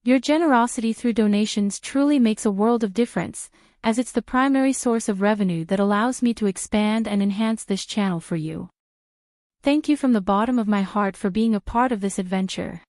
Your generosity through donations truly makes a world of difference, as it's the primary source of revenue that allows me to expand and enhance this channel for you. Thank you from the bottom of my heart for being a part of this adventure.